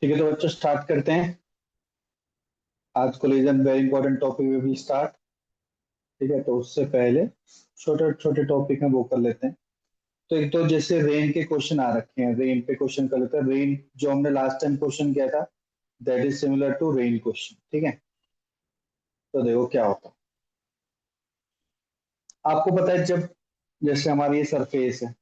ठीक है, तो बच्चों स्टार्ट करते हैं। आज कोलिजन वेरी इंपॉर्टेंट टॉपिक में भी स्टार्ट। ठीक है, तो उससे पहले छोटे छोटे टॉपिक हैं वो कर लेते हैं। तो एक तो जैसे रेन के क्वेश्चन आ रखे हैं, रेन पे क्वेश्चन कर लेते हैं। रेन जो हमने लास्ट टाइम क्वेश्चन किया था, that is similar to rain question. ठीक है, तो देखो क्या होता है। आपको पता है जब जैसे हमारी ये सरफेस है,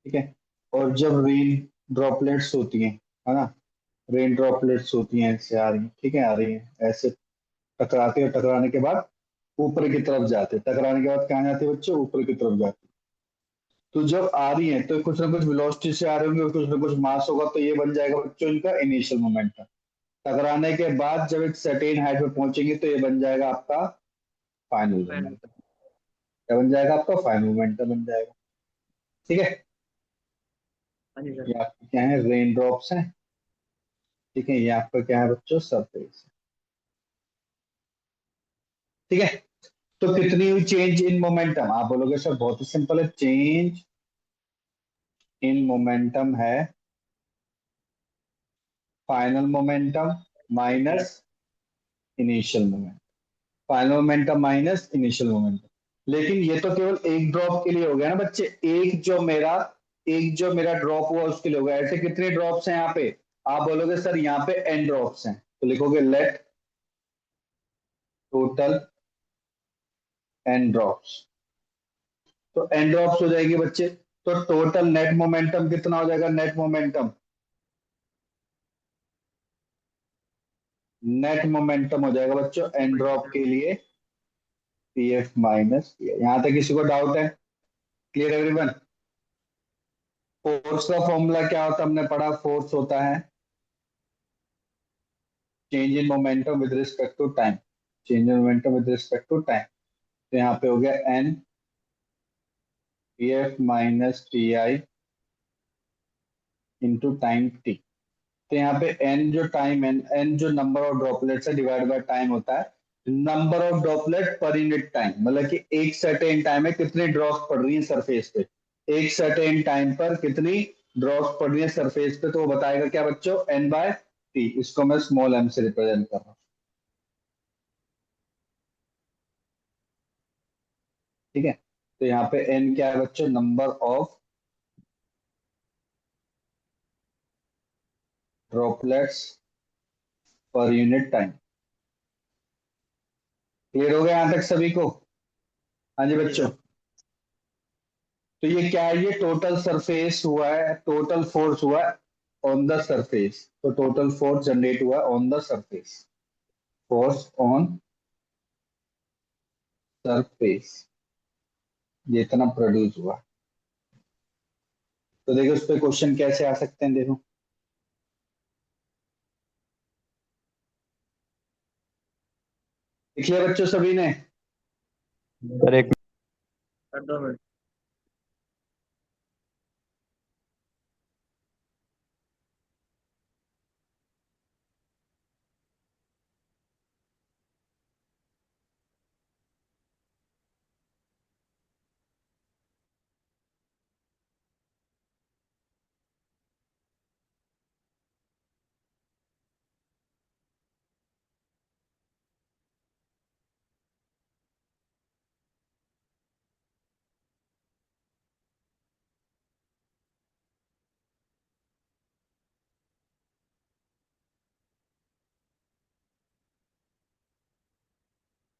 ठीक है, और जब रेन ड्रॉपलेट्स होती हैं, है ना, रेन ड्रॉपलेट्स होती हैं, ऐसे आ रही हैं, ठीक है, आ रही हैं ऐसे, टकराते हैं, टकराने के बाद ऊपर की तरफ जाते हैं, टकराने के बाद कहाँ जाते हैं बच्चों, ऊपर की तरफ जाते हैं। तो जब आ रही है तो कुछ ना कुछ वेलोसिटी से आ रहे होंगे, कुछ ना कुछ मास होगा, तो ये बन जाएगा बच्चों इनका इनिशियल मोमेंटम। टकराने के बाद जब एक सर्टेन हाइट पे पहुंचेंगे तो ये बन जाएगा आपका फाइनल मोमेंटम। क्या बन जाएगा आपका फाइनल मोमेंटम बन जाएगा। ठीक है, हाँ जी सर। ये आपके क्या है, रेन ड्रॉप्स हैं। ठीक है, ये आपका क्या है बच्चों, सरफेस। ठीक है, तो कितनी हुई चेंज इन मोमेंटम, आप बोलोगे सर बहुत ही सिंपल है, चेंज इन मोमेंटम है final momentum minus initial momentum. Final momentum minus initial momentum. लेकिन ये तो केवल एक ड्रॉप के लिए हो गया ना बच्चे, एक जो मेरा ड्रॉप हुआ उसके लिए हो गया। ऐसे कितने ड्रॉप्स हैं यहाँ पे, आप बोलोगे सर यहाँ पे एन ड्रॉप्स हैं, तो लिखोगे लेट टोटल एन ड्रॉप्स। तो एन ड्रॉप्स हो जाएगी बच्चे, तो टोटल नेट मोमेंटम कितना हो जाएगा, नेट मोमेंटम हो जाएगा बच्चों एन ड्रॉप के लिए पी एफ माइनस पी। यहां तक किसी को डाउट है? Clear everyone? फोर्स का फॉर्मूला क्या होता है, हमने पढ़ा, फोर्स होता है change in momentum with respect to time. Change in momentum with respect to time. तो यहाँ पे हो गया N P F minus T I into time T. तो यहाँ पे एन जो टाइम है, एन जो नंबर ऑफ ड्रॉपलेट्स है डिवाइड बाय टाइम होता है, number of droplet per unit time. मतलब कि एक सर्टेन टाइम में कितनी ड्रॉप्स पड़ रही है सरफेस पे, एक सर्टेन टाइम पर कितनी ड्रॉप्स पड़ रही है सरफेस पे, तो वो बताएगा क्या बच्चों, एन बाय टी। इसको मैं स्मॉल एम से रिप्रेजेंट कर रहा हूँ। ठीक है, तो यहाँ पे एन क्या है बच्चों, नंबर ऑफ ड्रॉपलेट्स पर यूनिट टाइम। क्लियर हो गया यहाँ तक सभी को? हाँ जी हाँ जी बच्चों। सर। तो ये क्या है, ये टोटल सरफेस हुआ है, टोटल फोर्स हुआ है ऑन द सरफेस। तो टोटल फोर्स जनरेट हुआ on the surface, force on surface, ये इतना प्रोड्यूस हुआ। तो देखो उस पे क्वेश्चन कैसे आ सकते हैं, देखो। लिख लिया बच्चों सभी ने? सर एक सर 2 मिनट।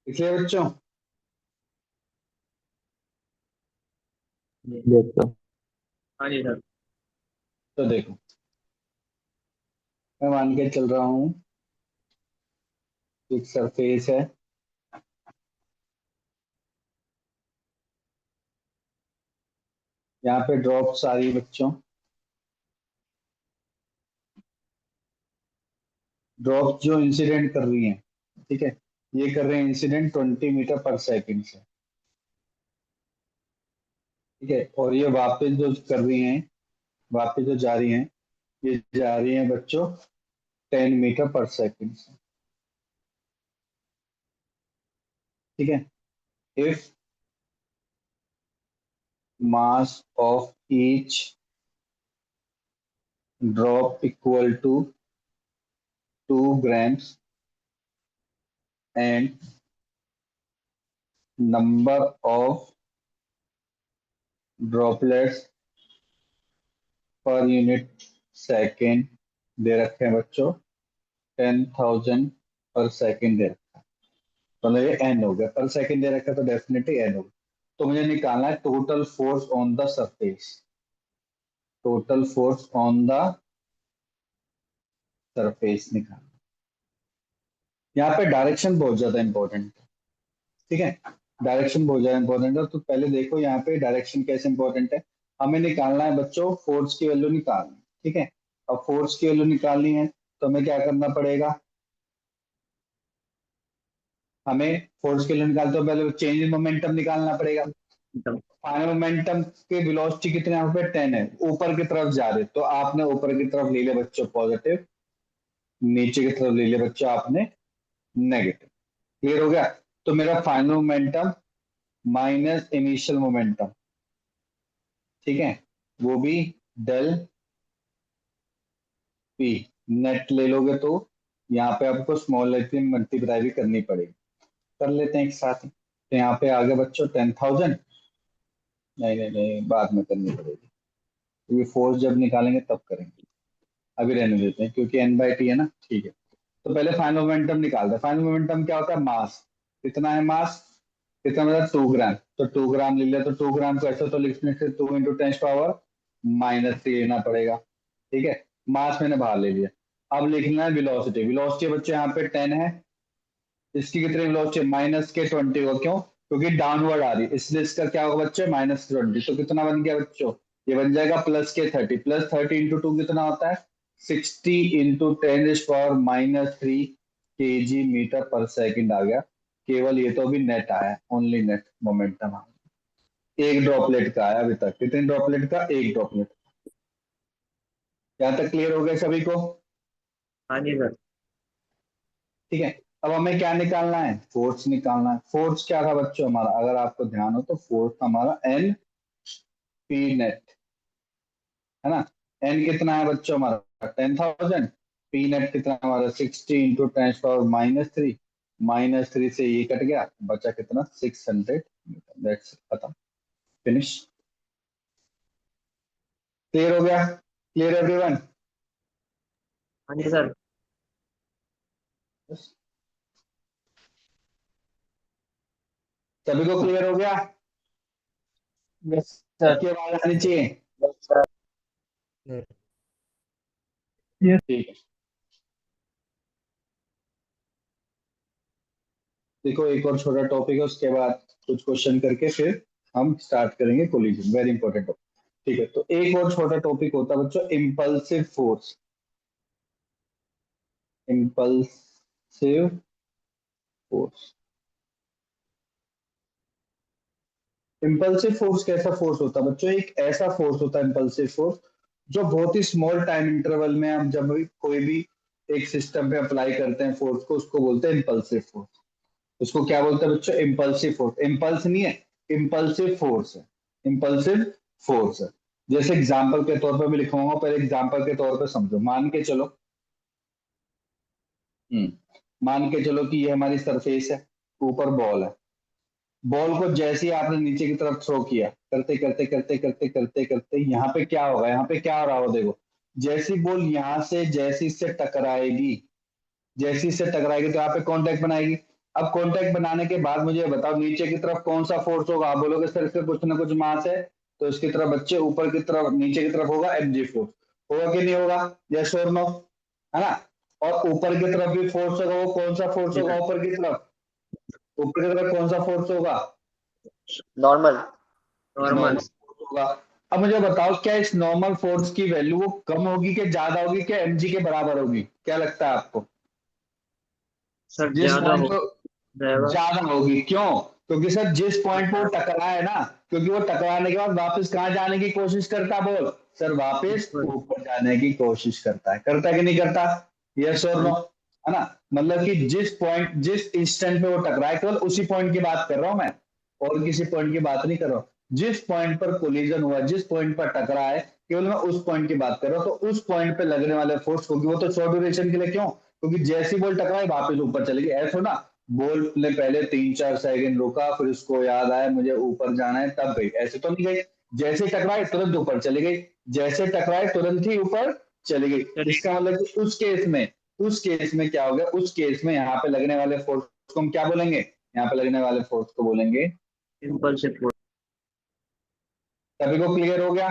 लिख लिया बच्चों? देखो हाँ जी सर। तो देखो, मैं मान के चल रहा हूँ एक सरफेस है, यहाँ पे ड्रॉप्स आ रही है बच्चों, ड्रॉप जो इंसिडेंट कर रही हैं, ठीक है, ये कर रहे हैं इंसिडेंट 20 मीटर पर सेकंड से। ठीक है, और ये वापस जो कर रही हैं, वापस जो जा रही हैं, ये जा रही हैं बच्चों 10 मीटर पर सेकंड से। ठीक है, if mass of each drop equal to 2 grams and number of droplets per unit second दे रखे हैं बच्चों 10,000 पर सेकेंड दे रखा है, मतलब ये एन हो गया, पर सेकेंड दे रखा है तो डेफिनेटली एन होगा। तो मुझे निकालना है total force on the surface, total force on the surface निकालना। यहाँ पे डायरेक्शन बहुत ज्यादा इंपॉर्टेंट है, ठीक है, डायरेक्शन बहुत ज्यादा इंपॉर्टेंट है। तो पहले देखो यहाँ पे डायरेक्शन कैसे इंपॉर्टेंट है, हमें निकालना है बच्चों फोर्स की वैल्यू निकालनी, ठीक है। अब फोर्स की वैल्यू निकालनी है तो हमें क्या करना पड़ेगा, हमें फोर्स के लिए निकालते हो पहले चेंज इन मोमेंटम निकालना पड़ेगा। फाइनल मोमेंटम के वेलोसिटी कितने यहाँ पे 10 है, ऊपर की तरफ जा रहे, तो आपने ऊपर की तरफ ले लिया बच्चों पॉजिटिव, नीचे की तरफ ले लिया बच्चों आपने नेगेटिव। क्लियर हो गया। तो मेरा final momentum minus initial momentum, ठीक है, वो भी डेल पी नेट ले लोगे तो यहाँ पे आपको स्मॉल लेटर मल्टीप्लाई भी करनी पड़ेगी, कर लेते हैं एक साथ ही। तो यहाँ पे आ गया बच्चों 10,000, नहीं नहीं नहीं बाद में करनी पड़ेगी क्योंकि फोर्स जब निकालेंगे तब करेंगे, अभी रहने देते हैं क्योंकि एन बाई टी है ना, ठीक है। तो पहले फाइनल मोमेंटम निकालते हैं। फाइनल मोमेंटम क्या होता है, मास, कितना है मास, कितना मतलब 2 ग्राम, तो 2 ग्राम ले लिया, तो 2 ग्राम को ऐसे तो लिखने से 2 इंटू 10⁻³ लेना पड़ेगा, ठीक है। मास मैंने बाहर ले लिया। अब लिखना है वेलोसिटी, वेलोसिटी बच्चों यहाँ पे 10 है, इसकी कितनी वेलोसिटी -20 होगा, क्यों, क्योंकि डाउनवर्ड आ रही है, इसलिए इसका क्या होगा बच्चों -20। तो कितना बन गया बच्चों, ये बन जाएगा +30, +30 इंटू 2 कितना होता है 60 इंटू 10⁻³ kg मीटर पर सेकंड आ गया। केवल ये तो अभी नेट आया, ओनली नेट मोमेंटम आया, एक ड्रॉपलेट का आया अभी तक। कितने ड्रॉपलेट का, एक ड्रॉपलेट। यहाँ तक क्लियर हो गया सभी को। हाँ जी सर। ठीक है, अब हमें क्या निकालना है, फोर्स निकालना है। फोर्स क्या था बच्चों हमारा, अगर आपको ध्यान हो तो फोर्स हमारा एन पी नेट है ना। एन कितना है बच्चों हमारा 10,000, पी नेट कितना हमारा 60 इंटू 10⁻³ -3 से ये कट गया, बचा कितना 600 मीटर। दैट्स खत्म, फिनिश। क्लियर हो गया, क्लियर एवरीवन। हाँ जी सर। सभी को क्लियर हो गया, यस सर। सबकी आवाज आनी चाहिए, यस सर। ठीक है। देखो एक और छोटा टॉपिक है, उसके बाद कुछ क्वेश्चन करके फिर हम स्टार्ट करेंगे कोलिजन, वेरी इंपॉर्टेंट टॉपिक, ठीक है। तो एक और छोटा टॉपिक होता है बच्चों impulsive force, impulsive force. Impulsive force कैसा फोर्स होता है बच्चों, एक ऐसा फोर्स होता है इम्पल्सिव फोर्स जो बहुत ही स्मॉल टाइम इंटरवल में हम जब भी कोई भी एक सिस्टम पे अप्लाई करते हैं फोर्स को, उसको बोलते हैं इम्पल्सिव फोर्स। उसको क्या बोलते हैं बच्चों, इम्पल्सिव फोर्स। इम्पल्स नहीं है, इम्पल्सिव फोर्स है, इम्पल्सिव फोर्स है। जैसे एग्जांपल के तौर पर मैं लिखवाऊंगा, पहले एग्जांपल के तौर पर समझो। मान के चलो मान के चलो कि ये हमारी सरफेस है, ऊपर बॉल है। बॉल को जैसे ही आपने नीचे की तरफ थ्रो किया, करते करते करते करते करते करते यहाँ पे क्या होगा, यहाँ पे क्या हो रहा हो देखो, जैसी बॉल यहाँ से जैसी इससे टकराएगी, जैसी इससे टकराएगी तो यहाँ पे कांटेक्ट बनाएगी। अब कांटेक्ट बनाने के बाद मुझे बताओ नीचे की तरफ कौन सा फोर्स होगा, आप बोलोगे सर इसका कुछ ना कुछ मास है, तो इसकी तरफ बच्चे ऊपर की तरफ नीचे की तरफ होगा mg फोर्स, होगा कि नहीं होगा, यस और नो, है ना। और ऊपर की तरफ भी फोर्स होगा, वो कौन सा फोर्स होगा ऊपर की तरफ, ऊपर की तरफ कौन सा फोर्स होगा, नॉर्मल। नॉर्मल फोर्स होगा। अब मुझे बताओ क्या इस नॉर्मल फोर्स की वैल्यू वो कम होगी कि ज्यादा होगी, क्या mg के बराबर होगी, क्या लगता है आपको, सर जिस ज्यादा पॉइंट हो पे जाएगा। ज्यादा होगी, क्यों, क्योंकि सर जिस पॉइंट पे वो टकरा है ना, क्योंकि वो टकराने के बाद वापस कहाँ जाने की कोशिश करता, बोल सर, वापस ऊपर। ऊपर जाने की कोशिश करता है कि नहीं करता, यस और नो, है ना। मतलब कि जिस पॉइंट जिस इंस्टेंट पे वो टकरा है केवल उसी पॉइंट की बात कर रहा हूं मैं, और किसी पॉइंट की बात नहीं कर रहा हूं। जिस पॉइंट पर कोलिजन हुआ, जिस पॉइंट पर टकरा है, केवल मैं उस पॉइंट की बात कर रहा हूं। तो उस पॉइंट पे लगने वाले फोर्स, क्योंकि वो तो शॉर्ट ड्यूरेशन के लिए, क्यों? क्योंकि जैसी बॉल टकराए वापस ऊपर चलेगी, ऐसा ना बॉल ने पहले 3-4 सेकंड रुका, फिर उसको याद आया मुझे ऊपर जाना है, तब गई, ऐसे तो नहीं गई। जैसे टकराए तुरंत ऊपर चली गई, जैसे टकराए तुरंत ही ऊपर चली गई। इसका मतलब कि उस केस में क्या हो गया, उस केस में यहाँ पे लगने वाले फोर्स को हम क्या बोलेंगे? यहाँ पे लगने वाले फोर्स को बोलेंगे, इम्पल्सिव फोर्स। सभी को क्लियर हो गया?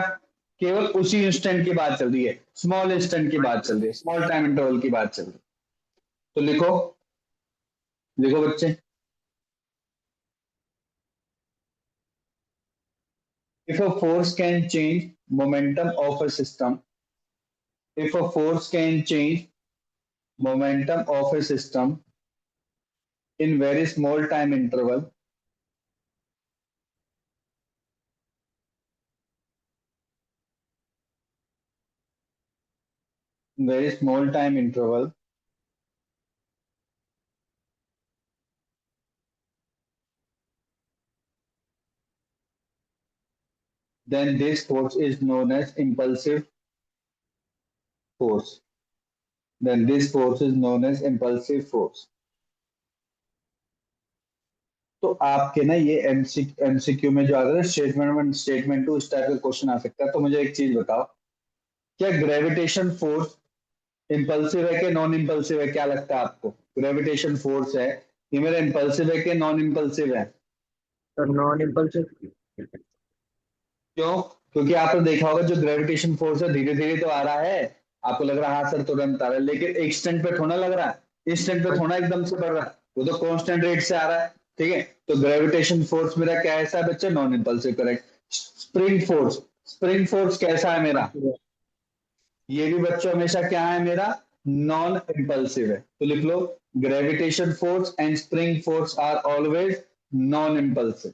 केवल उसी इंस्टेंट की बात चल रही है, स्मॉल इंस्टेंट की बात चल रही है, स्मॉल टाइम इंटरवल की बात चल रही है। तो लिखो, लिखो बच्चे। If a force can change momentum of a system, if a force can change momentum of a system in very small time interval, very small time interval, then this force is known as impulsive force. Then this force is known as impulsive force. तो आपके ना ये MCQ में जो आता है statement to, इस type का क्वेश्चन आ सकता है। तो मुझे एक चीज बताओ, क्या ग्रेविटेशन फोर्स इंपल्सिव है कि नॉन इंपल्सिव है? क्या लगता है आपको? ग्रेविटेशन फोर्स है, ये मेरा इंपल्सिव है कि नॉन इंपल्सिव है? तो नॉन इम्पल्सिव। क्यों? क्योंकि आपने देखा होगा जो ग्रेविटेशन फोर्स है धीरे धीरे तो आ रहा है, आपको लग रहा है हाँ सर तुरंत आ रहा है, लेकिन इंस्टेंट पे थोड़ा लग रहा है, इंस्टेंट पे थोड़ा एकदम से बढ़ रहा है, वो तो कांस्टेंट रेट से आ रहा है। ठीक है, तो ग्रेविटेशन फोर्स मेरा क्या ऐसा है बच्चे? Non impulsive, correct. Spring force कैसा है मेरा? ये भी बच्चों हमेशा क्या है मेरा? नॉन इंपल्सिव है। तो लिख लो, gravitation force and spring force are always non impulsive.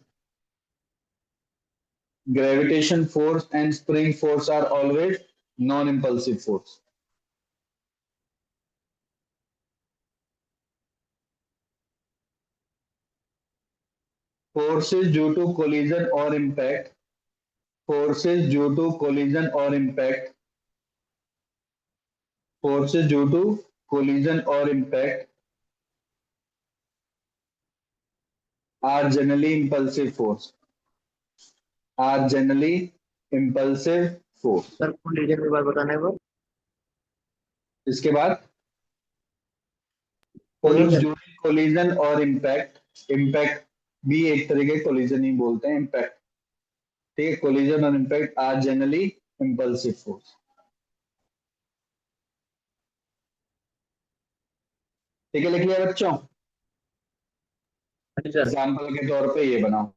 Gravitation force and spring force are always non-impulsive force. Forces due to collision or impact. Forces due to collision or impact. Forces due to collision or impact are generally impulsive force. Are generally impulsive force. Sir collision के बाद बताना है वो। इसके बाद force collision. During collision और impact. Impact भी एक तरीके कोलिजन ही बोलते हैं, इम्पैक्ट। ठीक है, कोलिजन और impact are generally impulsive force. ठीक है, लिख लिया बच्चों? सर एग्जाम्पल के तौर पे ये बनाओ।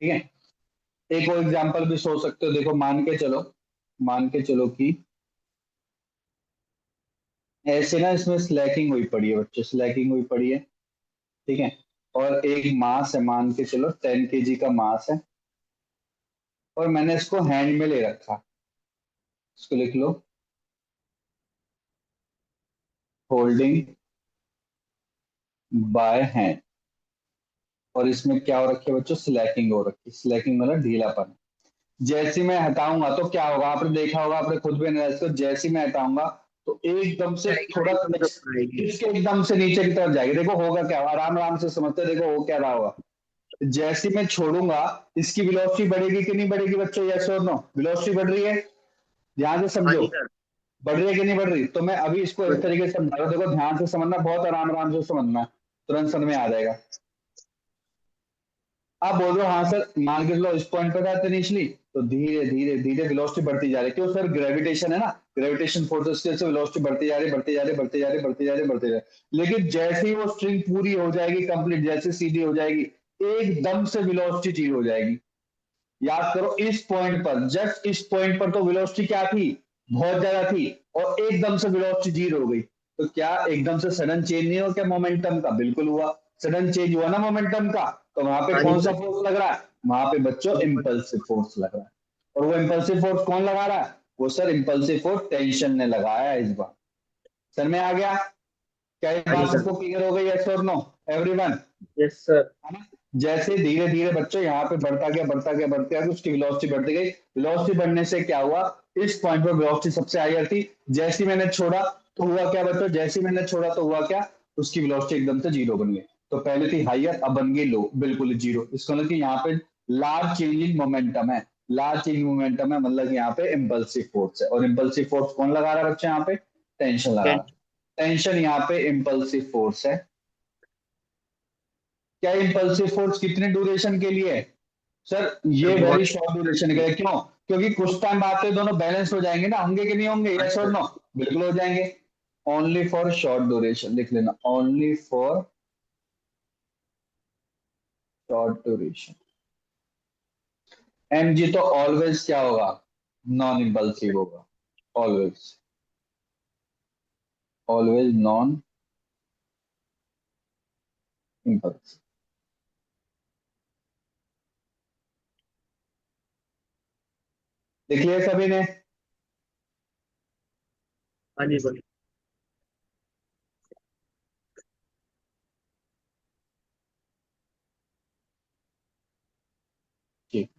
ठीक है, एक और एग्जाम्पल भी सोच सकते हो। देखो, मान के चलो कि ऐसे ना इसमें स्लैकिंग हुई पड़ी है बच्चों, स्लैकिंग हुई पड़ी है। ठीक है, और एक मास है, मान के चलो 10 kg का मास है, और मैंने इसको हैंड में ले रखा। इसको लिख लो, होल्डिंग बाय हैंड। और इसमें क्या हो रखी है बच्चों? स्लैकिंग हो रखी है। स्लैकिंग मतलब ढीलापन। जैसे मैं हटाऊंगा तो क्या होगा? आपने देखा होगा, आपने खुद भी एनालाइज कर, जैसे मैं हटाऊंगा तो एकदम से थोड़ा आएगी। इसके एकदम से नीचे की तरफ जाएगी। देखो होगा क्या, आराम आराम से समझते, देखो हो क्या रहा होगा। जैसे मैं छोड़ूंगा इसकी वेलोसिटी बढ़ेगी कि नहीं बढ़ेगी बच्चों? यस और नो? वेलोसिटी बढ़ रही है, ध्यान से हाँ समझो। जी सर। बढ़ रही है कि नहीं बढ़ रही? तो मैं अभी इसको इस तरीके से समझा रहा हूं, देखो ध्यान से समझना, बहुत आराम आराम से समझना, तुरंत समझ में आ जाएगा। आप बोल रहे हो हाँ सर, मान के चलो इस पॉइंट पर था इनिशियली, तो धीरे धीरे धीरे वेलोसिटी बढ़ती जा रही है। क्यों सर? ग्रेविटेशन है ना, ग्रेविटेशन फोर्सेस की वजह से वेलोसिटी बढ़ती जा रही, बढ़ती जा रही, बढ़ती जा रही, बढ़ती जा रही, बढ़ती जा रही। लेकिन जैसे ही वो स्ट्रिंग पूरी हो जाएगी, कंप्लीट, जैसे सीधी हो जाएगी, एकदम से वेलोसिटी जीरो हो जाएगी। याद करो, इस पॉइंट पर, जस्ट इस पॉइंट पर तो वेलोसिटी क्या थी? बहुत ज्यादा थी, और एकदम से वेलोसिटी जीरो हो गई। तो क्या एकदम से सडन चेंज नहीं हो क्या मोमेंटम का? बिल्कुल हुआ, सडन चेंज हुआ ना मोमेंटम का। तो वहां पे हाँ जी कौन सा सर। फोर्स लग रहा है? वहां पे बच्चों इंपल्सिव फोर्स लग रहा है। और वो इंपल्सिव फोर्स कौन लगा रहा है? वो सर इंपल्सिव फोर्स टेंशन ने लगाया है इस बार। सर में आ गया? क्या ये हाँ जी बात सर। सबको क्लियर हो गई? यस और नो? Everyone, yes sir. है ना? जैसे धीरे धीरे बच्चों यहाँ पे बढ़ता गया, उसकी वेलोसिटी बढ़ती गई। वेलोसिटी बढ़ने से क्या हुआ, इस पॉइंट पर वेलोसिटी सबसे हायर थी। जैसे ही मैंने छोड़ा तो हुआ क्या बच्चों, जैसे ही मैंने छोड़ा तो हुआ क्या, उसकी वेलोसिटी एकदम से जीरो बन गई। तो पहले थी हायर, अब बन गई लो, बिल्कुल जीरो। इसका मतलब कि यहाँ पे लार्ज चेंज इन मोमेंटम है। लार्ज चेंज इन मोमेंटम है मतलब यहाँ पे इम्पल्सिव फोर्स है। और इम्पल्सिव फोर्स कौन लगा रहा है बच्चे, यहाँ पे टेंशन लगा रहा टेन। है। टेंशन यहाँ पे इम्पल्सिव फोर्स है। क्या इम्पल्सिव फोर्स कितने ड्यूरेशन के लिए है सर, ये वेरी बहुत। शॉर्ट ड्यूरेशन के लिए। क्यों, क्योंकि कुछ टाइम बाद तो दोनों बैलेंस हो जाएंगे ना, होंगे कि नहीं होंगे, यस और अच्छा। नो, बिल्कुल हो जाएंगे। ओनली फॉर शॉर्ट ड्यूरेशन, लिख लेना, only for short duration. M G तो ऑलवेज क्या होगा, नॉन इम्पल्सिव होगा, ऑलवेज, ऑलवेज नॉन इम्पल्सिव। लिख लिया सभी ने? हाँ जी सर। ठीक,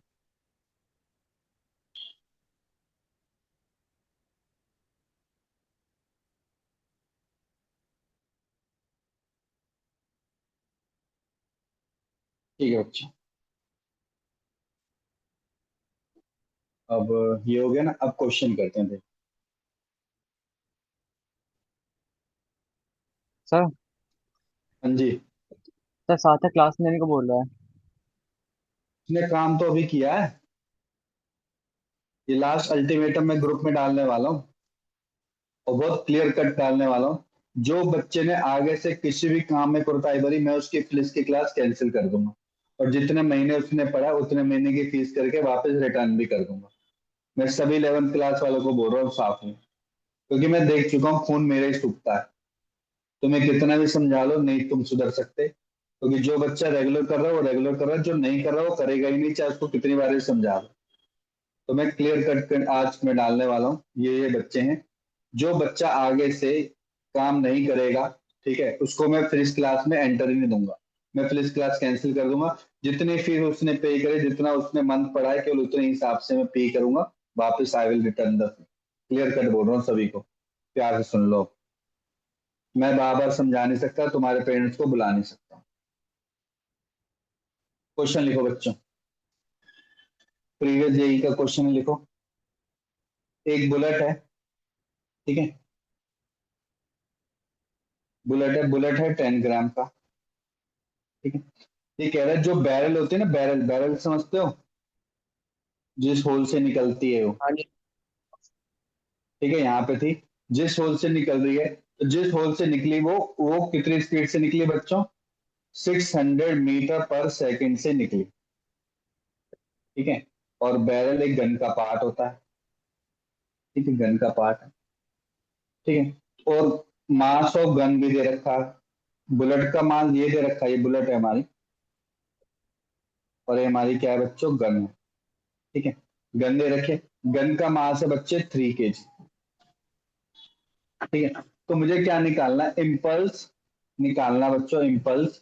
ठीक है बच्चा। अब ये हो गया ना, अब क्वेश्चन करते हैं। सर। हाँ जी, सर साथ क्लास में लेने को बोल रहा है। इसने काम तो अभी किया है, ये लास्ट अल्टीमेटम में ग्रुप में डालने वाला हूँ, और बहुत क्लियर कट डालने वाला हूँ। जो बच्चे ने आगे से किसी भी काम में कुर्ताई भरी, मैं उसकी फीस की क्लास कैंसिल कर दूंगा, और जितने महीने उसने पढ़ा उतने महीने की फीस करके वापस रिटर्न भी कर दूंगा। मैं सभी 11th क्लास वालों को बोल रहा हूँ साफ हूँ, क्योंकि मैं देख चुका हूँ खून मेरे ही सूखता है। तुम्हें कितना भी समझा लो, नहीं तुम सुधर सकते, क्योंकि जो बच्चा रेगुलर कर रहा है वो रेगुलर कर रहा है, जो नहीं कर रहा वो करेगा ही नहीं, चाहे उसको कितनी बार भी समझा लो। तो मैं क्लियर कट कर आज मैं डालने वाला हूँ, ये बच्चे हैं। जो बच्चा आगे से काम नहीं करेगा, ठीक है, उसको मैं फिर इस क्लास में एंटर ही नहीं दूंगा, मैं फिर इस क्लास कैंसिल कर दूंगा। जितनी फीस उसने पे करे, जितना उसने मंथ पढ़ा है, केवल उतने हिसाब से मैं पे करूंगा, वापस I will return the fee. Clear cut बोल रहा हूँ सभी को, प्यार से सुन लो। मैं बार बार समझा नहीं सकता, तुम्हारे पेरेंट्स को बुला नहीं सकता। क्वेश्चन लिखो बच्चों, प्रीवियस जेई का क्वेश्चन लिखो। एक बुलेट है, ठीक है, बुलेट है 10 ग्राम का, ठीक है। ये कह रहा है जो बैरल होती है ना, बैरल, बैरल समझते हो, जिस होल से निकलती है वो, हाँ जी। ठीक है, यहाँ पे थी, जिस होल से निकल रही है, तो जिस होल से निकली वो कितनी स्पीड से निकली बच्चों, 600 मीटर पर सेकेंड से निकली, ठीक है। और बैरल एक गन का पार्ट होता है, ठीक है, गन का पार्ट है, ठीक है। और मास ऑफ गन भी दे रखा है, बुलेट का मास ये दे रखा है, ये बुलेट है हमारी, और ये हमारी क्या है बच्चों, गन है, ठीक है। गन दे रखे, गन का मास है बच्चे 3 kg, ठीक है। तो मुझे क्या निकालना है, इम्पल्स निकालना बच्चों, इम्पल्स।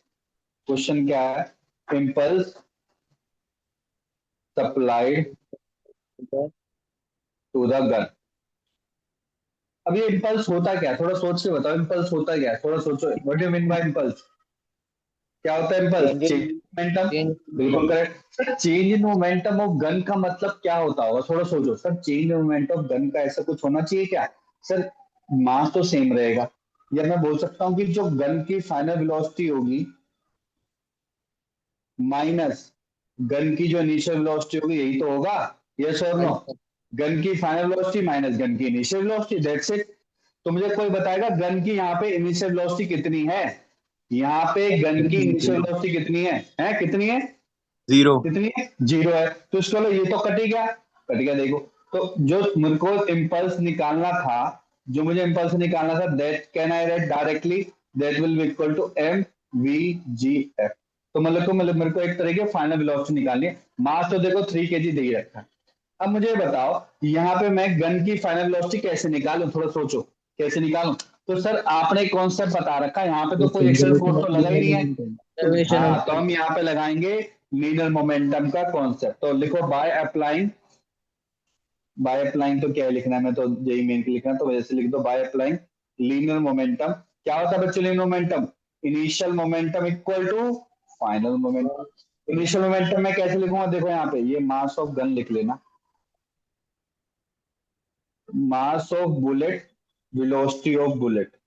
क्वेश्चन क्या है, impulse supplied to the gun. अब ये इम्पल्स होता क्या है, थोड़ा सोच के बताओ, इम्पल्स होता क्या है, थोड़ा सोचो, what do you mean by impulse, क्या होता है impulse, change change in. Momentum, change. बिल्कुल correct sir. Change in momentum of gun का मतलब क्या होता होगा, थोड़ा सोचो sir, change in momentum of gun का ऐसा कुछ होना चाहिए क्या सर, मास तो सेम रहेगा, या मैं बोल सकता हूँ कि जो गन की फाइनल वेलोसिटी होगी माइनस गन की जो इनिशियल वेलोसिटी होगी, यही तो होगा, यस और हाँ नो। जी सर। गन की फाइनल वेलोसिटी माइनस गन की इनिशियल वेलोसिटी, दैट्स इट। तो मुझे कोई बताएगा गन की यहाँ पे इनिशियल वेलोसिटी कितनी है, यहाँ पे गन की इनिशियल वेलोसिटी कितनी है कितनी है, जीरो। कितनी है, जीरो है। तो इसको लो, ये तो कट ही गया, कट गया देखो। तो जो मेरे को इम्पल्स निकालना था, जो मुझे इम्पल्स निकालना था, that can I write directly, that will be equal to M V G F. तो मतलब मेरे को एक तरह की फाइनल वेलोसिटी निकालनी है। मास तो देखो 3 kg दे ही रखा है। अब मुझे बताओ यहाँ पे मैं गन की फाइनल वेलोसिटी कैसे निकालूं, थोड़ा सोचो कैसे निकालूं। तो सर आपने कॉन्सेप्ट बता रखा है, यहाँ पे तो कोई एक्सेल फोर्स तो लगा ही नहीं है। कंजर्वेशन हाँ, ऑफ तो हम यहाँ पे लगाएंगे लीनियर मोमेंटम का कॉन्सेप्ट। तो लिखो बाय अप्लाइंग तो क्या लिखना है, मैं तो जेई मेन के लिखना है, तो वजह से लिख दो बाय अप्लाइंग लीनियर मोमेंटम। क्या होता है बच्चे linear momentum? Initial momentum equal to final momentum. Initial momentum मैं कैसे लिखूंगा, देखो यहाँ पे ये मास ऑफ गन लिख लेना, mass of bullet, velocity of bullet,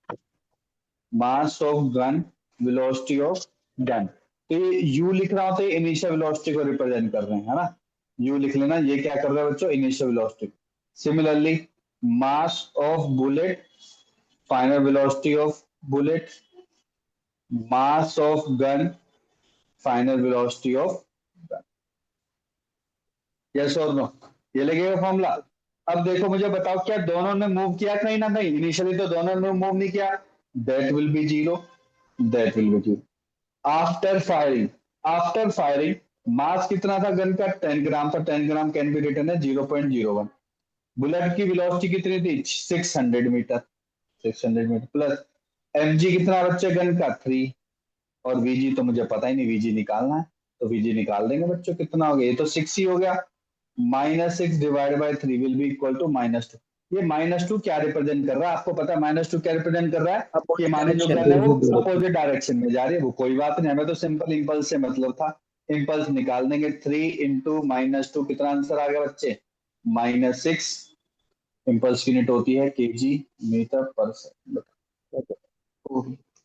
mass of gun, velocity of gun. तो ये यू लिख रहा होता है, इनिशियल वेलोसिटी को रिप्रेजेंट कर रहे हैं, है ना। यू लिख लेना, ये क्या कर रहा है बच्चों, initial velocity. Similarly mass of bullet, final velocity of bullet, mass of gun, final velocity of gun. Yes और नो, ये लगेगा फॉर्मूला। अब देखो मुझे बताओ, क्या दोनों ने मूव किया कहीं ना कहीं? इनिशियली तो दोनों ने मूव नहीं किया, that will be zero, that will be zero. After firing, after firing mass कितना था गन का? 10 ग्राम था। 10 ग्राम कैन बी रिटन है 0.01। बुलेट की वेलोसिटी कितनी थी? 600 मीटर। 600 मीटर प्लस mg कितना बच्चे गन का? 3। और वीजी तो मुझे पता ही नहीं, वीजी निकालना है, तो वीजी निकाल देंगे बच्चों। कितना हो गया? ये तो 6 ही हो गया। -6 divide by 3 will be equal to -2। ये -2 क्या रिप्रेजेंट कर रहा है आपको पता है? -2 क्या रिप्रेजेंट कर रहा है कि अपोजिट हमारी जो डायरेक्शन। गन है वो अपोजिट डायरेक्शन में जा रही है। वो कोई बात नहीं, हमें तो सिंपल इंपल्स से मतलब था, इंपल्स निकाल देंगे। 3 इंटू -2 कितना आंसर आ गया बच्चे? -6। इंपल्स की यूनिट होती है केजी मीटर पर सेकंड।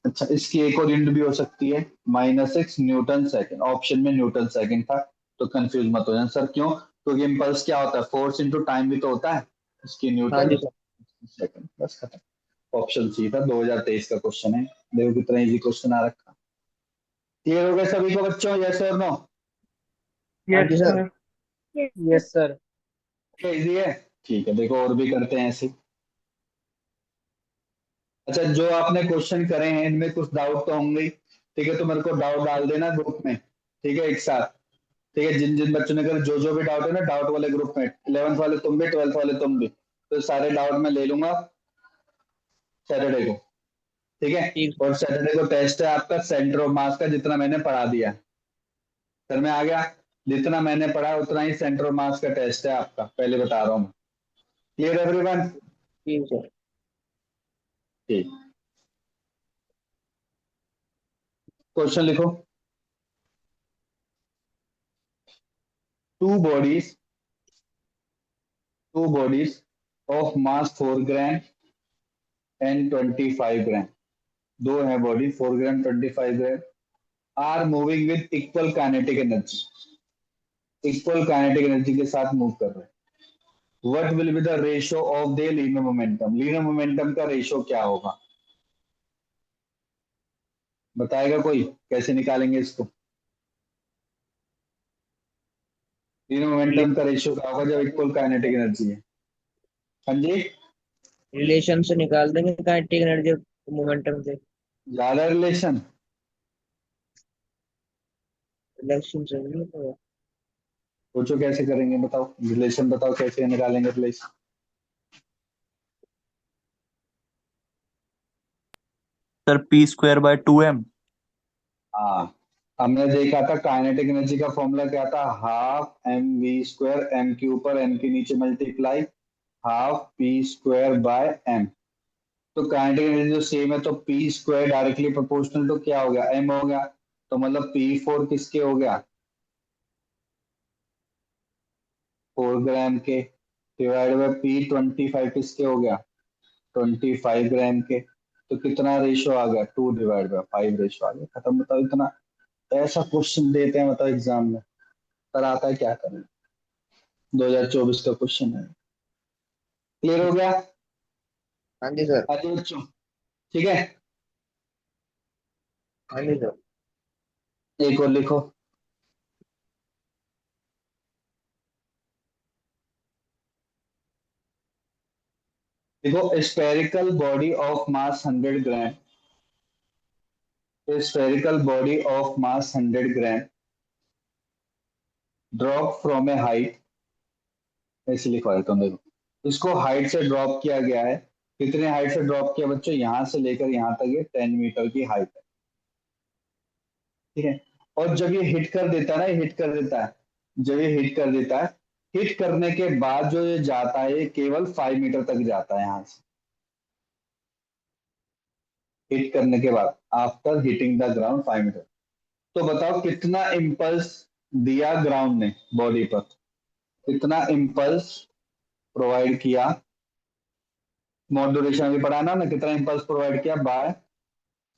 अच्छा, इसकी एक और यूनिट भी हो सकती है, -6 न्यूटन सेकंड। ऑप्शन में न्यूटन सेकंड था, तो कंफ्यूज मत हो जाना सर क्यों, क्योंकि इंपल्स क्या होता है? फोर्स इंटू टाइम भी तो होता है, इसकी हाँ न्यूटन जी सर। सेकंड। बस खत्म। ऑप्शन सी था, 2023 का क्वेश्चन है। देखो कितना इजी क्वेश्चन आ रखा। क्लियर हो गया सभी को बच्चों? यस और नो? हाँ जी सर। Yes sir. इजी है, ठीक है। देखो और भी करते हैं ऐसे। अच्छा, जो आपने क्वेश्चन करे हैं इनमें कुछ डाउट तो होंगे ही, ठीक है, तो मेरे को डाउट डाल देना ग्रुप में, ठीक है, एक साथ। ठीक है, जिन जिन बच्चों ने अगर जो जो भी डाउट है ना, डाउट वाले ग्रुप में, 11th वाले तुम भी, 12th वाले तुम भी, तो सारे डाउट मैं ले लूंगा सैटरडे को, ठीक है। ठीक। और सैटरडे को टेस्ट है आपका सेंटर ऑफ मास का, जितना मैंने पढ़ा दिया सर में आ गया। जितना मैंने पढ़ा उतना ही सेंटर ऑफ मास का टेस्ट है आपका, पहले बता रहा हूँ। Clear everyone? ठीक सर। ठीक, क्वेश्चन लिखो। Two bodies, two bodies of mass 4 gram and 25 gram, दो है body 4 gram 25 gram, are moving with equal kinetic energy, equal kinetic energy के साथ मूव कर रहे हैं। What will be the ratio of the linear momentum? Linear momentum का ratio क्या होगा? बताएगा कोई? कैसे निकालेंगे इसको? लीनियर मोमेंटम का रेशियो क्या होगा जब इक्वल काइनेटिक एनर्जी है? हाँ जी, रिलेशन से निकाल देंगे काइनेटिक एनर्जी मोमेंटम से। ज्यादा रिलेशन? रिलेशन से नहीं होगा। सोचो कैसे करेंगे, बताओ रिलेशन, बताओ कैसे निकालेंगे रिलेशन। Sir p²/2m। हाँ, हमने देखा था काइनेटिक एनर्जी का फॉर्मूला क्या था? ½ mv², m के ऊपर m के नीचे मल्टीप्लाई ½ p² बाय m। तो काइनेटिक एनर्जी जो सेम है, तो p² डायरेक्टली प्रोपोर्शनल टू क्या हो गया? m हो गया। तो मतलब p4 किसके हो गया? 4 ग्राम के, डिवाइड बाय p25 किसके हो गया? 25 ग्राम के। तो कितना रेशियो आ गया? 2/5 रेशियो आ गया। खत्म। बताओ, इतना ऐसा क्वेश्चन देते हैं मतलब एग्जाम में, पर आता है क्या करें? 2024 का क्वेश्चन है। क्लियर हो गया? हाँ जी सर। आगे बच्चों, ठीक है। हाँ जी सर। एक और लिखो। देखो, spherical body of mass 100 gram, spherical body of mass 100 gram drop from A height, ऐसे लिखवा देता हूँ। देखो, इसको हाइट से ड्रॉप किया गया है कितने हाइट से ड्रॉप किया बच्चों, यहां से लेकर यहां तक ये 10 मीटर की हाइट है, ठीक है। और जब ये हिट कर देता है ना, हिट कर देता है, जब ये हिट कर देता है, हिट करने के बाद जो ये जाता है ये केवल 5 मीटर तक जाता है यहां से, हिट करने के बाद, after hitting the ground 5 metre. तो बताओ कितना इम्पल्स दिया ग्राउंड ने बॉडी पर, कितना इम्पल्स प्रोवाइड किया, मॉड्यूलेशन अभी पढ़ाना ना, कितना इम्पल्स प्रोवाइड किया बाय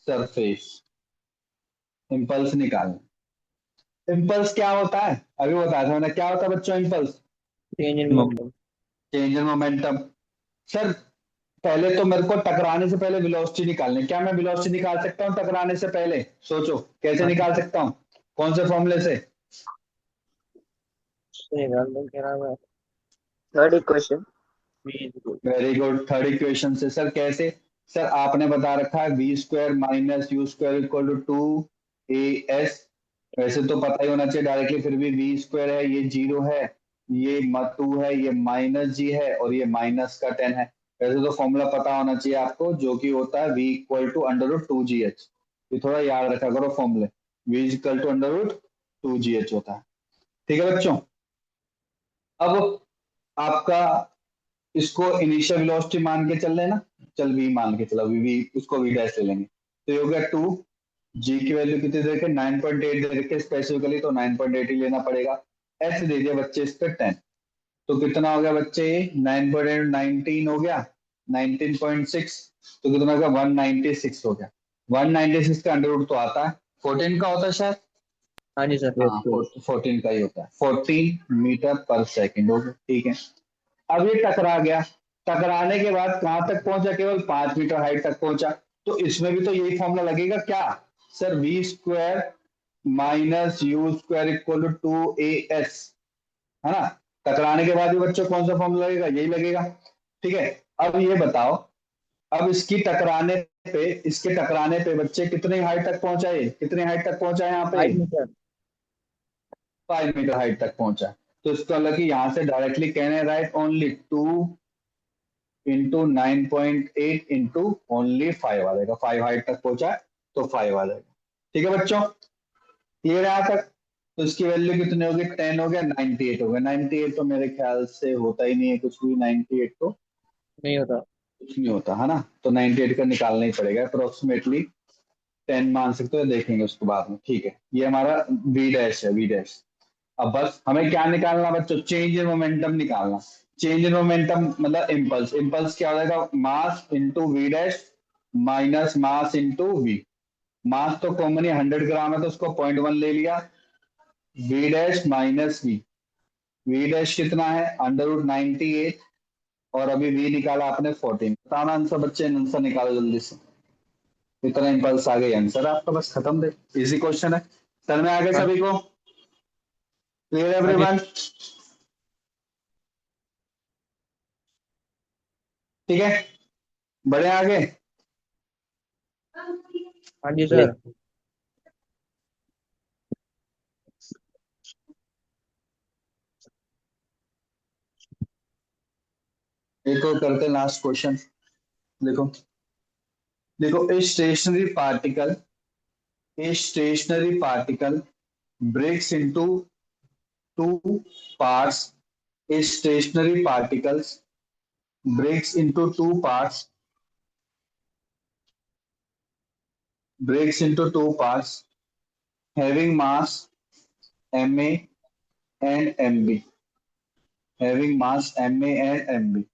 सरफेस, इम्पल्स निकालना। इम्पल्स क्या होता है, अभी बताया था मैंने, क्या होता है बच्चों impulse, change in momentum. Change in momentum. Sir पहले तो मेरे को टकराने से पहले वेलोसिटी निकालनी है, क्या मैं वेलोसिटी निकाल सकता हूँ टकराने से पहले, सोचो कैसे हाँ जी निकाल सर, सकता हूँ, कौन से फॉर्मूले से। निकाल दो, क्या नाम है, third equation, v is equal very good, third equation से। सर कैसे, सर आपने बता रखा है v square minus u square equal to 2 AS, वैसे तो पता ही होना चाहिए डायरेक्टली, फिर भी वी स्क्वायर है, ये 0 है, ये 2 है, ये -g है, और ये माइनस का 10 है। वैसे तो फॉर्मूला पता होना चाहिए आपको, जो कि होता है v इक्वल टू √2gh, ये थोड़ा याद रखा करो फॉर्मूले, v इक्वल टू √2gh होता है, ठीक है बच्चों। अब आपका इसको इनिशियल वेलोसिटी मान के चल लेना, चल वी मान के चलो, वी उसको वी डैश ले लेंगे, तो ये हो गया 2, जी की वैल्यू कितनी दे रखे 9.8 दे रखे स्पेसिफिकली, तो 9.8 ही लेना पड़ेगा। एच दे दिया बच्चे इस पे 10, तो कितना हो गया बच्चे 9.8 19 हो गया, 19.6, तो कितना हो गया 196 हो गया, 196 का अंडर रूट तो आता है 14 का होता है शायद, हाँ जी सर। हाँ 14 का ही होता है, 14 मीटर पर सेकेंड हो गया, ठीक है। अब ये टकरा गया, टकराने के बाद कहां तक पहुंचा, केवल 5 मीटर हाइट तक पहुंचा, तो इसमें भी तो यही फॉर्मूला लगेगा क्या, sir v square minus u square equal to 2AS, है ना। टकराने के बाद भी बच्चों कौन सा फॉर्मूला लगेगा, यही लगेगा, ठीक है। अब ये बताओ, अब इसकी टकराने पे, इसके टकराने पे बच्चे कितने हाइट तक पहुंचा, है कितने हाइट तक पहुंचा है यहाँ पे, 5 मीटर। 5 मीटर हाइट तक पहुंचा, तो इसका मतलब कि यहां से डायरेक्टली कहने right only 2 into 9.8 into only 5 आ जाएगा, 5 हाइट तक पहुंचा है तो 5 आ जाएगा, ठीक है बच्चों, क्लियर है यहाँ तक। तो इसकी वैल्यू कितनी होगी, 10 हो गया, 98 हो गया, 98 तो मेरे ख्याल से होता ही नहीं है कुछ भी, 98 तो नहीं होता। कुछ नहीं होता है ना, तो 98 का निकालना ही पड़ेगा, अप्रोक्सीमेटली 10 मान सकते हो, देखेंगे उसके बाद में, ठीक है। ये हमारा वी डैश है, वी डैश। अब बस हमें क्या निकालना बच्चों, चेंज इन मोमेंटम निकालना। चेंज इन मोमेंटम मतलब इम्पल्स, इम्पल्स क्या हो जाएगा, mass into V dash minus mass into V, mass तो कॉमन 100 ग्राम है तो उसको 0.1 ले लिया, v dash minus v, v dash कितना है √98, और अभी वी निकाला आपने 14, बताना आंसर बच्चे, आंसर निकालो जल्दी से, इतना इम्पल्स आ गई, आंसर आपका बस खत्म, दे इजी क्वेश्चन है, सर में आगे हाँ सभी को, क्लियर हाँ जी। एवरीवन, ठीक है, बढ़े आगे। हाँ जी ये सर। एक और करते लास्ट क्वेश्चन, देखो, देखो a stationary particle breaks into two parts, a stationary particles breaks into two parts, breaks into two parts having mass ma and mb, having mass ma and mb,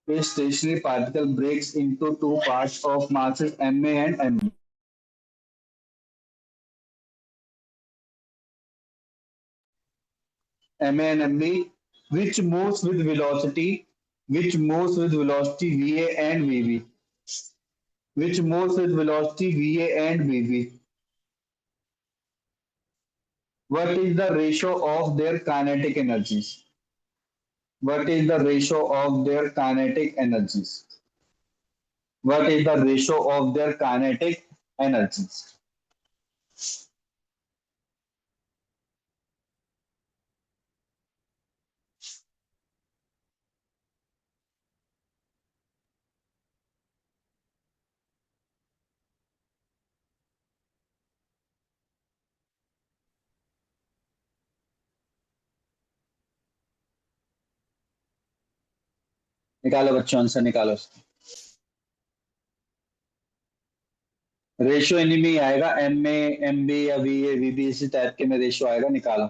a stationary particle breaks into two parts of masses ma and mb, ma and mb, which moves with velocity, which moves with velocity va and vv, which moves with velocity va and vv. What is the ratio of their kinetic energies? What is the ratio of their kinetic energies? What is the ratio of their kinetic energies? निकालो बच्चों, answer निकालो। Ratio इन्हीं में ही आएगा, M में M B या V A V B, इसी type के में रेशियो आएगा, निकालो।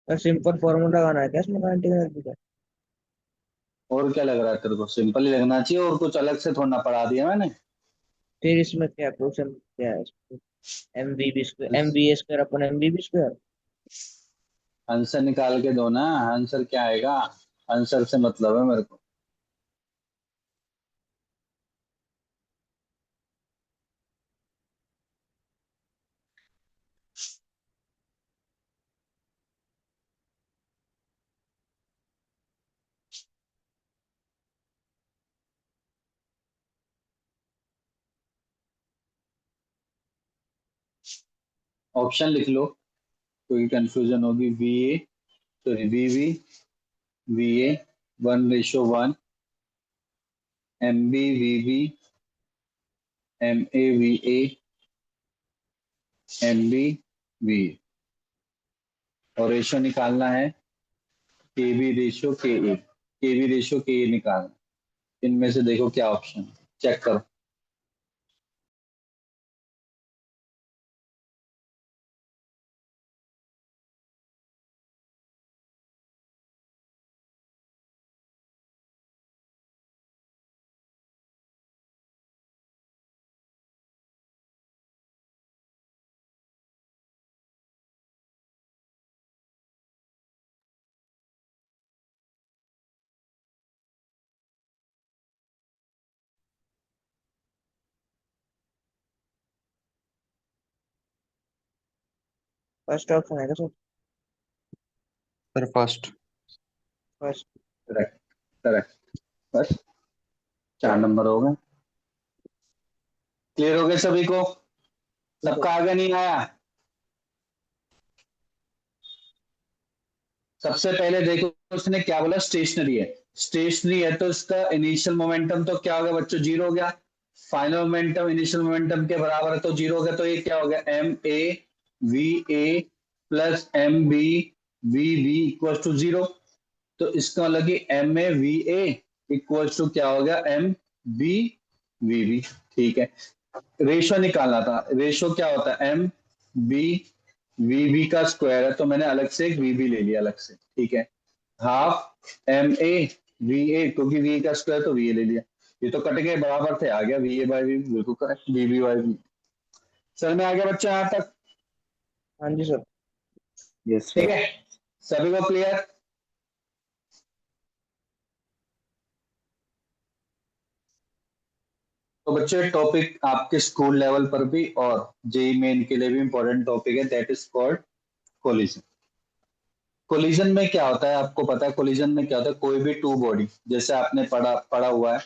सिंपल फॉर्मूला लगाना है क्या इसमें काइनेटिक एनर्जी का? और क्या लग रहा है तेरे को? सिंपल ही लगना चाहिए, और कुछ अलग से थोड़ा ना पढ़ा दिया मैंने। फिर इसमें क्या क्वेश्चन क्या है? M B B square, M B A square अपन M B B square. Answer निकाल के दो ना, आंसर क्या आएगा? आंसर से मतलब है मेरे को। ऑप्शन लिख लो, कोई कंफ्यूजन होगी। V a, sorry v v, v a 1:1, m b v b, m a v a, m b v a. और रेशियो निकालना है के बी रेशियो के बी रेशियो के ए निकालना। इनमें से देखो क्या ऑप्शन, चेक करो। फर्स्ट ऑप्शन है क्या sir? Sir first. First. Correct, correct. बस 4 नंबर हो गए। क्लियर हो गए सभी को? सबका आगे नहीं आया? सबसे पहले देखो उसने क्या बोला, स्टेशनरी है। स्टेशनरी है तो इसका इनिशियल मोमेंटम तो क्या हो गया बच्चों, 0 हो गया। फाइनल मोमेंटम इनिशियल मोमेंटम के बराबर है तो 0 हो गया, तो ये क्या हो गया, m a v a plus m b v b equal to 0। तो इसका मतलब कि m a v a equal to क्या हो गया, एम बी वी बी। ठीक है, रेशो निकालना था। रेशो क्या होता है, एम बी वी बी का स्क्वायर है, तो मैंने अलग से एक वी बी ले लिया अलग से। ठीक है, half m a v a, क्योंकि वी का स्क्वायर तो वी ए ले लिया। ये तो कट गए, बराबर थे, आ गया वी ए बाई वी, बिल्कुल correct, v b by v. Sir में आ गया बच्चा यहाँ तक? हाँ जी सर। यस ठीक सर। है, सभी को क्लियर? तो बच्चे टॉपिक आपके स्कूल लेवल पर भी और जेई मेन के लिए भी इंपॉर्टेंट टॉपिक है, that is called collision. Collision में क्या होता है आपको पता है? कोलिजन में क्या होता है, कोई भी टू बॉडी, जैसे आपने पढ़ा पढ़ा हुआ है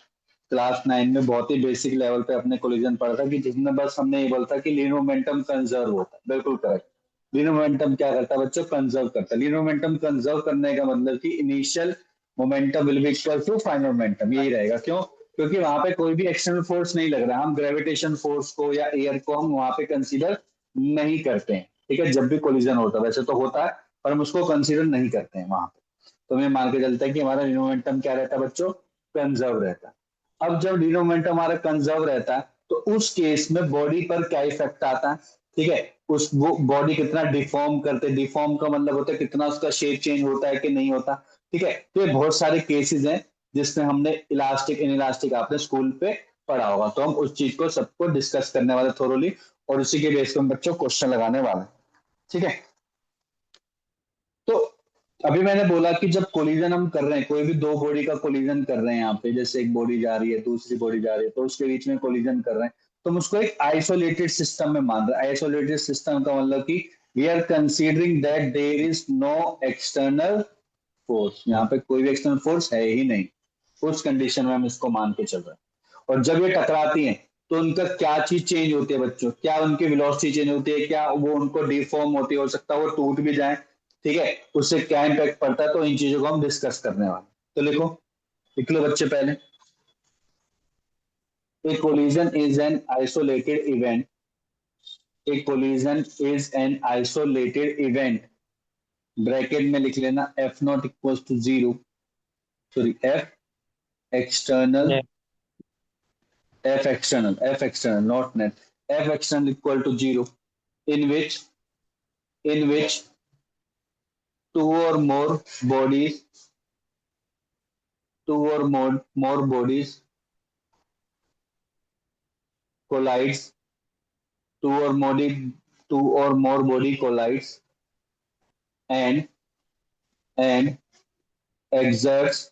क्लास 9 में, बहुत ही बेसिक लेवल पे अपने कोलिजन पढ़ा था कि जिसमें बस हमने ये बोला था कि लीनियर मोमेंटम कंजर्व होता है। बिल्कुल करेक्ट। लीनियर मोमेंटम क्या करता है बच्चों, कंजर्व करता है। लीनियर मोमेंटम कंजर्व करने का मतलब कि initial momentum will be equal to final momentum, यही रहेगा। क्यों? क्योंकि वहां पे कोई भी एक्सटर्नल फोर्स नहीं लग रहा है, हम ग्रेविटेशन फोर्स को या एयर को हम वहां पे कंसीडर नहीं करते हैं। ठीक है, जब भी कोलिजन होता है, वैसे तो होता है पर हम उसको कंसीडर नहीं करते हैं वहां पे। तो हमें मान के चलता है कि हमारा लीनियर मोमेंटम क्या रहता है बच्चों, कंजर्व रहता है। अब जब लीनियर मोमेंटम हमारा कंजर्व रहता है तो उस केस में बॉडी पर क्या इफेक्ट आता है? ठीक है, उस बॉडी कितना डिफॉर्म करते, डिफॉर्म का मतलब होता है कितना उसका शेप चेंज होता है कि नहीं होता। ठीक है, तो ये बहुत सारे केसेस हैं जिसमें हमने इलास्टिक इन इलास्टिक आपने स्कूल पे पढ़ा होगा, तो हम उस चीज को सबको डिस्कस करने वाले थोरोली, और उसी के बेस पर हम बच्चों क्वेश्चन लगाने वाले। ठीक है, तो अभी मैंने बोला कि जब कोलिजन हम कर रहे हैं, कोई भी दो बॉडी का कोलिजन कर रहे हैं यहाँ पे, जैसे एक बॉडी जा रही है दूसरी बॉडी जा रही है, तो उसके बीच में कोलिजन कर रहे हैं, तो हम उसको एक आइसोलेटेड सिस्टम में मान रहे हैं। आइसोलेटेड सिस्टम का मतलब कि we are considering that there is no external force, यहाँ पे कोई भी एक्सटर्नल फोर्स है ही नहीं। उस कंडीशन में हम इसको मान के चल रहे हैं। और जब ये टकराती हैं तो उनका क्या चीज चेंज होती है बच्चों, क्या उनकी वेलोसिटी चेंज होती है, क्या वो उनको डिफॉर्म होती है, हो सकता है वो टूट भी जाए, ठीक है, उससे क्या इम्पैक्ट पड़ता है, तो इन चीजों को हम डिस्कस करने वाले। तो लिखो, लिख लो बच्चे पहले। A collision is an isolated event, a collision is an isolated event, bracket में लिख लेना F not equal to zero, sorry F external, net F external, not net. F external equal to zero, in which two or more bodies, two or more bodies collides, two or more body collides, and and exerts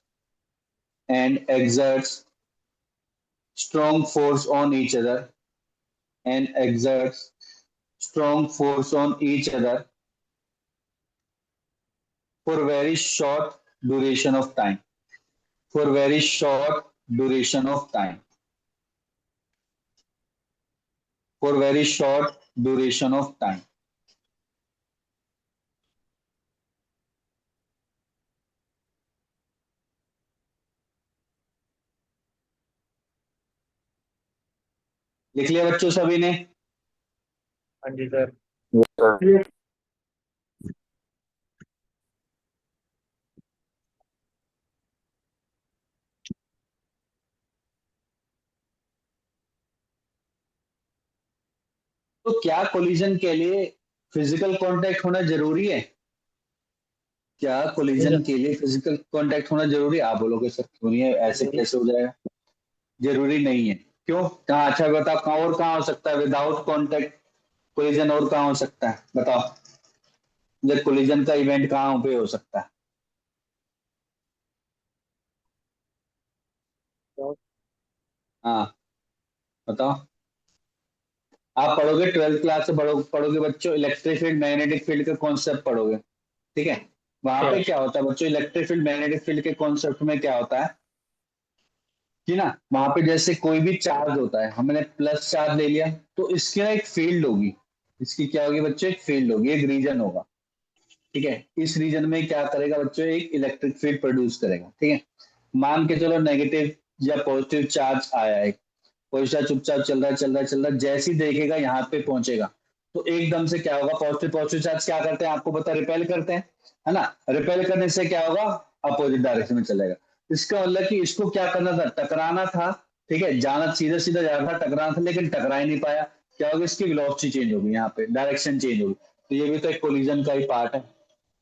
exerts strong force on each other, and exerts strong force on each other for very short duration of time. For very short duration of time. For very short duration of time. लिख लिया बच्चों सभी ने? हाँ जी sir. तो क्या collision के लिए फिजिकल कांटेक्ट होना जरूरी है? क्या कोलिजन के लिए फिजिकल कांटेक्ट होना जरूरी है? आप बोलोगे सर क्यों नहीं है, ऐसे कैसे हो जाएगा? जरूरी नहीं है। क्यों? कहाँ? अच्छा बताओ, कहाँ और कहाँ हो सकता है विदाउट कांटेक्ट कोलिजन? और कहाँ हो सकता है बताओ, जब कोलिजन का इवेंट कहाँ पे हो सकता है? हाँ बताओ। आप पढ़ोगे 12th क्लास से पढ़ोगे बच्चों, इलेक्ट्रिक फील्ड मैग्नेटिक फील्ड के कॉन्सेप्ट पढ़ोगे, ठीक है? वहां पे क्या होता है बच्चों, इलेक्ट्रिक फील्ड मैग्नेटिक फील्ड के कॉन्सेप्ट में क्या होता है कि ना, वहां पे जैसे कोई भी चार्ज होता है, हमने प्लस चार्ज ले लिया, तो इसकी ना एक फील्ड होगी, इसकी क्या होगी बच्चों, एक फील्ड होगी, एक रीजन होगा, ठीक है? इस रीजन में क्या करेगा बच्चों, एक इलेक्ट्रिक फील्ड प्रोड्यूस करेगा, ठीक है? मान के चलो नेगेटिव या पॉजिटिव चार्ज आया है, पॉजिटिव चुपचाप चल रहा है चल रहा है चल रहा है, जैसे ही देखेगा यहाँ पे पहुंचेगा, तो एकदम से क्या होगा, पॉजिटिव पॉजिटिव चार्ज क्या करते हैं आपको पता, रिपेल करते हैं, है ना? रिपेल करने से क्या होगा, अपोजिट डायरेक्शन में चलेगा। इसका मतलब कि इसको क्या करना था, टकराना था, ठीक है, जाना सीधा सीधा जाना था, टकराना था, लेकिन टकरा ही नहीं पाया, क्या होगा, इसकी वेलोसिटी चेंज होगी, यहाँ पे डायरेक्शन चेंज होगी। तो ये भी तो एक कोलिजन का ही पार्ट है,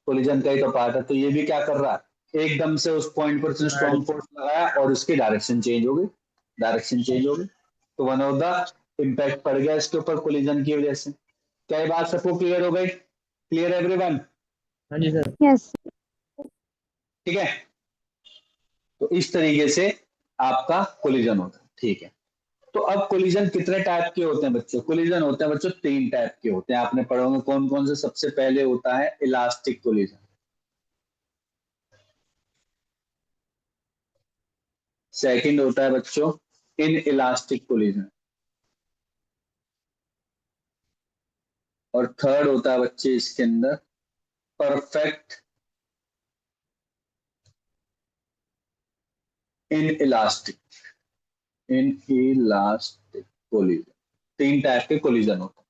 कोलिजन का ही तो पार्ट है। तो ये भी क्या कर रहा है, एकदम से उस पॉइंट पर स्ट्रॉन्ग फोर्स लगाया और उसकी डायरेक्शन चेंज हो गई, डायरेक्शन चेंज हो गई, तो वन ऑफ द इम्पैक्ट पड़ गया इसके ऊपर कोलिजन की वजह से। क्या ये बात सबको क्लियर हो गई? Clear everyone? हाँ जी सर। यस। ठीक है, तो इस तरीके से आपका कोलिजन होता है, ठीक है? तो अब कोलिजन कितने टाइप के होते हैं बच्चों? कोलिजन होते हैं बच्चों 3 टाइप के होते हैं, आपने पढ़े होंगे कौन कौन से। सबसे पहले होता है इलास्टिक कोलिजन, सेकंड होता है बच्चों इन इलास्टिक कोलिजन, और थर्ड होता है बच्चे इसके अंदर perfect in elastic, in elastic collision. 3 type के कोलिजन होते हैं।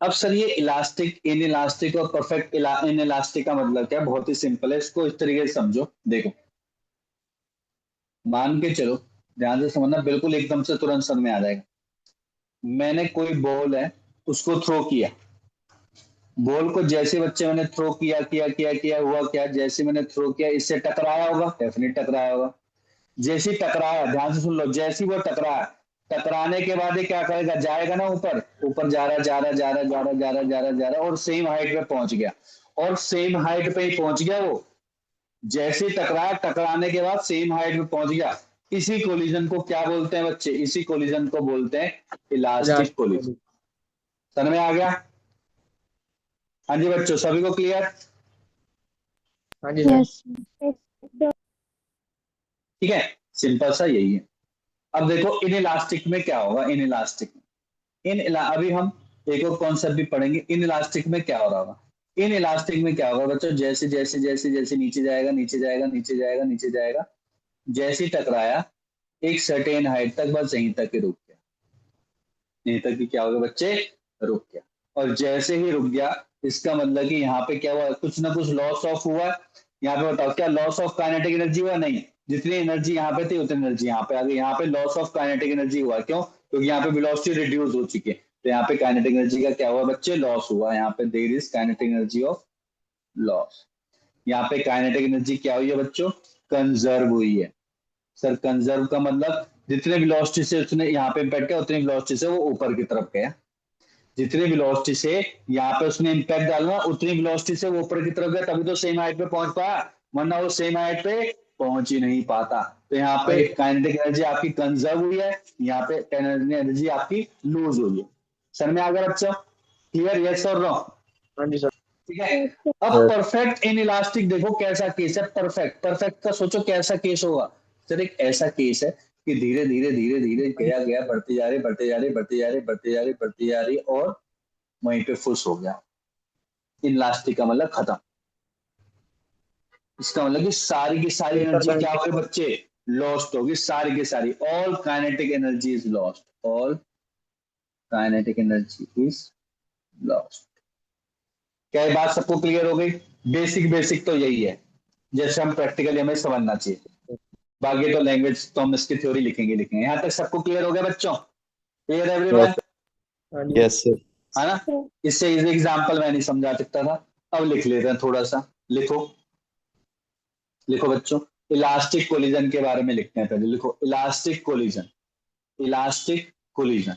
अब सर ये इलास्टिक, इन इलास्टिक और परफेक्ट इन इलास्टिक का मतलब क्या? बहुत ही सिंपल है, इसको इस तरीके से समझो। देखो, मान के चलो, ध्यान से समझना, बिल्कुल एकदम से तुरंत समझ में आ जाएगा। मैंने कोई बॉल है, उसको थ्रो किया, बॉल को जैसे बच्चे मैंने थ्रो किया किया किया किया, हुआ क्या, जैसे मैंने थ्रो किया इससे टकराया होगा, डेफिनेट टकराया होगा। जैसे ही टकराया, ध्यान से सुन लो, जैसे ही वो टकराया, टकराने के बाद ये क्या करेगा, जाएगा ना ऊपर, ऊपर जा रहा जा रहा जा रहा जा रहा जा रहा जा रहा जा रहा, और सेम हाइट पे पहुंच गया, और सेम हाइट पे ही पहुंच गया वो। जैसे ही टकराया, टकराने के बाद सेम हाइट पे पहुंच गया। इसी कोलिजन को क्या बोलते हैं बच्चे? इसी कोलिजन को बोलते हैं इलास्टिक कोलिजन। समझ में आ गया? हाँ जी बच्चों, सभी को क्लियर? हाँ जी सर। यस। ठीक है, सिंपल सा यही है। अब देखो इन इलास्टिक में क्या होगा, इन इलास्टिक में अभी हम एक और कॉन्सेप्ट भी पढ़ेंगे। इन इलास्टिक में क्या हो रहा होगा, इन इलास्टिक में क्या होगा बच्चों, जैसे जैसे जैसे जैसे नीचे जाएगा नीचे जाएगा नीचे जाएगा नीचे जाएगा, जैसे ही टकराया एक सर्टेन हाइट तक, बस यहीं तक ही रुक गया, यहीं तक ही क्या हो गया बच्चे, रुक गया। और जैसे ही रुक गया इसका मतलब कि यहाँ पे क्या हुआ, कुछ ना कुछ लॉस ऑफ हुआ। यहाँ पे बताओ क्या लॉस ऑफ काइनेटिक एनर्जी हुआ, नहीं, जितनी एनर्जी यहाँ पे थी उतनी एनर्जी यहाँ पे आ गई। यहाँ पे लॉस ऑफ काइनेटिक एनर्जी हुआ, क्यों, क्योंकि यहाँ पे वेलोसिटी रिड्यूस हो चुकी है, तो यहाँ पे काइनेटिक एनर्जी का क्या हुआ बच्चे, लॉस हुआ। यहाँ पे there is kinetic energy of loss. यहाँ पे काइनेटिक एनर्जी क्या हुई है बच्चों, कंजर्व हुई है। सर कंजर्व का मतलब जितने वेलोसिटी से उसने यहाँ पे इम्पैक्ट किया उतनी वेलोसिटी से वो ऊपर की तरफ गया, जितनी वेलोसिटी से यहाँ पे उसने इम्पैक्ट डाला उतनी वेलोसिटी से वो ऊपर की तरफ गया, तभी तो सेम हाइट पे पहुंच पाया, वरना वो सेम हाइट पे पहुंच ही नहीं पाता। तो यहाँ पे काइनेटिक एनर्जी आपकी कंजर्व हुई है, यहाँ पे एनर्जी आपकी लूज हुई है। सर में आ गया बच्चों, क्लियर, यस और नो? हाँ जी सर। ठीक है। अब परफेक्ट इन इलास्टिक देखो कैसा केस है, परफेक्ट, परफेक्ट का सोचो कैसा केस होगा। सर एक ऐसा केस है कि धीरे धीरे धीरे धीरे गया गया, बढ़ते जा रहे बढ़ते जा रहे बढ़ते जा रहे बढ़ते जा रहे बढ़ते जा रही, और वहीं पे फुस हो गया। इन इलास्टिक का मतलब खत्म। इसका मतलब कि सारी की सारी एनर्जी क्या हो गई बच्चे, लॉस्ट होगी, सारी की सारी, all kinetic energy is lost, all kinetic energy is lost. क्या ये बात सबको क्लियर हो गई? बेसिक बेसिक तो यही है, जैसे हम प्रैक्टिकली हमें समझना चाहिए, बाकी तो लैंग्वेज तो हम इसकी थ्योरी लिखेंगे लिखेंगे। यहाँ तक सबको क्लियर हो गया बच्चों? Clear everyone? हाँ जी यस सर। है ना? इससे इजी एग्जांपल मैं नहीं समझा सकता था, अब लिख लेते हैं थोड़ा सा। लिखो लिखो बच्चों, इलास्टिक कोलिजन के बारे में लिखते हैं पहले। लिखो इलास्टिक कोलिजन, इलास्टिक कोलिजन।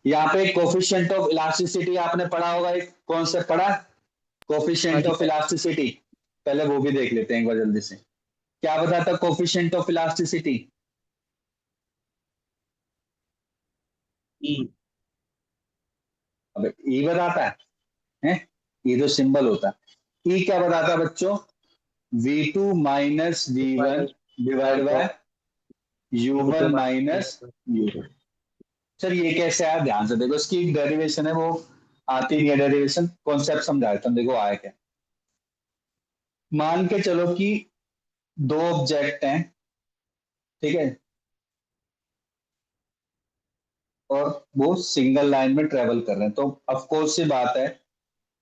यहाँ पे कोफिशिएंट ऑफ इलास्टिसिटी आपने पढ़ा होगा, एक कॉन्सेप्ट पढ़ा, कोफिशिएंट ऑफ इलास्टिसिटी। पहले वो भी देख लेते हैं एक बार जल्दी से। क्या बताता कोफिशिएंट ऑफ इलास्टिसिटी? ई। अब ई बताता है, ई तो सिंबल होता है। ई क्या बताता है बच्चों? V2 minus V1 divide by U1 minus U2। Sir ये कैसे आया, ध्यान से देखो, इसकी एक डेरिवेशन है, वो आती नहीं है डेरिवेशन, कॉन्सेप्ट समझा देता हूं, देखो आया क्या। मान के चलो कि दो ऑब्जेक्ट हैं, ठीक है, और वो सिंगल लाइन में ट्रेवल कर रहे हैं, तो ऑफ कोर्स सी बात है,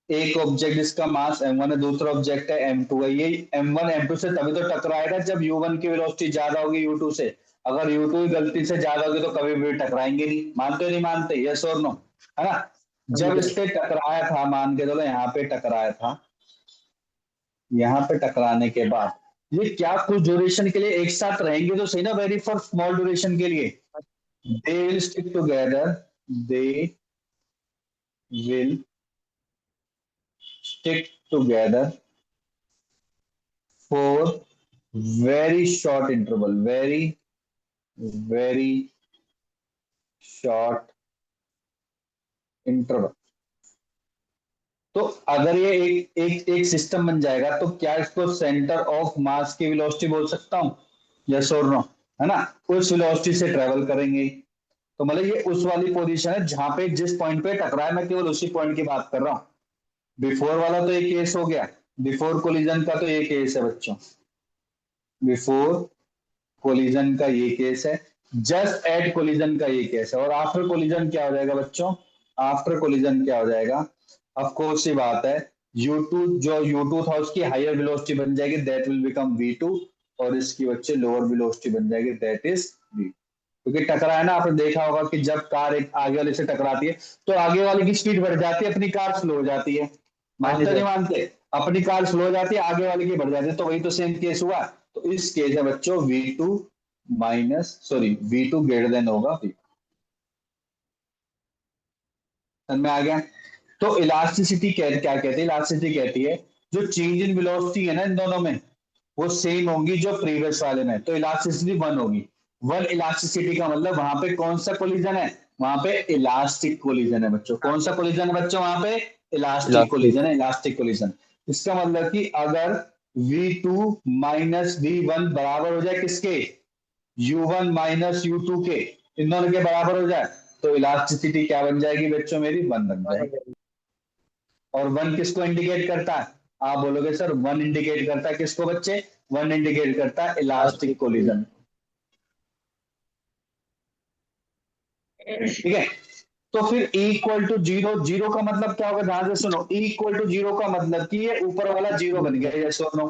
एक ऑब्जेक्ट इसका मास m1 है, दूसरा ऑब्जेक्ट है m2 है, ये m1 m2 से तभी तो टकराएगा जब u1 की वेलोसिटी ज्यादा होगी u2 से। अगर u2 की गलती से ज्यादा होगी तो कभी भी टकराएंगे नहीं। मानते हो नहीं मानते, यस और नो? है ना? जब इससे टकराया था, मान के चलो यहाँ पे टकराया था, यहाँ पे टकराने के बाद ये क्या कुछ ड्यूरेशन के लिए एक साथ रहेंगे तो सही ना, वेरी फॉर स्मॉल ड्यूरेशन के लिए, they will stick together, they will stick together for very short interval, very short interval। तो अगर ये एक सिस्टम बन जाएगा तो क्या इसको सेंटर ऑफ मास की वेलोसिटी बोल सकता हूं, यस और नो? है ना? उस वेलोसिटी से ट्रेवल करेंगे, तो मतलब ये उस वाली पोजीशन है जहां पे जिस पॉइंट पे टकराए, मैं केवल उसी पॉइंट की बात कर रहा हूं। बिफोर वाला तो ये केस हो गया, बिफोर कोलिजन का तो ये केस है बच्चों, बिफोर कोलिजन का ये केस है, जस्ट एट कोलिजन का ये केस है। और आफ्टर कोलिजन क्या हो जाएगा बच्चों? आफ्टर कोलिजन क्या हो जाएगा? ऑफ कोर्स ये बात है, U2 जो U2 था उसकी हायर वेलोसिटी बन जाएगी, दैट विल बिकम V2, और इसकी बच्चे लोअर वेलोसिटी बन जाएगी, दैट इज V। क्योंकि टकराया ना, आपने देखा होगा कि जब कार एक आगे वाले से टकराती है तो आगे वाले की स्पीड बढ़ जाती है, अपनी कार स्लो हो जाती है। मानते नहीं मानते? अपनी कार स्लो हो जाती है, आगे वाले की बढ़ जाती है, तो वही तो सेम केस हुआ। तो इस केस है बच्चों V2 minus sorry V2 greater than होगा V। समझ में आ गया? तो इलास्टिसिटी क्या कहती है? इलास्टिसिटी कहती है जो चेंज इन वेलोसिटी है ना इन दोनों में, वो सेम होंगी जो प्रीवियस वाले में, तो इलास्टिसिटी 1 होगी। 1 इलास्टिसिटी का मतलब वहां पे कौन सा कोलिजन है? वहां पे इलास्टिक कोलिजन है बच्चों। कौन सा कोलिजन है बच्चों वहां पे? इलास्टिक कोलिजन है, इलास्टिक कोलिजन। इसका मतलब कि अगर V2 माइनस V1 बराबर हो जाए किसके? U1 माइनस U2 के इन दोनों के बराबर हो जाए तो इलास्टिसिटी क्या बन जाएगी बच्चों मेरी 1 बन जाएगी। और 1 किसको इंडिकेट करता है? आप बोलोगे सर 1 इंडिकेट करता है किसको बच्चे? 1 इंडिकेट करता है इलास्टिक कोलिजन। ठीक है, तो फिर E equal to zero, zero का मतलब क्या होगा ध्यान से सुनो, E इक्वल टू जीरो का मतलब कि ये ऊपर वाला जीरो बन गया, यस और नो?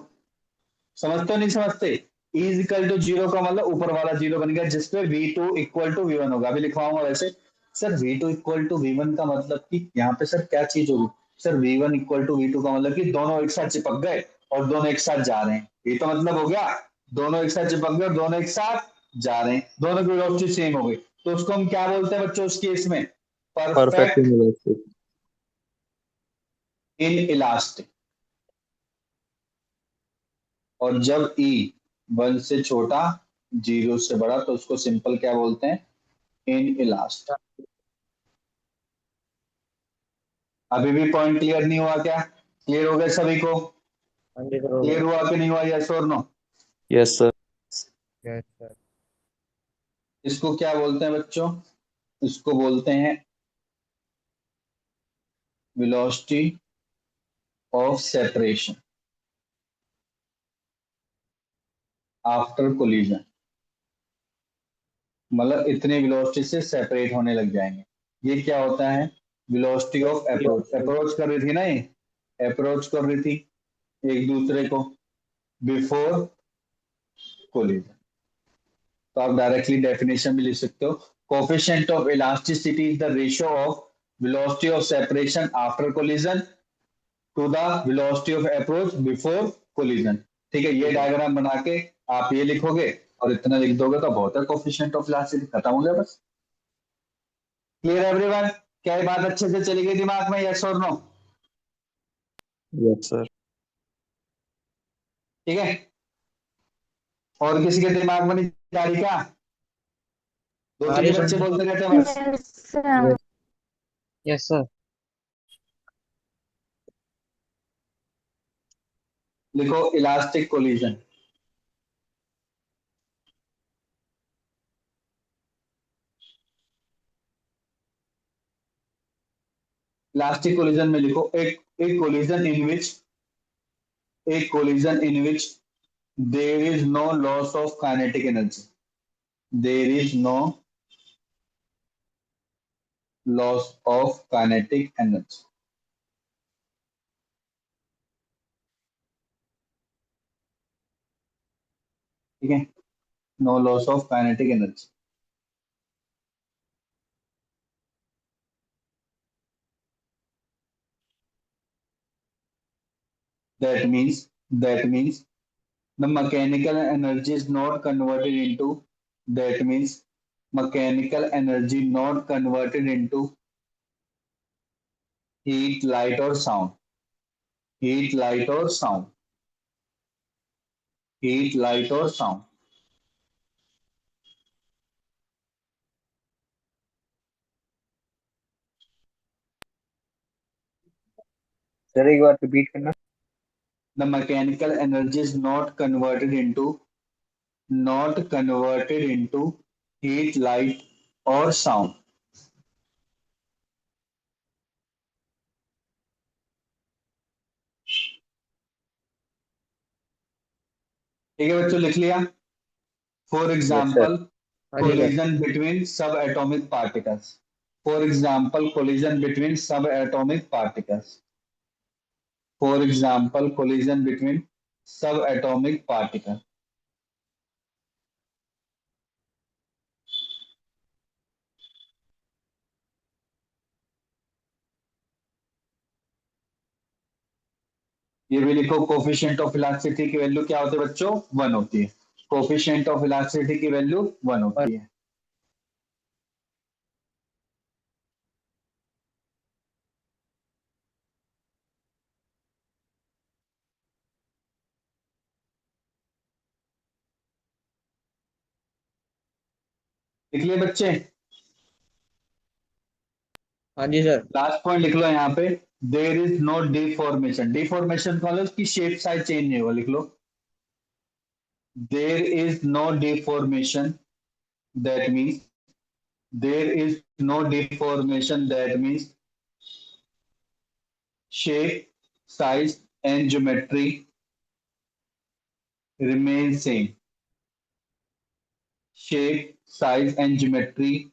समझते हो नहीं समझते? E इक्वल टू जीरो का मतलब ऊपर वाला जीरो बन गया जिसपे V2 इक्वल टू V1 होगा। अभी लिखवाऊंगा वैसे। Sir V2 equal to V1 का मतलब कि यहाँ पे सर क्या चीज होगी? Sir V1 equal to V2 का मतलब कि दोनों एक साथ चिपक गए और दोनों एक साथ जा रहे हैं, ये तो मतलब हो गया। दोनों एक साथ चिपक गए और दोनों एक साथ जा रहे हैं, दोनों की वेलोसिटी सेम हो गई, तो उसको हम क्या बोलते हैं बच्चों उस केस में? Perfect perfect inelastic. In elastic. और जब E 1 से छोटा, 0 से बड़ा, तो उसको सिंपल क्या बोलते हैं? In elastic. अभी भी पॉइंट क्लियर नहीं हुआ क्या? क्लियर हो गया सभी को? क्लियर हुआ कि नहीं हुआ, यस और no? Yes sir. Yes sir. इसको क्या बोलते हैं बच्चों? इसको बोलते हैं velocity of separation after collision. मतलब इतने वेलोसिटी से सेपरेट होने लग जाएंगे। ये क्या होता है? Velocity of approach. अप्रोच कर रही थी ना, ये अप्रोच कर रही थी एक दूसरे को बिफोर कोलिजन। तो आप डायरेक्टली डेफिनेशन भी लिख सकते हो, coefficient of elasticity is the ratio of velocity of separation after collision to the velocity of approach before collision. ठीक है, ये डायग्राम बना के आप ये लिखोगे और इतना लिख दोगे तो बहुत है, कोफिशिएंट ऑफ इलास्टिसिटी खत्म हो गया बस। Clear everyone? क्या ये बात अच्छे से चली गई दिमाग में, यस और नो? Yes sir. ठीक है, और किसी के दिमाग में नहीं जा रही क्या? दो तीन ही बच्चे बोलते रहते हैं बस। Yes sir. Yes sir. लिखो इलास्टिक कोलिजन। इलास्टिक कोलिजन में लिखो एक कोलिजन इन विच, एक collision in which there is no loss of kinetic energy, there is no loss of kinetic energy। ठीक है, no loss of kinetic energy. That means the mechanical energy is not converted into, that means mechanical energy not converted into heat, light or sound, heat, light or sound, heat, light or sound। Sir एक बार repeat करना। The mechanical energy is not converted into heat, light or sound। ठीक है बच्चों, लिख लिया? For yes sir. Example हाँ जी sir. collision between subatomic particles, for example collision between subatomic particles, for example collision between subatomic particles। ये भी लिखो, कोफिशिएंट ऑफ इलास्टिसिटी की वैल्यू क्या होती है बच्चों? 1 होती है। कोफिशिएंट ऑफ इलास्टिसिटी की वैल्यू 1 होती है। लिख लिए बच्चे? हाँ जी सर। लास्ट पॉइंट लिख लो यहाँ पे, there is no deformation. Deformation का मतलब उसकी शेप साइज चेंज नहीं होगा, लिख लो। there is no deformation, that means there is no deformation, that means shape, size and geometry remain same. Shape, size and geometry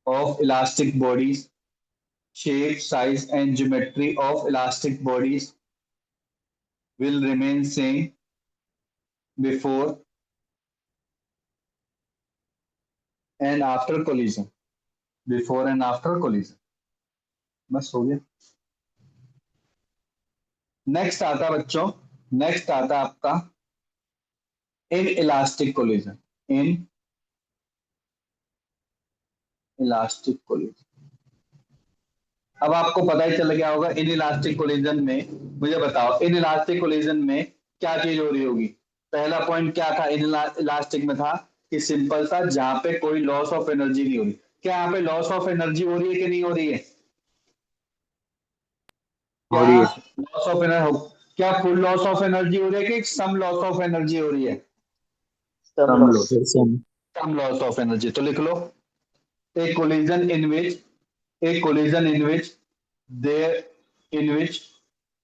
of elastic bodies, shape, size and geometry of elastic bodies will remain same before and after collision. Before and after collision. बस हो गया. Next आता बच्चों, next आता आपका in elastic collision. In elastic collision. अब आपको पता ही चल गया होगा इन इलास्टिक कोलिजन में. मुझे बताओ इन इलास्टिक कोलिजन में क्या चीज हो रही होगी. पहला पॉइंट क्या था इन इलास्टिक में था कि सिंपल सा जहां पे कोई लॉस ऑफ एनर्जी नहीं हो रही. क्या यहाँ पे लॉस ऑफ एनर्जी हो रही है कि नहीं हो रही है. हो रही है. लॉस ऑफ एनर्जी, क्या फुल लॉस ऑफ एनर्जी हो रही है कि सम लॉस ऑफ एनर्जी हो रही है. Some loss. Some loss of energy. तो लिख लो a collision in which a collision in which there in which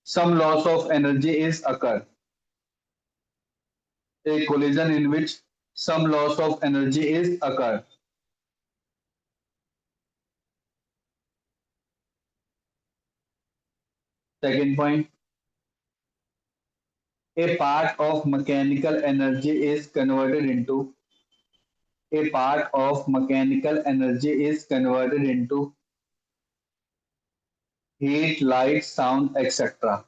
some loss of energy is occur. A collision in which some loss of energy is occur. Second point, a part of mechanical energy is converted into a part of mechanical energy is converted into heat, light, sound, etc.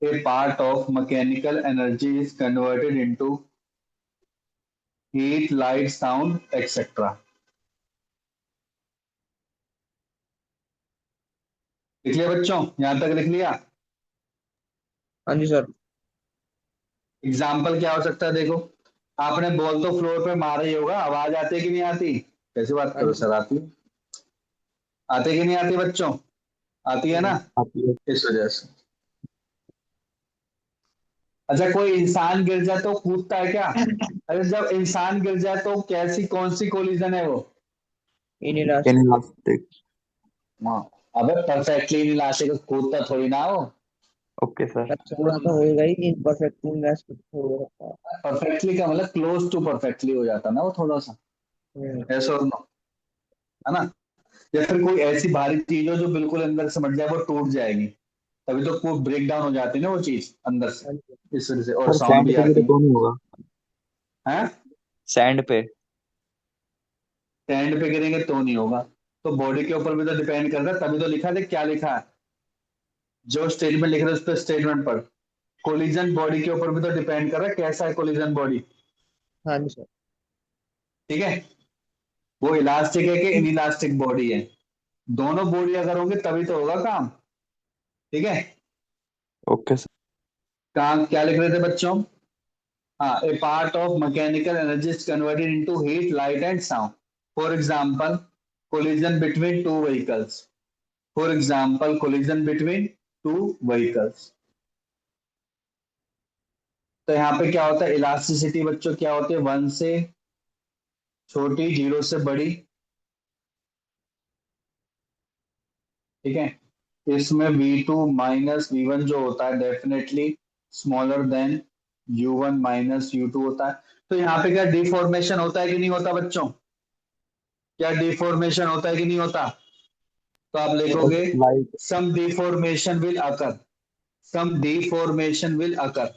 A part of mechanical energy is converted into heat, light, sound, etc. लिख लिया बच्चों, यहां तक लिख लिया. हाँ जी sir. Example क्या हो सकता है. देखो आपने बॉल तो फ्लोर पे मारा ही होगा, आवाज आती है कि नहीं आती. कैसी बात करो सर, आती है. आती कि नहीं आती बच्चों. आती है ना. इस वजह से. अच्छा कोई इंसान गिर जाए तो कूदता है क्या. अरे जब इंसान गिर जाए तो कैसी कौन सी कोलिजन है वो. In elastic. इलास्टिक. हाँ. अबे परफेक्टली इलास्टिक कूदता थोड़ी ना हो. Okay sir. थोड़ा तो होएगा ही. इम्परफेक्ट इलास्टिक होगा. परफेक्टली का मतलब क्लोज टू परफेक्टली हो जाता ना वो थोड़ा सा. ऐसा और नो, है ना. या फिर कोई ऐसी भारी चीज हो जो बिल्कुल अंदर समझ जाए वो टूट जाएगी, तभी तो वो ब्रेक डाउन हो जाती है ना वो चीज अंदर से. इस वजह से. और सर साउंड सैंड भी पे आती गिरे तो नहीं होगा. है. सैंड पे. स्टैंड पे गिरेंगे तो नहीं होगा. तो बॉडी के ऊपर भी तो डिपेंड करता है, तभी तो लिखा है. क्या लिखा है जो स्टेटमेंट लिख रहे हैं उस पर स्टेटमेंट पर. कोलिजन बॉडी के ऊपर भी तो डिपेंड कर रहा है कैसा है कोलिजन बॉडी. हाँ जी सर. ठीक है. वो इलास्टिक है कि इनइलास्टिक बॉडी है. दोनों बॉडी अगर होंगे तभी तो होगा काम. ठीक है. Okay sir. काम क्या लिख रहे थे बच्चों. हाँ. A part of mechanical energy is converted into heat, light and sound. For example collision between two vehicles. For example, collision between two vehicles. तो यहाँ पे क्या होता है इलास्टिसिटी बच्चों क्या होती है. 1 से छोटी, 0 से बड़ी. ठीक है. इसमें V2 माइनस V1 जो होता है definitely smaller than U1 minus U2 होता है. तो यहाँ पे क्या डिफॉर्मेशन होता है कि नहीं होता बच्चों. क्या डिफॉर्मेशन होता है कि नहीं होता. तो आप लिखोगे light. some deformation will occur. Some deformation will occur.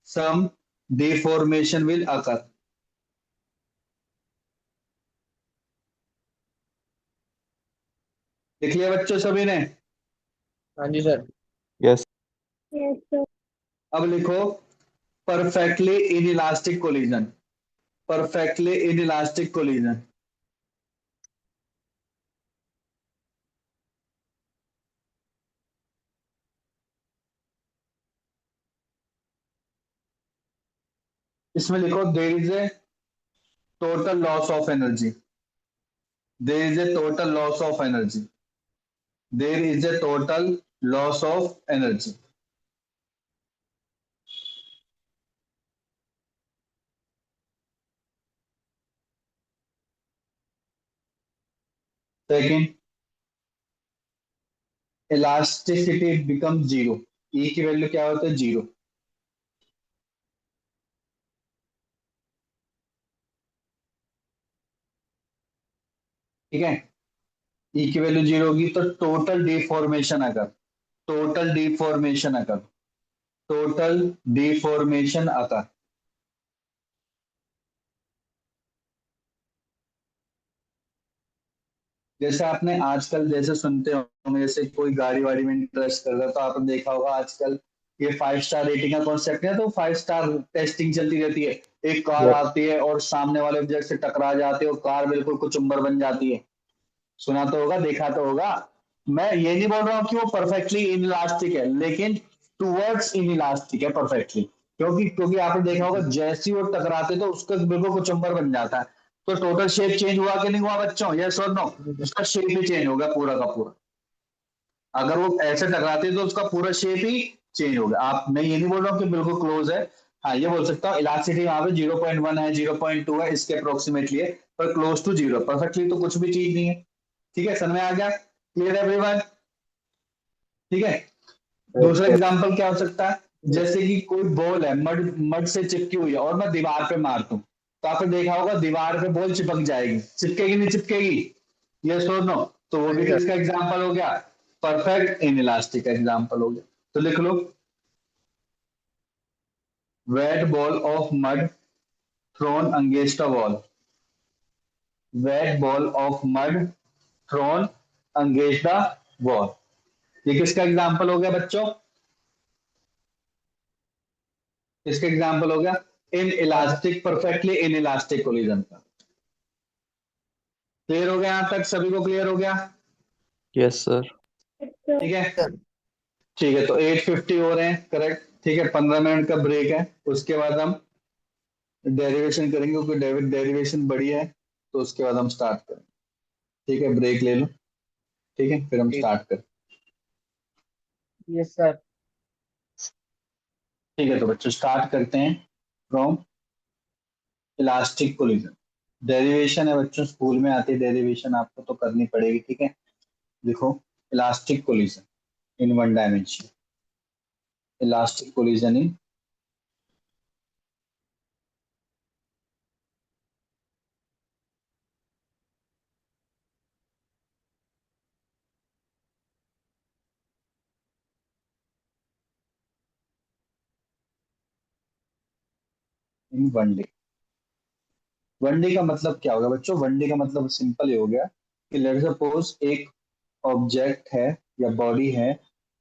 Some deformation will occur. लिख लिया बच्चों सभी ने. हाँ जी सर. यस. अब लिखो perfectly in elastic collision. Perfectly in elastic collision. इसमें लिखो there is a total loss of energy. There is a total loss of energy. There is a total loss of energy. Second, elasticity become zero, E की value क्या होता है, zero. ठीक है, ई की value zero होगी तो टोटल डिफॉर्मेशन अगर जैसे आपने आजकल जैसे सुनते होंगे, जैसे कोई गाड़ी वाड़ी में इंटरेस्ट कर रहा है तो आपने देखा होगा आजकल ये 5 स्टार रेटिंग का कॉन्सेप्ट है, तो 5 स्टार टेस्टिंग चलती रहती है। एक कार यस। आती है और सामने वाले ऑब्जेक्ट से टकरा जाती है और कार बिल्कुल कुचुम्बर बन जाती है। सुना तो होगा, देखा तो होगा। मैं ये नहीं बोल रहा हूँ कि वो परफेक्टली इनइलास्टिक है, लेकिन टूवर्ड्स इनइलास्टिक है परफेक्टली। क्योंकि क्योंकि आपने देखा होगा जैसे ही वो टकराते तो उसका बिल्कुल कुचुम्बर बन जाता है। तो टोटल शेप चेंज हुआ कि नहीं हुआ बच्चों, यस और नो? उसका शेप ही चेंज हो गया पूरा का पूरा। अगर वो ऐसे टकराते तो उसका पूरा शेप ही चेंज हो गया। आप, मैं ये नहीं बोल रहा हूँ कि बिल्कुल क्लोज है। हाँ, ये बोल सकता हूँ इलास्टिसिटी वहां पे 0.1 है, 0.2 है, इसके अप्रोक्सीमेटली है, पर क्लोज टू जीरो। परफेक्टली तो कुछ भी चीज नहीं है। ठीक है, समझ में आ गया? Clear everyone? ठीक है। दूसरा ओके। एग्जांपल क्या हो सकता है, जैसे कि कोई बॉल है, मड मड से चिपकी हुई है और मैं दीवार पे मार दूं, तो आपने देखा होगा दीवार पे बॉल चिपक जाएगी, चिपकेगी नहीं चिपकेगी, ये और नो? तो वो हाँ भी जी सर। किसका एग्जांपल हो गया, परफेक्ट इन इलास्टिक का एग्जांपल हो गया। तो लिख लो, wet ball of mud thrown against a wall, wet ball of mud thrown against the wall. ये किसका एग्जांपल हो गया बच्चों, इसका एग्जांपल हो गया in elastic, perfectly in elastic collision का। क्लियर हो गया? यहां तक सभी को क्लियर हो गया? Yes sir. ठीक है। सर ठीक है, तो 8:50 हो रहे हैं, करेक्ट। ठीक है, 15 मिनट का ब्रेक है, उसके बाद हम डेरिवेशन करेंगे, क्योंकि डेरिवेशन बड़ी है, तो उसके बाद हम स्टार्ट करें। ठीक है, ब्रेक ले लो। ठीक है, फिर हम ठीक। स्टार्ट करें। Yes sir. ठीक है, तो बच्चों स्टार्ट करते हैं फ्रॉम इलास्टिक कोलिजन। डेरिवेशन है बच्चों, स्कूल में आती है डेरिवेशन, आपको तो करनी पड़ेगी। ठीक है, देखो, elastic collision in one dimension, elastic collision in in one day. One day का मतलब क्या होगा बच्चों, वनडे का मतलब सिंपल ही हो गया कि लेट्स सपोज एक ऑब्जेक्ट है या बॉडी है,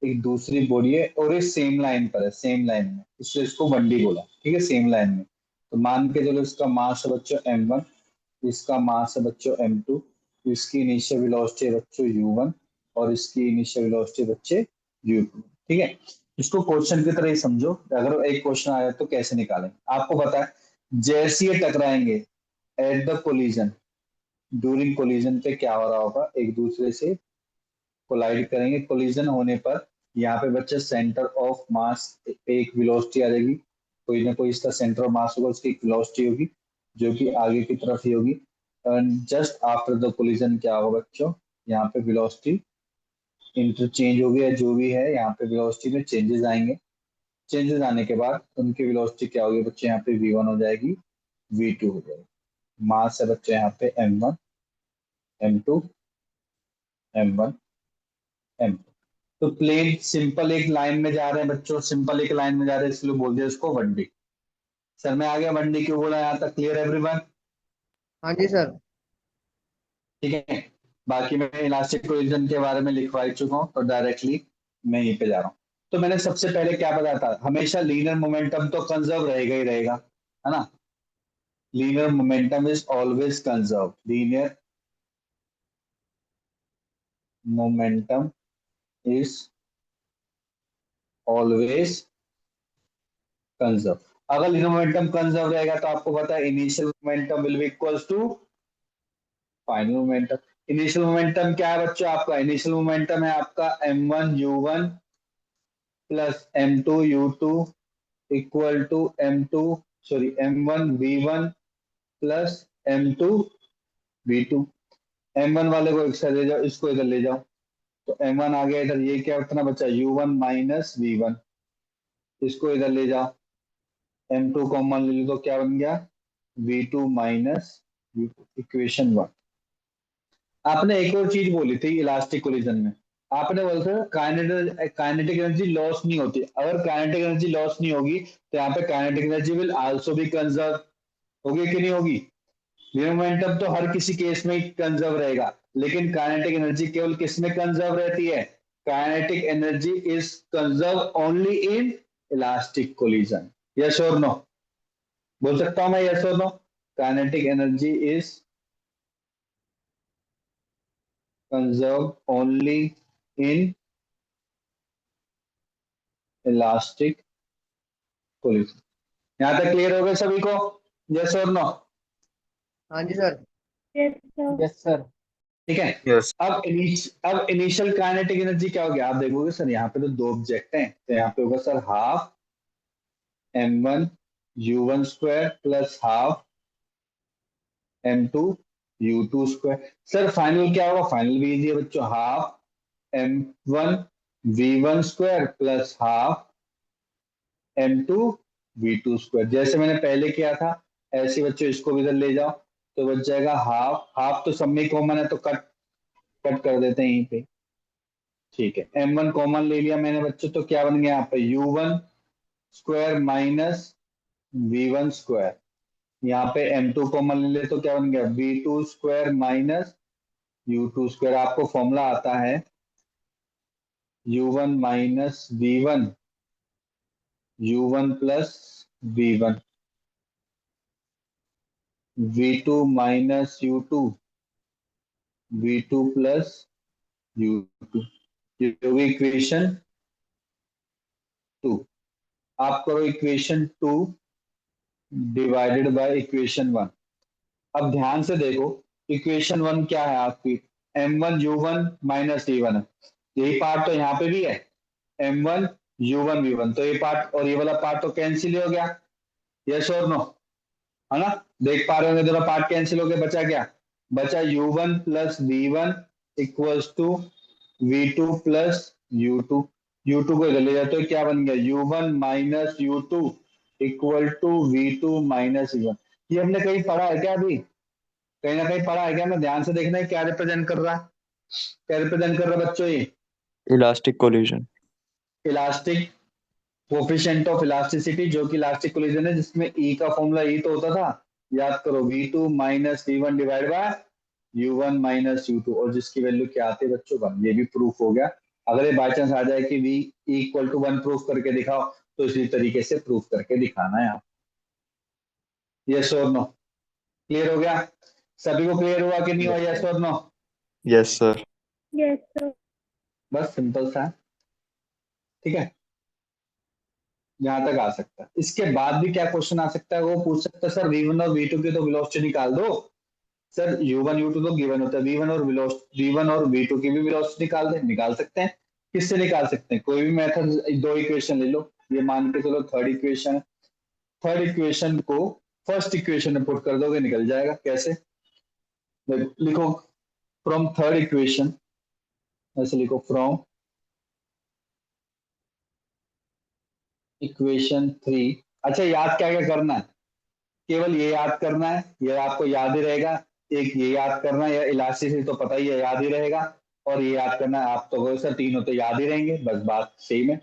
एक दूसरी बॉडी है और ये सेम लाइन पर है, सेम लाइन में, इसलिए इसको वनडे बोला। ठीक है, सेम लाइन में। तो मान के चलो इसका मास है बच्चों m1, इसका मास है बच्चों m2, इसकी इनिशियल वेलोसिटी है बच्चों u1 और इसकी इनिशियल वेलोसिटी बच्चे u2। ठीक है, इसको क्वेश्चन की तरह ही समझो। अगर एक क्वेश्चन आया तो कैसे निकालें, आपको पता है, जैसे ये टकराएंगे at the collision, during collision पे क्या हो रहा होगा, एक दूसरे से कोलाइड करेंगे। कोलिजन होने पर यहाँ पे बच्चे सेंटर ऑफ मास पे एक वेलोसिटी आ जाएगी, कोई ना कोई इसका सेंटर ऑफ मास होगा, उसकी एक वेलोसिटी होगी जो कि आगे की तरफ ही होगी। And just after the collision क्या होगा बच्चों, यहाँ पे वेलोसिटी इंटरचेंज होगी, या जो भी है यहाँ पे वेलोसिटी में चेंजेस आएंगे। चेंजेस आने के बाद उनकी वेलोसिटी क्या होगी बच्चे, यहाँ पे v1 हो जाएगी, v2 हो जाएगी। मास है बच्चे यहाँ पे m1 m2 m1 m2। तो प्लेन सिंपल एक लाइन में जा रहे हैं बच्चों, सिंपल एक लाइन में जा रहे हैं, इसलिए बोल दिया इसको वनडे। सर मैं आ गया, वनडे क्यों बोला, यहाँ तक क्लियर एवरीवन? हाँ जी सर। ठीक है, बाकी मैं इलास्टिक कोलिजन के बारे में लिखवा ही चुका हूँ, तो डायरेक्टली मैं यहीं पे जा रहा हूँ। तो मैंने सबसे पहले क्या बताया था, हमेशा लीनियर मोमेंटम तो कंजर्व रहेगा ही रहेगा, है ना? Linear momentum is always conserve, linear momentum is always conserve. अगर लीनियर मोमेंटम कंजर्व रहेगा तो आपको पता है initial momentum will be equals to final momentum. Initial momentum क्या है बच्चों, आपका इनिशियल मोमेंटम है आपका m1 u1 plus m2 u2 equal to m2, sorry m1 v1 plus m2 v2। M1 वाले को एक साइड ले जाओ, इसको इधर ले जाओ, तो M1 आ गया इधर, ये क्या उतना बचा U1 माइनस V1, इसको इधर ले जाओ, M2 कॉमन ले लो तो क्या बन गया V2 माइनस V2, इक्वेशन 1। आपने एक और चीज बोली थी इलास्टिक कोलिजन में, आपने बोला था काइनेटिक एनर्जी लॉस नहीं होती। अगर काइनेटिक एनर्जी लॉस नहीं होगी तो यहाँ पे काइनेटिक एनर्जी विल आल्सो भी कंजर्व होगी कि नहीं होगी। मोमेंटम तो हर किसी केस में कंजर्व रहेगा, लेकिन काइनेटिक एनर्जी केवल किस में कंजर्व रहती है? Kinetic energy is conserve only in elastic collision. Yes और नो? बोल सकता हूं मैं यस और no? Kinetic energy is conserve only in elastic collision. यहां तक क्लियर हो गए सभी को? यस और नो? हाँ जी सर। Yes sir. ठीक है। यस। अब इनिशियल काइनेटिक एनर्जी क्या हो गया? आप देखोगे सर यहाँ पे तो दो ऑब्जेक्ट हैं, तो यहाँ पे होगा sir half m1 u1 square plus half m2 u2 square. Sir final क्या होगा? फाइनल भी इजी है बच्चों, half m1 v1 square plus half m2 v2 square. जैसे मैंने पहले किया था ऐसे बच्चों इसको भी इधर ले जाओ, तो बच जाएगा हाफ, हाफ तो सब में कॉमन है तो कट कट कर देते हैं यहीं पे। ठीक है, m1 कॉमन ले लिया मैंने बच्चों, तो क्या बन गया यहाँ पे u1 square minus v1 square. यहाँ पे m2 कॉमन ले ले तो क्या बन गया v2 square minus u2 square. आपको फॉर्मूला आता है u1 minus v1 u1 plus v1 v2 minus u2 v2 plus u2, ये होगी इक्वेशन 2। आप करो इक्वेशन 2 डिवाइडेड बाय इक्वेशन 1। अब ध्यान से देखो, इक्वेशन 1 क्या है आपकी? m1 u1 माइनस v1 है, यही पार्ट तो यहाँ पे भी है, m1 u1 v1, तो ये पार्ट और ये वाला पार्ट तो कैंसिल हो गया। यस और नो? है ना? देख पा रहे होंगे दोनों पार्ट कैंसिल हो गए, बचा क्या? बचा u1 plus v1 equals to v2 plus u2। u2 को इधर ले जाते हो, क्या बन गया u1 minus u2 equal to v2 minus v1। ये हमने कहीं पढ़ा है क्या? अभी कहीं ना कहीं पढ़ा है क्या? मैं ध्यान से देखना है क्या रिप्रेजेंट कर रहा है, क्या रिप्रेजेंट कर रहा है बच्चों? ये elastic collision. Elastic coefficient of elasticity, जो कि इलास्टिक कोलिजन है, जिसमें ई का फॉर्मूला ई तो होता था, याद करो v2 minus v1 divide by u1 minus u2, और जिसकी वैल्यू क्या आती है बच्चों? 1। ये भी प्रूफ हो गया। अगर ये बाई चांस आ जाए कि v इक्वल टू 1 प्रूफ करके दिखाओ, तो इसी तरीके से प्रूफ करके दिखाना है आप। यस और नो? क्लियर हो गया? सभी को क्लियर हुआ कि नहीं हुआ? यस और नो? Yes sir. बस सिंपल सा है। ठीक है, यहां तक आ सकता है। इसके बाद भी क्या क्वेश्चन आ सकता है? वो पूछ सकता है सर v1 और v2 की तो वेलोसिटी निकाल दो। सर u1 u2 तो गिवन होता है, v1 और v2 की भी वेलोसिटी निकाल सकते हैं। किससे निकाल सकते हैं? कोई भी मेथड, दो इक्वेशन ले लो, ये मान के चलो थर्ड इक्वेशन है, थर्ड इक्वेशन को फर्स्ट इक्वेशन में पुट कर दोगे, निकल जाएगा। कैसे? लिखो फ्रॉम थर्ड इक्वेशन, ऐसे लिखो फ्रॉम इक्वेशन 3। अच्छा, याद क्या क्या करना है? केवल ये याद करना है, ये आपको याद ही रहेगा। एक ये याद करना है, या इलास्टिसिटी तो पता ही है, याद ही रहेगा। और ये याद करना है, आप तो सर तीनों तो याद ही रहेंगे, बस बात सेम है।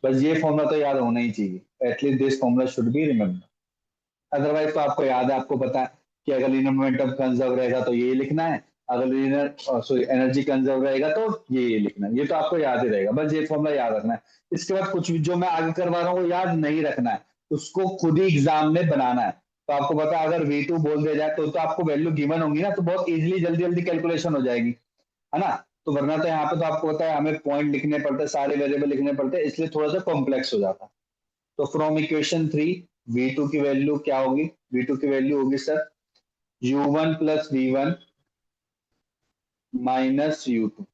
बस ये फॉर्मूला तो याद होना ही चाहिए, at least this formula should be remember. Otherwise तो आपको याद है, आपको पता है कि अगर लीनियर मोमेंटम कंजर्व रहेगा तो ये लिखना है, अगर लीनियर सॉरी एनर्जी कंजर्व रहेगा तो ये लिखना है। ये तो आपको याद ही रहेगा, बस ये फॉर्मूला याद रखना है। इसके बाद कुछ भी जो मैं आगे करवा रहा हूँ वो याद नहीं रखना है, उसको खुद ही एग्जाम में बनाना है। तो आपको पता है अगर V2 बोल दिया जाए तो आपको वैल्यू गिवन होंगी ना, तो बहुत इजीली जल्दी जल्दी कैलकुलेशन हो जाएगी, है ना? तो वरना तो यहाँ पे तो आपको पता है हमें पॉइंट लिखने पड़ते हैं, सारे वेरिएबल लिखने पड़ते हैं, इसलिए थोड़ा सा कॉम्प्लेक्स हो जाता है। तो फ्रॉम इक्वेशन 3 v2 की वैल्यू क्या होगी? v2 की वैल्यू होगी sir u1 plus v1 minus u2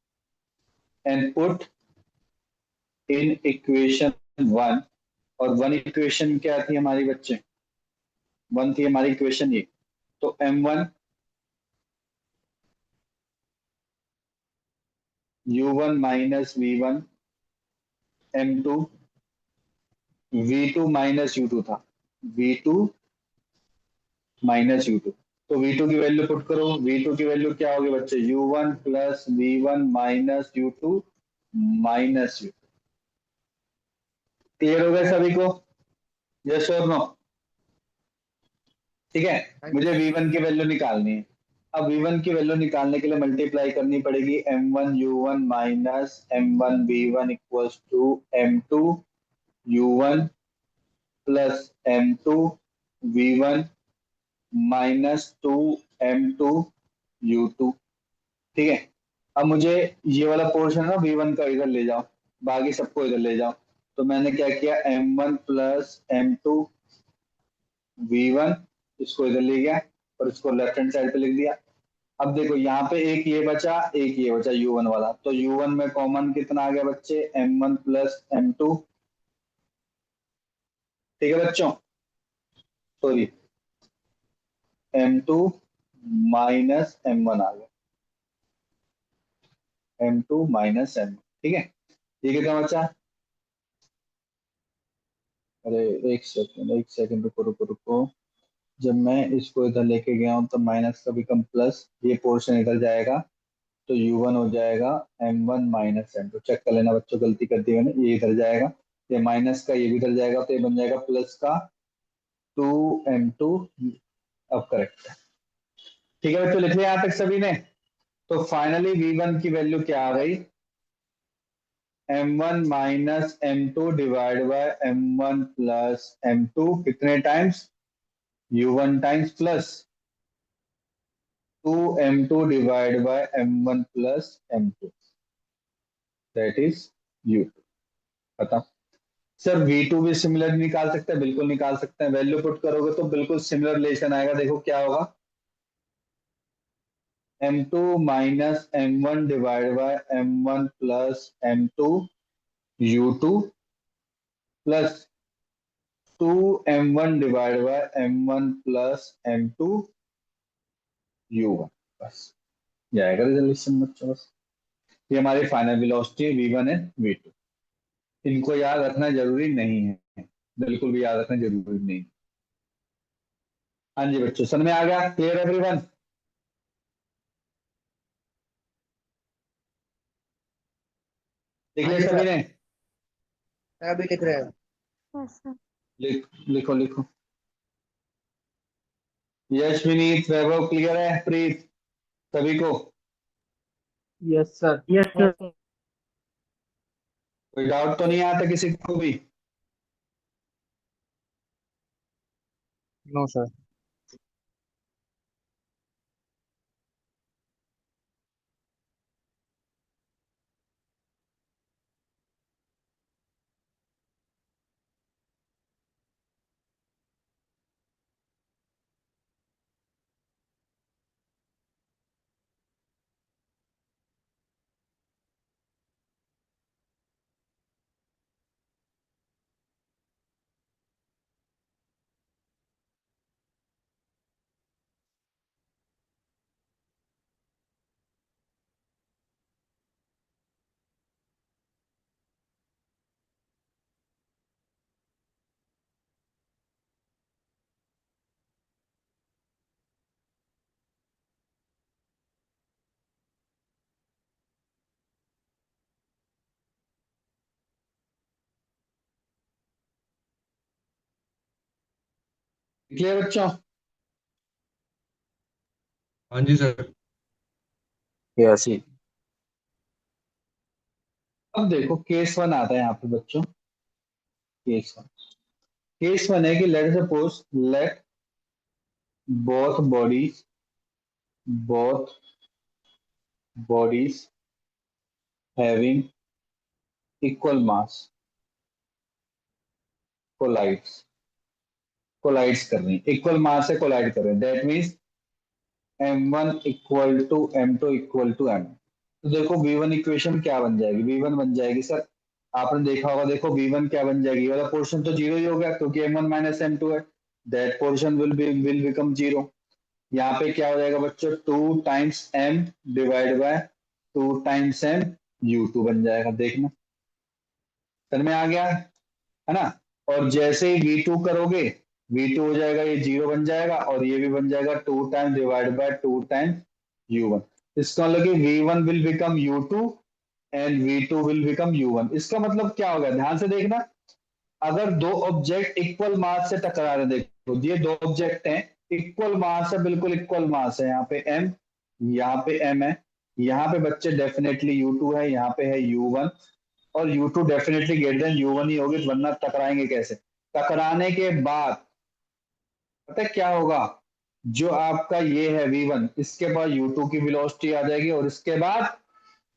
and put in equation 1। और वन इक्वेशन क्या थी हमारी बच्चे? वन थी हमारी इक्वेशन ये। तो m1 U1 minus V1 M2 V2 minus U2 था, V2 माइनस U2। तो V2 की वैल्यू पुट करो, V2 की वैल्यू क्या होगी बच्चे, U1 plus V1 minus U2 minus U2। Clear हो गया सभी को? यस और नो? ठीक है, मुझे V1 की वैल्यू निकालनी है। अब V1 की वैल्यू निकालने के लिए मल्टीप्लाई करनी पड़ेगी M1 U1 minus M1 V1 equals to M2 U1 plus M2 V1 minus 2 M2 U2। ठीक है, अब मुझे ये वाला पोर्शन है ना V1 का इधर ले जाओ, बाकी सबको इधर ले जाओ। तो मैंने क्या किया, M1 प्लस M2 V1 इसको इधर ले गया और इसको लेफ्ट हैंड साइड पे लिख दिया। अब देखो यहाँ पे एक ये बचा, एक ये बचा U1 वाला, तो U1 में कॉमन कितना आ गया बच्चे, M1 प्लस M2। ठीक है बच्चों, सॉरी M2 माइनस M1 आ गया, M2 माइनस M1। ठीक है, ये कितना बचा, अरे एक सेकंड रुको रुको रुको, जब मैं इसको इधर लेके गया हूँ तो माइनस का बिकम प्लस, ये पोर्शन इधर जाएगा तो U1 हो जाएगा M1 माइनस M2। चेक कर लेना बच्चों, गलती कर दी मैंने, ये इधर जाएगा, ये माइनस का ये भी इधर जाएगा, तो ये बन जाएगा प्लस का 2M2। अब करेक्ट है। ठीक है बच्चों, लिख लिया यहाँ तक सभी ने? तो फाइनली V1 की वैल्यू क्या आ गई, M1 minus M2 divide by M1 plus M2 कितने times, U1 times plus 2M2 divide by M1 plus M2, that is U2। खत्म। सर V2 भी सिमिलर निकाल सकते हैं, बिल्कुल निकाल सकते हैं, वैल्यू पुट करोगे तो बिल्कुल सिमिलर रिलेशन आएगा। देखो क्या होगा, M2 minus M1 divide by M1 plus M2 U2 plus 2M1 divide by M1 plus M2 U1। बस ये आएगा रिजल्यूशन बच्चों, बस ये हमारी final velocity V1 and V2। इनको याद रखना जरूरी नहीं है, बिल्कुल भी याद रखना जरूरी नहीं। हाँ जी बच्चों, समझ में आ गया? Clear everyone? लिख हाँ लिया जी सभी सर, ने? अभी लिख रहे हैं। लिखो लिखो। यश, विनीत, वैभव क्लियर है? प्रीत, सभी को यस सर। कोई डाउट तो नहीं आता किसी को भी? No sir. क्लियर बच्चों? हाँ जी सर। यस। ठीक। अब देखो केस वन आता है यहाँ पे बच्चों, केस वन है कि let suppose let both bodies both bodies having equal mass collides, collides कर रही हैं, इक्वल मास से कोलाइड कर रहे हैं, that means M1 equal to M2 equal to M। तो देखो V1 इक्वेशन क्या बन जाएगी, V1 बन जाएगी सर, आपने देखा होगा, देखो V1 क्या बन जाएगी, ये वाला पोर्शन तो जीरो ही हो गया क्योंकि M1 माइनस M2 है, that portion will become zero. यहाँ पे क्या हो जाएगा बच्चों, 2 times M divide by 2 times M U2 बन जाएगा, देखना समझ में आ गया है ना। और जैसे ही V2 करोगे, V2 हो जाएगा, ये 0 बन जाएगा और ये भी बन जाएगा 2 time divide by 2 time U1। इसका मतलब कि V1 will become U2 and V2 will become U1। इसका मतलब क्या होगा, ध्यान से देखना। अगर दो ऑब्जेक्ट इक्वल मास से टकरा रहे, देखो ये दो ऑब्जेक्ट हैं, इक्वल मास है, बिल्कुल इक्वल मास है, यहाँ पे M, यहाँ पे M है, यहाँ पे बच्चे डेफिनेटली U2 है, यहाँ पे है U1, और U2 definitely greater than U1 ही होगी, वरना टकराएंगे कैसे। टकराने के बाद पता है क्या होगा, जो आपका ये है V1, इसके बाद U2 की वेलोसिटी आ जाएगी और इसके बाद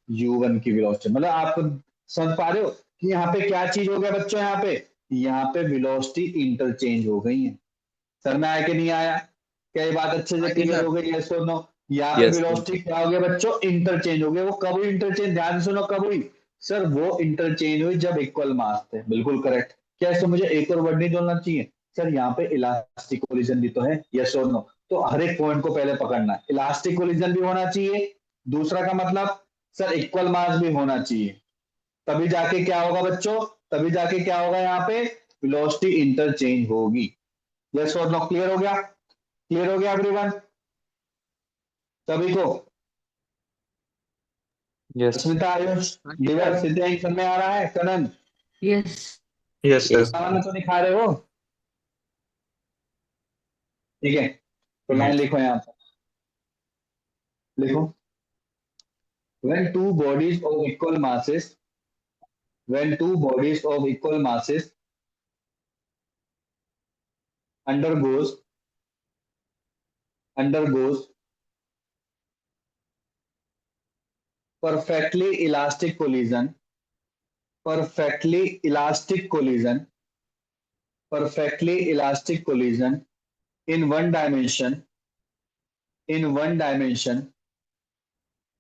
U1 की वेलोसिटी। मतलब आप समझ पा रहे हो कि यहाँ पे क्या चीज हो गया बच्चों, यहाँ पे वेलोसिटी इंटरचेंज हो गई है। सर में आया कि नहीं आया, क्या ये बात अच्छे से हाँ जी क्लियर सर। हो गई, यस और नो। यहाँ पे यस सर। वेलोसिटी क्या हो गया बच्चों, इंटरचेंज हो गया। वो कब हुई इंटरचेंज, ध्यान से सुनो, कब हुई सर, वो इंटरचेंज हुई जब इक्वल मास थे, बिल्कुल करेक्ट। क्या इसमें मुझे एक और वर्ड नहीं जोड़ना चाहिए सर, यहाँ पे इलास्टिक कोलिजन भी तो है, यस और नो। तो हर एक पॉइंट को पहले पकड़ना है, इलास्टिक कोलिजन भी होना चाहिए, दूसरा का मतलब सर इक्वल मास भी होना चाहिए, तभी जाके क्या होगा बच्चों, तभी जाके क्या होगा, यहाँ पे वेलोसिटी इंटरचेंज होगी। यस और नो, क्लियर हो गया, क्लियर हो गया एवरीवन, सभी को। यस। अस्मिता, आयुष, हाँ जी दिवस, सर। सिद्धेश, सब में आ रहा है, कनन, यस। Yes sir. खाना तो नहीं खा रहे हो, ठीक है, तो लाइन लिखो यहाँ पर, लिखो, when two bodies of equal masses, when two bodies of equal masses undergoes perfectly elastic collision, perfectly elastic collision, perfectly elastic collision in one dimension, in one dimension,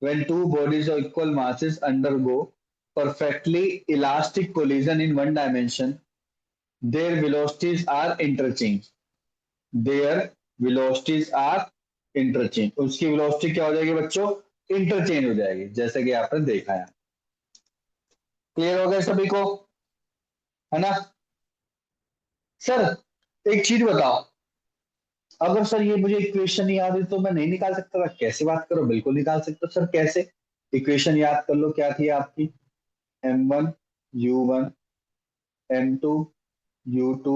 when two bodies of equal masses undergo perfectly elastic collision in one dimension, their velocities are interchanged, their velocities are interchange। उसकी velocity क्या हो जाएगी बच्चों, interchange हो जाएगी, जैसे कि आपने देखा है। क्लियर हो गया सभी को, है ना। सर एक चीज बताओ, अगर सर ये मुझे इक्वेशन याद है तो मैं नहीं निकाल सकता था, कैसे बात करो, बिल्कुल निकाल सकता सर, कैसे। इक्वेशन याद कर लो, क्या थी आपकी, M1 U1 M2 U2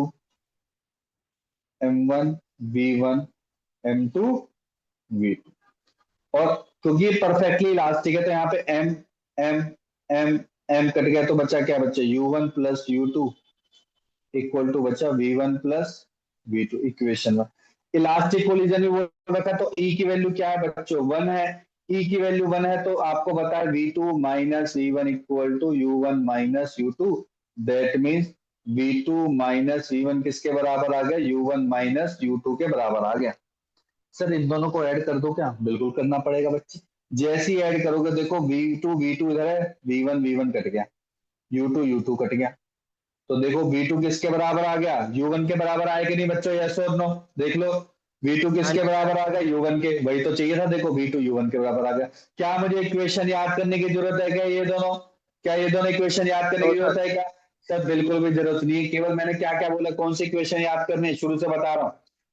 M1 V1 M2 V2। और क्योंकि ये परफेक्टली इलास्टिक है तो यहाँ पे m m m m cut गया, तो बचा क्या, बच्चा U1 + U2 इक्वल टू बचा V1 + V2, equation 1। Elastic collision भी बोल रखा, तो ई की वैल्यू क्या है बच्चों, 1 है, ई की वैल्यू 1 है, तो आपको बताया V2 - V1 equal to U1 - U2, that means V2 - V1 किसके बराबर आ गया, U1 - U2 के बराबर आ गया। सर इन दोनों को ऐड कर दो क्या, बिल्कुल करना पड़ेगा बच्चे। जैसे ही ऐड करोगे देखो V2 इधर है, V1 कट गया, U2 कट गया, तो देखो V2 किसके बराबर आ गया, U1 के बराबर आए कि नहीं बच्चों, यस और नो, देख लो V2 हाँ किसके बराबर आ गया, U1 के, वही तो चाहिए था, देखो V2 U1 के बराबर आ गया। क्या मुझे इक्वेशन याद करने की जरूरत है क्या, ये दोनों, क्या ये दोनों इक्वेशन याद करने तो की सर। जरूरत है क्या। सर बिल्कुल भी जरूरत नहीं है, केवल मैंने क्या क्या बोला, कौन सी इक्वेशन याद करनी है, शुरू से बता रहा हूँ।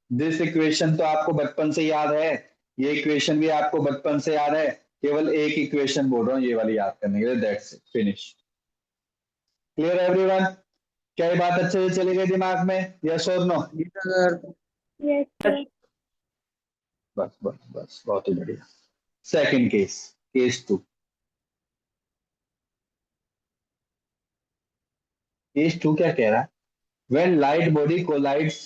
दिस इक्वेशन तो आपको बचपन से याद है, ये इक्वेशन भी आपको बचपन से याद है, केवल एक इक्वेशन बोल रहा हूँ ये वाली याद करने के लिए, that's it, finish. Clear everyone, क्या ये बात अच्छे से चली गई दिमाग में, यस और नो। हाँ जी सर। बस बस बस, बहुत ही बढ़िया। Second case, case 2। केस 2 क्या कह रहा है, when light body collides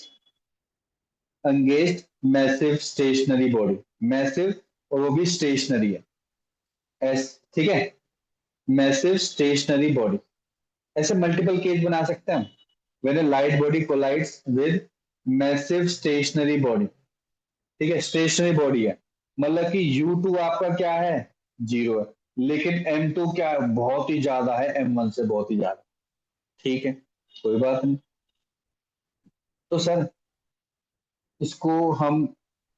against massive stationary body, massive और वो भी स्टेशनरी है, एस, ठीक है, मैसिव स्टेशनरी बॉडी। ऐसे मल्टीपल केस बना सकते हैं हम, when a light body collides with massive stationary body, ठीक है, स्टेशनरी बॉडी है, मतलब कि U2 आपका क्या है, 0 है, लेकिन M2 क्या है, बहुत ही ज्यादा है M1 से, बहुत ही ज्यादा, ठीक है, कोई बात नहीं। तो सर इसको हम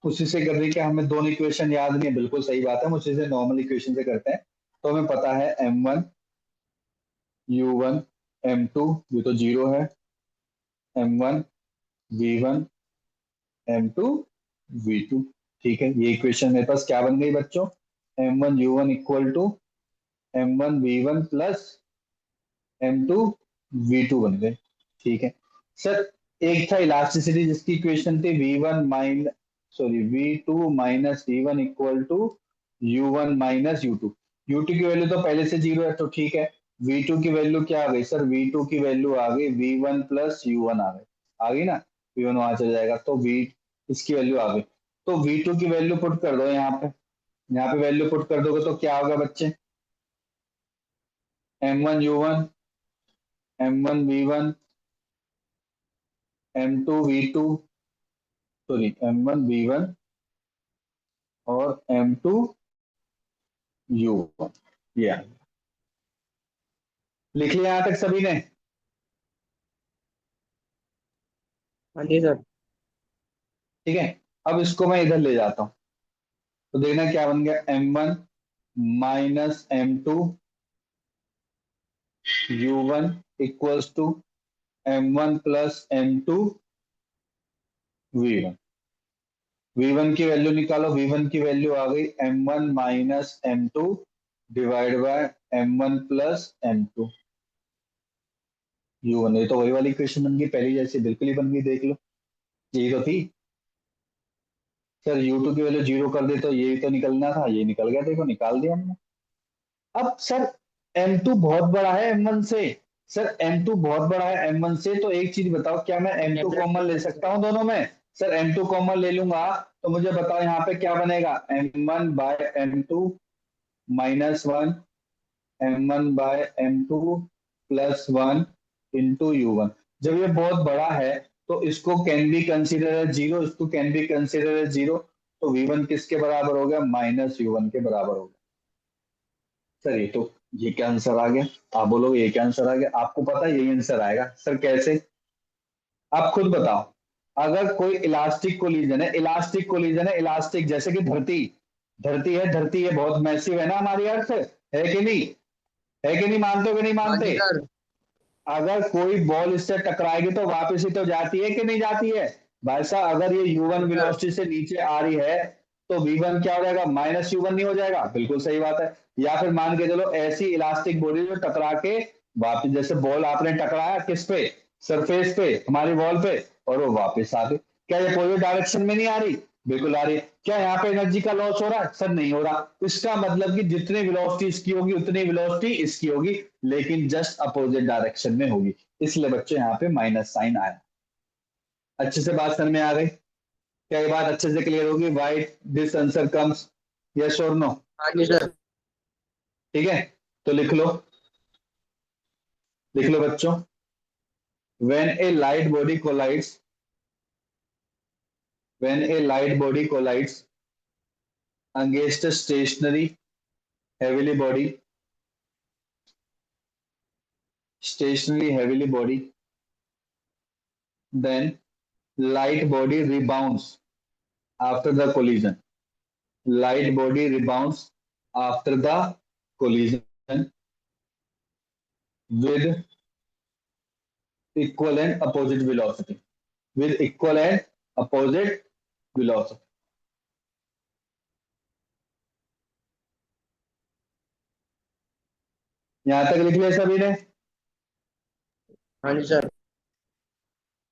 उसी से कर रहे हैं कि हमें दोनों इक्वेशन याद नहीं है, बिल्कुल सही बात है, हम उसी से नॉर्मल इक्वेशन से करते हैं। तो हमें पता है m1 u1 m2 ये तो 0 है, m1 v1 m2 v2। ठीक है, ये इक्वेशन मेरे पास क्या बन गई बच्चों, m1 u1 equal to m1 v1 plus m2 v2 बन गए। ठीक है सर, एक था इलास्टिसिटी जिसकी इक्वेशन थी v2 minus v1 equal to u1 minus u2। u2 की वैल्यू तो पहले से 0 है, तो ठीक है। v2 की वैल्यू क्या आ गई सर, v2 की वैल्यू आ गई v1 प्लस u1 आ गई ना, v1 वहां चल जाएगा तो v इसकी वैल्यू आ गई। तो v2 की वैल्यू पुट कर दो यहाँ पे वैल्यू पुट कर दोगे तो क्या होगा बच्चे, m1 u1 m1 v1 m2 v2, sorry m1 v1 और m2 u1। ये लिख लिया यहां तक सभी ने? हाँ जी सर। ठीक है, अब इसको मैं इधर ले जाता हूं तो देखना क्या बन गया, m1 minus m2 u1 equals to m1 plus m2 v1। v1 की वैल्यू निकालो, v1 की वैल्यू आ गई m1 minus m2 divide by m1 plus m2 u1। ये तो वही वाली इक्वेशन बन गई पहली जैसी, बिल्कुल ही बन गई, देख लो यही तो थी। सर u2 की वैल्यू 0 कर दे तो यही तो निकलना था, ये निकल गया, देखो निकाल दिया हमने। अब सर m2 बहुत बड़ा है m1 से, सर m2 बहुत बड़ा है m1 से, तो एक चीज बताओ, क्या मैं m2 कॉमन ले सकता हूं दोनों में? सर m2 कॉमन ले लूंगा तो मुझे बताओ यहाँ पे क्या बनेगा, m1 by m2 minus 1 m1 by m2 plus 1 into u1। जब ये बहुत बड़ा है तो इसको can be consider as zero, इसको can be consider as zero, तो v1 किसके बराबर हो गया, माइनस u1 के बराबर हो गया। सर ये तो, ये क्या आंसर आ गया, आप बोलोगे ये क्या आंसर आ गया, आपको पता है यही आंसर आएगा। सर कैसे, आप खुद बताओ। अगर कोई इलास्टिक कोलिजन है, इलास्टिक कोलिजन है, इलास्टिक जैसे कि धरती, धरती है, धरती ये बहुत मैसिव है ना हमारी अर्थ, है कि नहीं, है कि नहीं, मानते हो कि नहीं हाँ जी मानते? सर। अगर कोई बॉल इससे टकराएगी तो वापस ही तो जाती है कि नहीं जाती है? भाई साहब अगर ये u1 हाँ सर। वेलोसिटी से नीचे आ रही है तो v1 क्या हो जाएगा, माइनस u1 नहीं हो जाएगा? बिल्कुल सही बात है। या फिर मान के चलो ऐसी इलास्टिक बॉडी जो टकरा के वापस, जैसे बॉल आपने टकराया किस पे, सरफेस पे, हमारी वॉल पे, और वो वापस आ गई, क्या ये कोई डायरेक्शन में नहीं आ रही? बिल्कुल आ रही है। क्या यहाँ पे एनर्जी का लॉस हो रहा है? सर नहीं हो रहा। इसका मतलब कि जितनी वेलोसिटी इसकी होगी उतनी वेलोसिटी इसकी होगी, लेकिन जस्ट अपोजिट डायरेक्शन में होगी, इसलिए बच्चों यहाँ पे माइनस साइन आया। अच्छे से बात समझ में आ गई? क्या ये बात अच्छे से क्लियर होगी, why this answer comes, yes और नो? हाँ जी सर। ठीक है, तो लिख लो बच्चों, when a light body collides, when a light body collides against a stationary heavily body, stationary heavily body, then light body rebounds after the collision, light body rebounds after the collision with equal and opposite velocity, with equal and opposite velocity। यहां तक लिख लिया सभी ने? हाँ जी sir.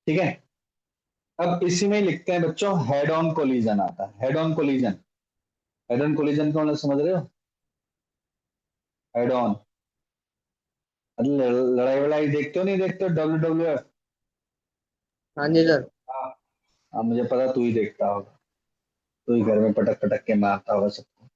ठीक है, अब इसी में लिखते हैं बच्चों, हेड ऑन कोलिजन आता है, head on collision. Head on collision को मतलब समझ रहे हो, हेड ऑन, लड़ाई वड़ाई देखते हो नहीं देखते हो, WWF? हाँ जी सर। हाँ मुझे पता तू ही देखता होगा, तू ही घर में पटक पटक के मारता होगा सबको।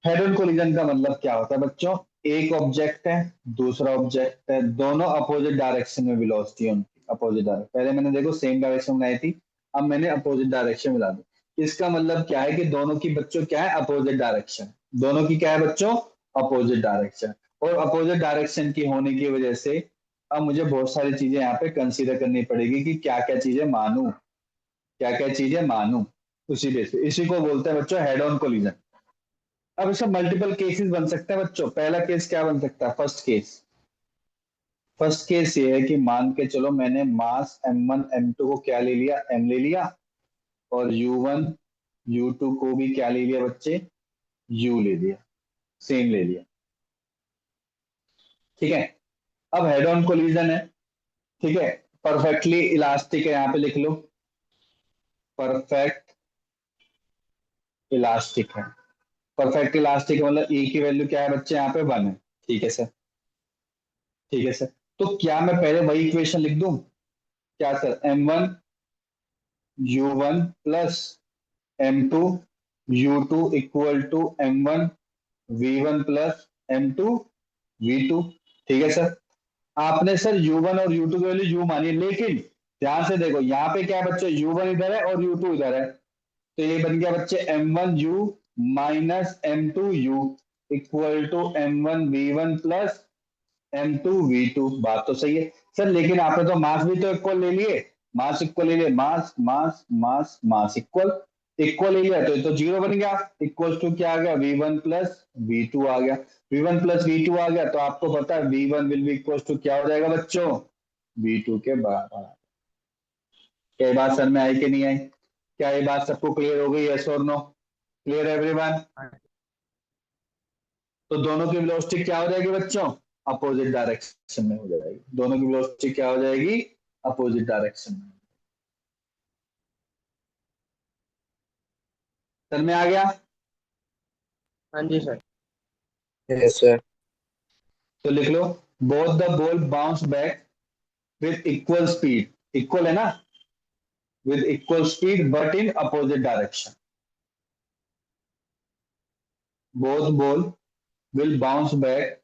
हेड ऑन कोलिजन का मतलब क्या होता है बच्चों, एक ऑब्जेक्ट है, दूसरा ऑब्जेक्ट है, दोनों अपोजिट डायरेक्शन में वेलोसिटी है उनकी, अपोजिट डायरेक्शन, पहले मैंने देखो सेम डायरेक्शन बनाई थी, अब मैंने अपोजिट डायरेक्शन मिला दी। इसका मतलब क्या है कि दोनों की बच्चों क्या है, अपोजिट डायरेक्शन, दोनों की क्या है बच्चों, अपोजिट डायरेक्शन। और अपोजिट डायरेक्शन की होने की वजह से अब मुझे बहुत सारी चीजें यहाँ पे कंसीडर करनी पड़ेगी कि क्या क्या चीजें मानूं, क्या क्या चीजें मानूं, उसी बेस पे, इसी को बोलते हैं बच्चों हेड ऑन कोलिजन। अब इसमें मल्टीपल केसेस बन सकते हैं बच्चों। पहला केस क्या बन सकता है? फर्स्ट केस ये है कि मान के चलो मैंने मास m1 m2 को क्या ले लिया, m ले लिया, और u1 u2 को भी क्या ले लिया बच्चे, u ले लिया, सेम ले लिया। ठीक है, अब हेड ऑन कोलिजन है। ठीक है, परफेक्टली इलास्टिक है, यहाँ पे लिख लो परफेक्ट इलास्टिक है। परफेक्ट इलास्टिक मतलब ई की वैल्यू क्या है बच्चे, यहाँ पे 1 है। ठीक है सर, ठीक है सर। तो क्या मैं पहले वही इक्वेशन लिख दूं? क्या sir, m1 u1 plus m2 u2 equal to m1 v1 plus m2 v2। ठीक है सर। आपने सर u1 और u2 की वैल्यू u मानी, लेकिन ध्यान से देखो यहाँ पे क्या है बच्चे, u1 इधर है और u2 इधर है, तो ये बन गया बच्चे m1u minus m2u equal to m1v1 plus m2v2। बात तो सही है सर, लेकिन आपने तो मास भी तो इक्वल ले लिए, मास इक्वल ले लिए, मास मास मास मास इक्वल इक्वल ले लिया, तो ये तो जीरो बन गया। इक्वल टू क्या आ गया, v1 प्लस v2 आ गया। v1 प्लस v2 आ गया, तो आपको पता है v1 will be equal to क्या हो जाएगा बच्चों, v2 के बराबर। क्या ये बात सर में आई कि नहीं आई? क्या ये बात सबको क्लियर हो गई? यस और नो? Clear everyone? तो दोनों की वेलोसिटी क्या हो जाएगी बच्चों, अपोजिट डायरेक्शन में हो जाएगी। दोनों की वेलोसिटी क्या हो जाएगी, अपोजिट डायरेक्शन में। सर में आ गया? हाँ जी सर। Yes, sir. तो लिख लो, both the ball bounce back with equal speed, equal है ना, with equal speed but in opposite direction. Both ball will bounce back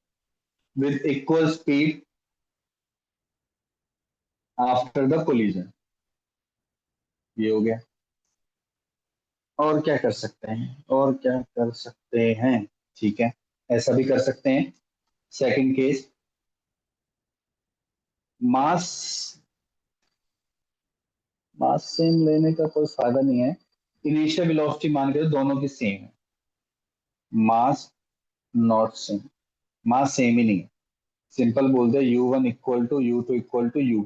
with equal speed after the collision. ये हो गया। और क्या कर सकते हैं, और क्या कर सकते हैं? ठीक है, ऐसा भी कर सकते हैं। सेकंड केस, मास मास सेम लेने का कोई फायदा नहीं है। इनिशियल वेलोसिटी मान के दोनों की सेम है, mass not same, mass same ही नहीं है। सिंपल बोल दे u1 equal to u2 equal to u।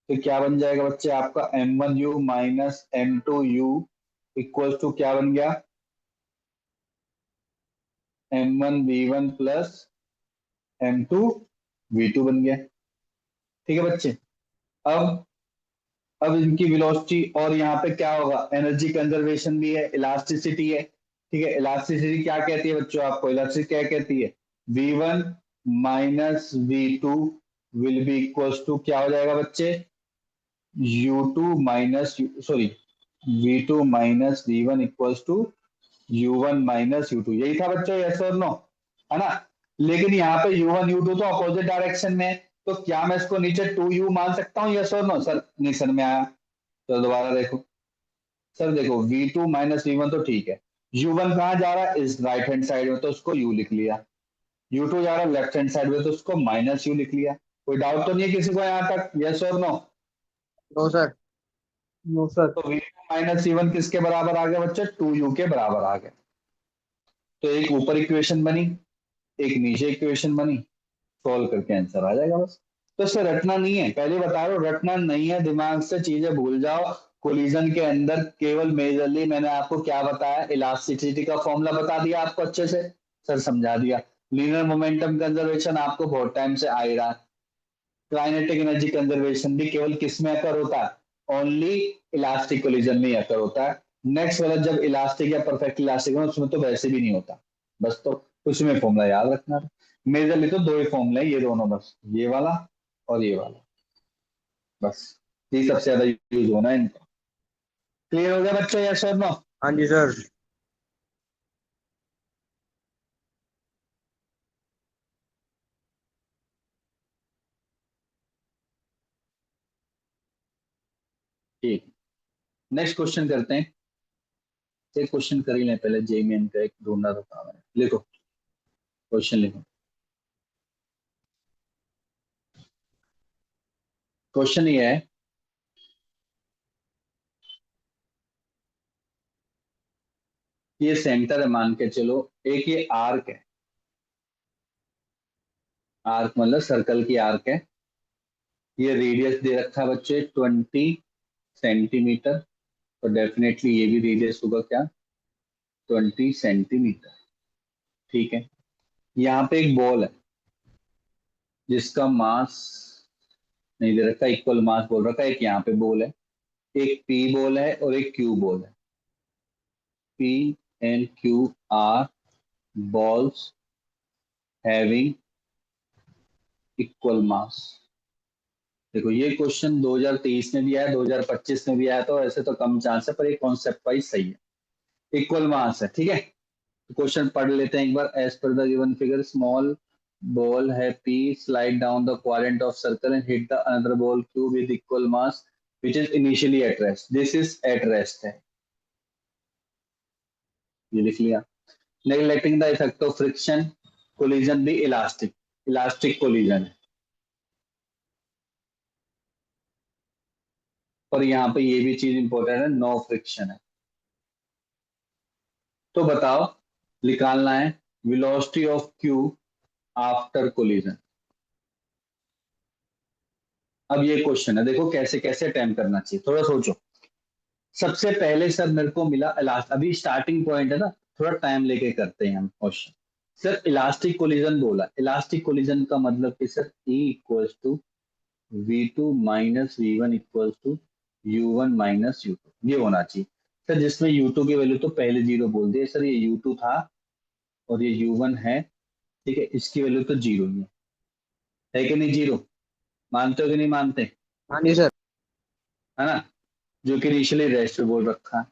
तो क्या बन जाएगा बच्चे आपका m1u minus m2u equal to क्या बन गया, m1v1 प्लस m2v2 बन गया। ठीक है बच्चे। अब अब इनकी वेलोसिटी और यहाँ पे क्या होगा, एनर्जी कंजर्वेशन भी है, इलास्टिसिटी है। ठीक है, इलास्टिसिटी क्या कहती है बच्चों, आपको इलास्टिसिटी क्या कहती है, v1 माइनस v2 will be equals to क्या हो जाएगा बच्चे, u2 minus sorry v2 minus v1 equals to u1 minus u2। यही था बच्चों, यस और नो, है ना। लेकिन यहाँ पे u1 u2 तो अपोजिट डायरेक्शन में है, तो क्या मैं इसको नीचे 2u मान सकता हूँ, यस और नो? सर नहीं, सर में आया। तो दोबारा देखो सर, देखो v2 माइनस v1 तो ठीक है, u1 कहाँ जा रहा है, इस राइट हैंड साइड में, तो उसको u लिख लिया। u2 जा रहा है लेफ्ट हैंड साइड में, तो उसको माइनस u लिख लिया। कोई डाउट तो नहीं है किसी को यहाँ तक, यस और no? No sir. No, sir. तो v2 माइनस v1 किसके बराबर आ गया बच्चे, 2u के बराबर आ गया। तो एक ऊपर इक्वेशन बनी, एक नीचे इक्वेशन बनी, सॉल्व करके आंसर आ जाएगा बस। तो इससे रटना नहीं है, पहले बता रहा हूँ, रटना नहीं है, दिमाग से चीजें भूल जाओ। कोलिजन के अंदर केवल मेजरली मैंने आपको क्या बताया, इलास्टिसिटी का फॉर्मूला बता दिया आपको अच्छे से, सर समझा दिया। लीनियर मोमेंटम कंजर्वेशन आपको बहुत टाइम से आ ही रहा है। काइनेटिक एनर्जी कंजर्वेशन भी केवल किस में अकर होता है, ओनली इलास्टिक कोलिजन में ही अकर होता है। नेक्स्ट वाला जब इलास्टिक या परफेक्ट इलास्टिक हो, उसमें तो वैसे भी नहीं होता। बस तो उसमें फॉर्मूला याद रखना। मेजरली तो दो ही फॉर्मूला है, ये दोनों बस, ये वाला और ये वाला, बस ये सबसे ज्यादा यूज होना है इनका। क्लियर हो गया बच्चों, यस और नो? हाँ जी सर। ठीक, नेक्स्ट क्वेश्चन करते हैं। एक क्वेश्चन कर ही लें पहले, जेईमेन का एक ढूंढना तो काम है। लिखो क्वेश्चन, लिखो क्वेश्चन। ये है, ये सेंटर है मान के चलो, एक ये आर्क है, आर्क मतलब सर्कल की आर्क है, ये रेडियस दे रखा है बच्चे 20 सेंटीमीटर, तो डेफिनेटली ये भी रेडियस होगा क्या, 20 सेंटीमीटर। ठीक है, यहाँ पे एक बॉल है जिसका मास नहीं दे रखा, इक्वल मास बोल रखा है, एक यहाँ पे बॉल है, एक पी बॉल है और एक क्यू बॉल है, P and Q R balls having equal mass। देखो ये क्वेश्चन 2023 में भी आया, 2025 में भी आया, तो ऐसे तो कम चांस है, पर ये कॉन्सेप्ट वाइज सही है, इक्वल मास है। ठीक है, तो क्वेश्चन पढ़ लेते हैं एक बार। As per the given figure, small ball है P slide down the quadrant of circle and hit the another ball Q with equal mass which is initially at rest। this is at rest है, ये लिख लिया। neglecting the effect of friction, collision भी elastic, elastic collision है, पर यहाँ पे ये भी चीज इंपॉर्टेंट है, नो फ्रिक्शन है। तो बताओ, निकालना है velocity of Q after collision. अब ये क्वेश्चन है, देखो कैसे कैसे अटेम्प्ट करना चाहिए, थोड़ा सोचो। सबसे पहले सर मेरे को मिला इलास्ट, अभी स्टार्टिंग पॉइंट है ना, थोड़ा टाइम लेके करते हैं हम क्वेश्चन। सर इलास्टिक कोलिजन बोला, इलास्टिक कोलिजन का मतलब कि sir E equals to V2 minus V1 equals to U1 minus U2, ये होना चाहिए सर, जिसमें U2 की वैल्यू तो पहले जीरो बोल दिए सर, ये U2 था और ये U1 है। ठीक है, इसकी वैल्यू तो जीरो ही है कि नहीं, जीरो, मानते हो कि नहीं मानते, हाँ जी सर। है ना, जो कि इनिशियली रेस्ट पे बोल रखा है।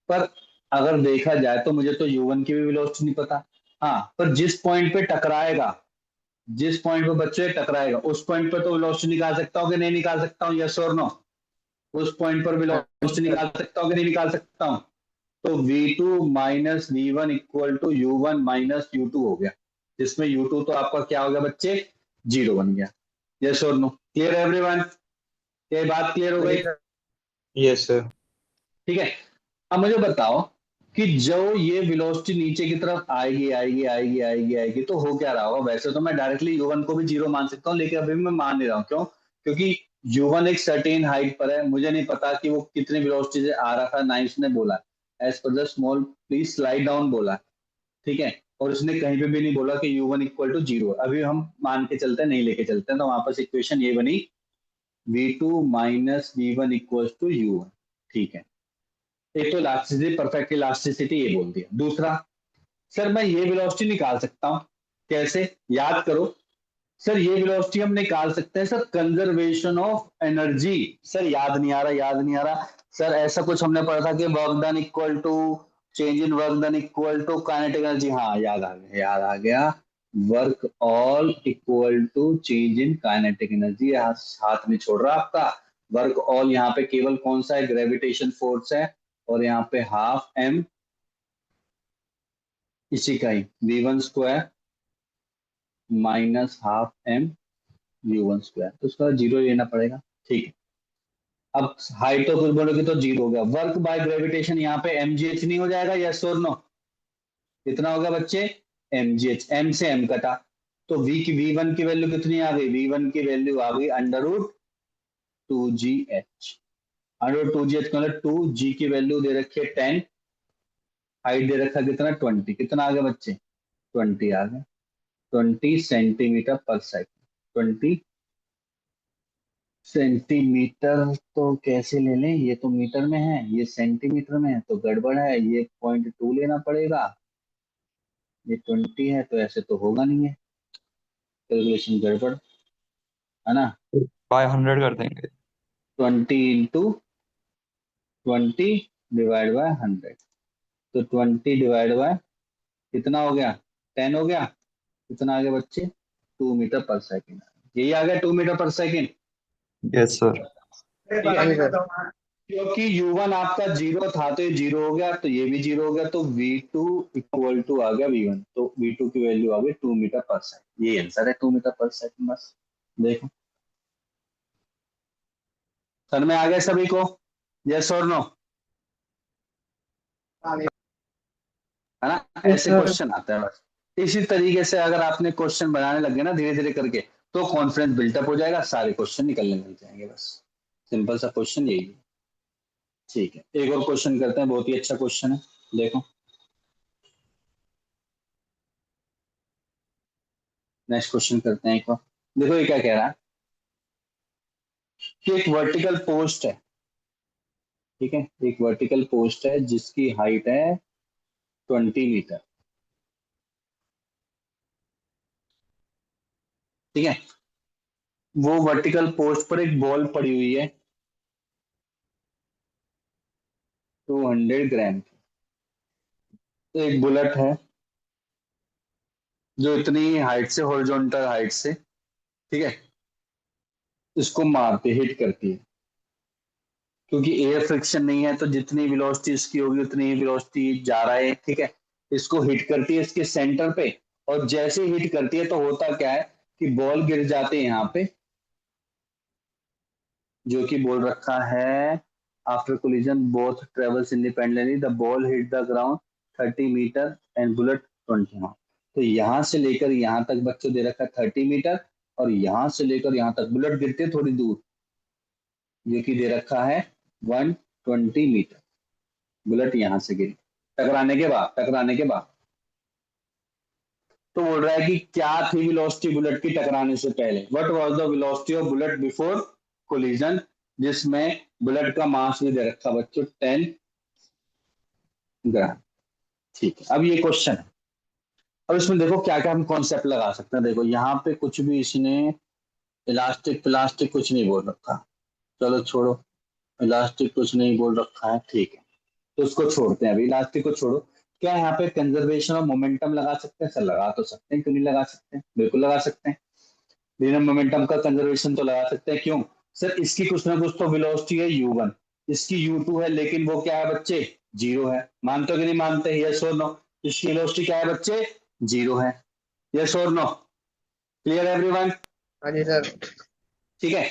पर अगर देखा जाए तो मुझे तो U1 की भी वेलोसिटी नहीं पता। हाँ, पर जिस पॉइंट पे टकराएगा, जिस पॉइंट पे बच्चे टकराएगा उस पॉइंट पे तो वेलोसिटी निकाल सकता हूँ कि नहीं निकाल सकता हूँ, यस और नो, उस पॉइंट पर हाँ जी वेलोसिटी सर। निकाल सकता हूँ कि नहीं निकाल सकता हूँ। तो V2 minus V1 equal to U1 minus U2 हो गया, जिसमें U2 तो आपका क्या हो गया बच्चे, जीरो बन गया। यस और नो, क्लियर एवरीवन, ये बात क्लियर हो हाँ जी गई। सर। Yes sir. ठीक है, अब मुझे बताओ कि जो ये वेलोसिटी नीचे की तरफ आएगी आएगी आएगी आएगी आएगी तो हो क्या रहा होगा। वैसे तो मैं डायरेक्टली U1 को भी जीरो मान सकता हूँ, लेकिन अभी मैं मान नहीं रहा हूँ, क्यों, क्योंकि U1 एक सर्टेन हाइट पर है, मुझे नहीं पता कि वो कितनी वेलोसिटी से आ रहा था, ना उसने बोला as per the small please slide down बोला। ठीक है, और उसने कहीं पे भी नहीं बोला कि U1 इक्वल टू जीरो। अभी हम मान के चलते हैं, नहीं लेके चलते हैं, तो वहां पर इक्वेशन ये बनी V2 minus V1 equal to U1। ठीक है, एक तो इलास्टिसिटी, परफेक्ट इलास्टिसिटी ये बोल दिया। दूसरा, सर मैं ये वेलोसिटी निकाल सकता हूं, कैसे, याद करो सर, ये वेलोसिटी हम निकाल सकते हैं sir, conservation of energy. Sir याद नहीं आ रहा, याद नहीं आ रहा सर, ऐसा कुछ हमने पढ़ा था कि work done equal to change in work done equal to kinetic energy. हाँ याद आ गया, याद आ गया, work all equal to change in kinetic energy. हाथ में छोड़ रहा आपका, वर्क ऑल यहाँ पे केवल कौन सा है, ग्रेविटेशन फोर्स है, और यहाँ पे हाफ एम इसी का ही V1 square minus half m U1 square, तो उसका जीरो लेना पड़ेगा। ठीक है, अब हाइट तो कुछ बोलोगे तो जीरो हो गया, वर्क बाय ग्रेविटेशन यहाँ पे mgh नहीं हो जाएगा, यस और नो, कितना होगा बच्चे, mgh, m से m कटा, तो V1 की वैल्यू कितनी आ गई, V1 की वैल्यू आ गई under root 2gh। Under root 2gh मतलब 2g की वैल्यू दे रखी है 10, हाइट दे रखा कितना 20, कितना आ गया बच्चे, 20 आ गया, 20 सेंटीमीटर पर सेकेंड। 20 सेंटीमीटर तो कैसे ले लें, ये तो मीटर में है, ये सेंटीमीटर में है, तो गड़बड़ है, ये 0.2 लेना पड़ेगा, ये 20 है, तो ऐसे तो होगा नहीं है, कैलकुलेशन गड़बड़ है ना। बाय 100 कर देंगे। 20 × 20 डिवाइड बाय 100, तो 20 डिवाइड बाय कितना हो गया, 10 हो गया, कितना आ गया बच्चे, 2 मीटर पर सेकेंड, यही आ गया 2 मीटर पर सेकेंड। Yes sir. ठीक हाँ जी है, सर। क्योंकि U1 आपका जीरो था तो ये जीरो हो गया, तो ये भी जीरो हो गया, तो V2 इक्वल टू आ गया V1, तो V2 की वैल्यू आ गई 2 मीटर पर सेकेंड, ये आंसर है 2 मीटर पर सेकेंड। बस देखो, समझ में आ गया सभी को, यस और नो। है ना, Yes, ऐसे sir. क्वेश्चन आता है बस। इसी तरीके से अगर आपने क्वेश्चन बनाने लगे ना धीरे धीरे करके, तो कॉन्फिडेंस बिल्टअप हो जाएगा, सारे क्वेश्चन निकलने लग जाएंगे। बस सिंपल सा क्वेश्चन यही है। ठीक है, एक और क्वेश्चन करते हैं, बहुत ही अच्छा क्वेश्चन है, देखो नेक्स्ट क्वेश्चन करते हैं एक बार। देखो ये क्या कह रहा है कि एक वर्टिकल पोस्ट है, ठीक है, एक वर्टिकल पोस्ट है जिसकी हाइट है 20 मीटर, ठीक है। वो वर्टिकल पोस्ट पर एक बॉल पड़ी हुई है 200 ग्राम की। तो एक बुलेट है जो इतनी हाइट से, हॉरिजॉन्टल हाइट से, ठीक है, इसको मारती, हिट करती है। क्योंकि एयर फ्रिक्शन नहीं है तो जितनी वेलोसिटी इसकी होगी उतनी वेलोसिटी जा रहा है, ठीक है। इसको हिट करती है इसके सेंटर पे, और जैसे हिट करती है तो होता क्या है कि बॉल गिर जाते हैं यहाँ पे, जो कि बोल रखा है after collision both travels independently the ball hit the ground 30 metre and bullet 20 metre. तो यहाँ से लेकर यहाँ तक बच्चों दे रखा है 30 मीटर, और यहाँ से लेकर यहाँ तक बुलेट गिरती है थोड़ी दूर, जो कि दे रखा है 120 मीटर। बुलेट यहाँ से गिरी टकराने के बाद तो बोल रहा है कि क्या थी वेलोसिटी बुलेट की टकराने से पहले, what was the velocity of bullet before collision, जिसमें बुलेट का मास भी दे रखा बच्चों 10 ग्राम। ठीक है, अब ये क्वेश्चन है। अब इसमें देखो क्या क्या हम कॉन्सेप्ट लगा सकते हैं। देखो यहाँ पे कुछ भी इसने इलास्टिक प्लास्टिक कुछ नहीं बोल रखा, चलो छोड़ो, इलास्टिक कुछ नहीं बोल रखा है, ठीक है, तो उसको छोड़ते हैं, अभी इलास्टिक को छोड़ो। क्या यहाँ पे कंजर्वेशन ऑफ मोमेंटम लगा सकते हैं? सर लगा तो सकते हैं, क्यों नहीं लगा सकते हैं, बिल्कुल लगा सकते हैं। लिनियर मोमेंटम का कंजर्वेशन तो लगा सकते हैं, क्यों? सर इसकी कुछ ना कुछ तो वेलोसिटी है u1, इसकी u2 है, लेकिन वो क्या है बच्चे, जीरो है। मानते हो कि नहीं मानते? यस और नो? इसकी वेलोसिटी क्या है बच्चे, जीरो है। यस और नो? Clear everyone? हाँ जी सर. ठीक है।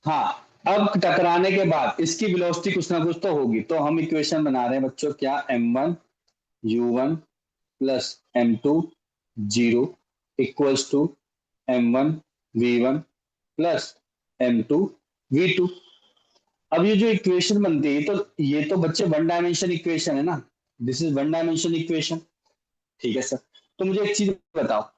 हाँ, अब टकराने के बाद इसकी वेलोसिटी कुछ ना कुछ तो होगी, तो हम इक्वेशन बना रहे हैं बच्चों, क्या m1 u1 plus m2 zero equals to m1 v1 plus m2 v2। अब ये जो इक्वेशन बनती है, तो ये तो बच्चे वन डायमेंशन इक्वेशन है ना, this is one dimension equation, ठीक है सर। तो मुझे एक चीज बताओ,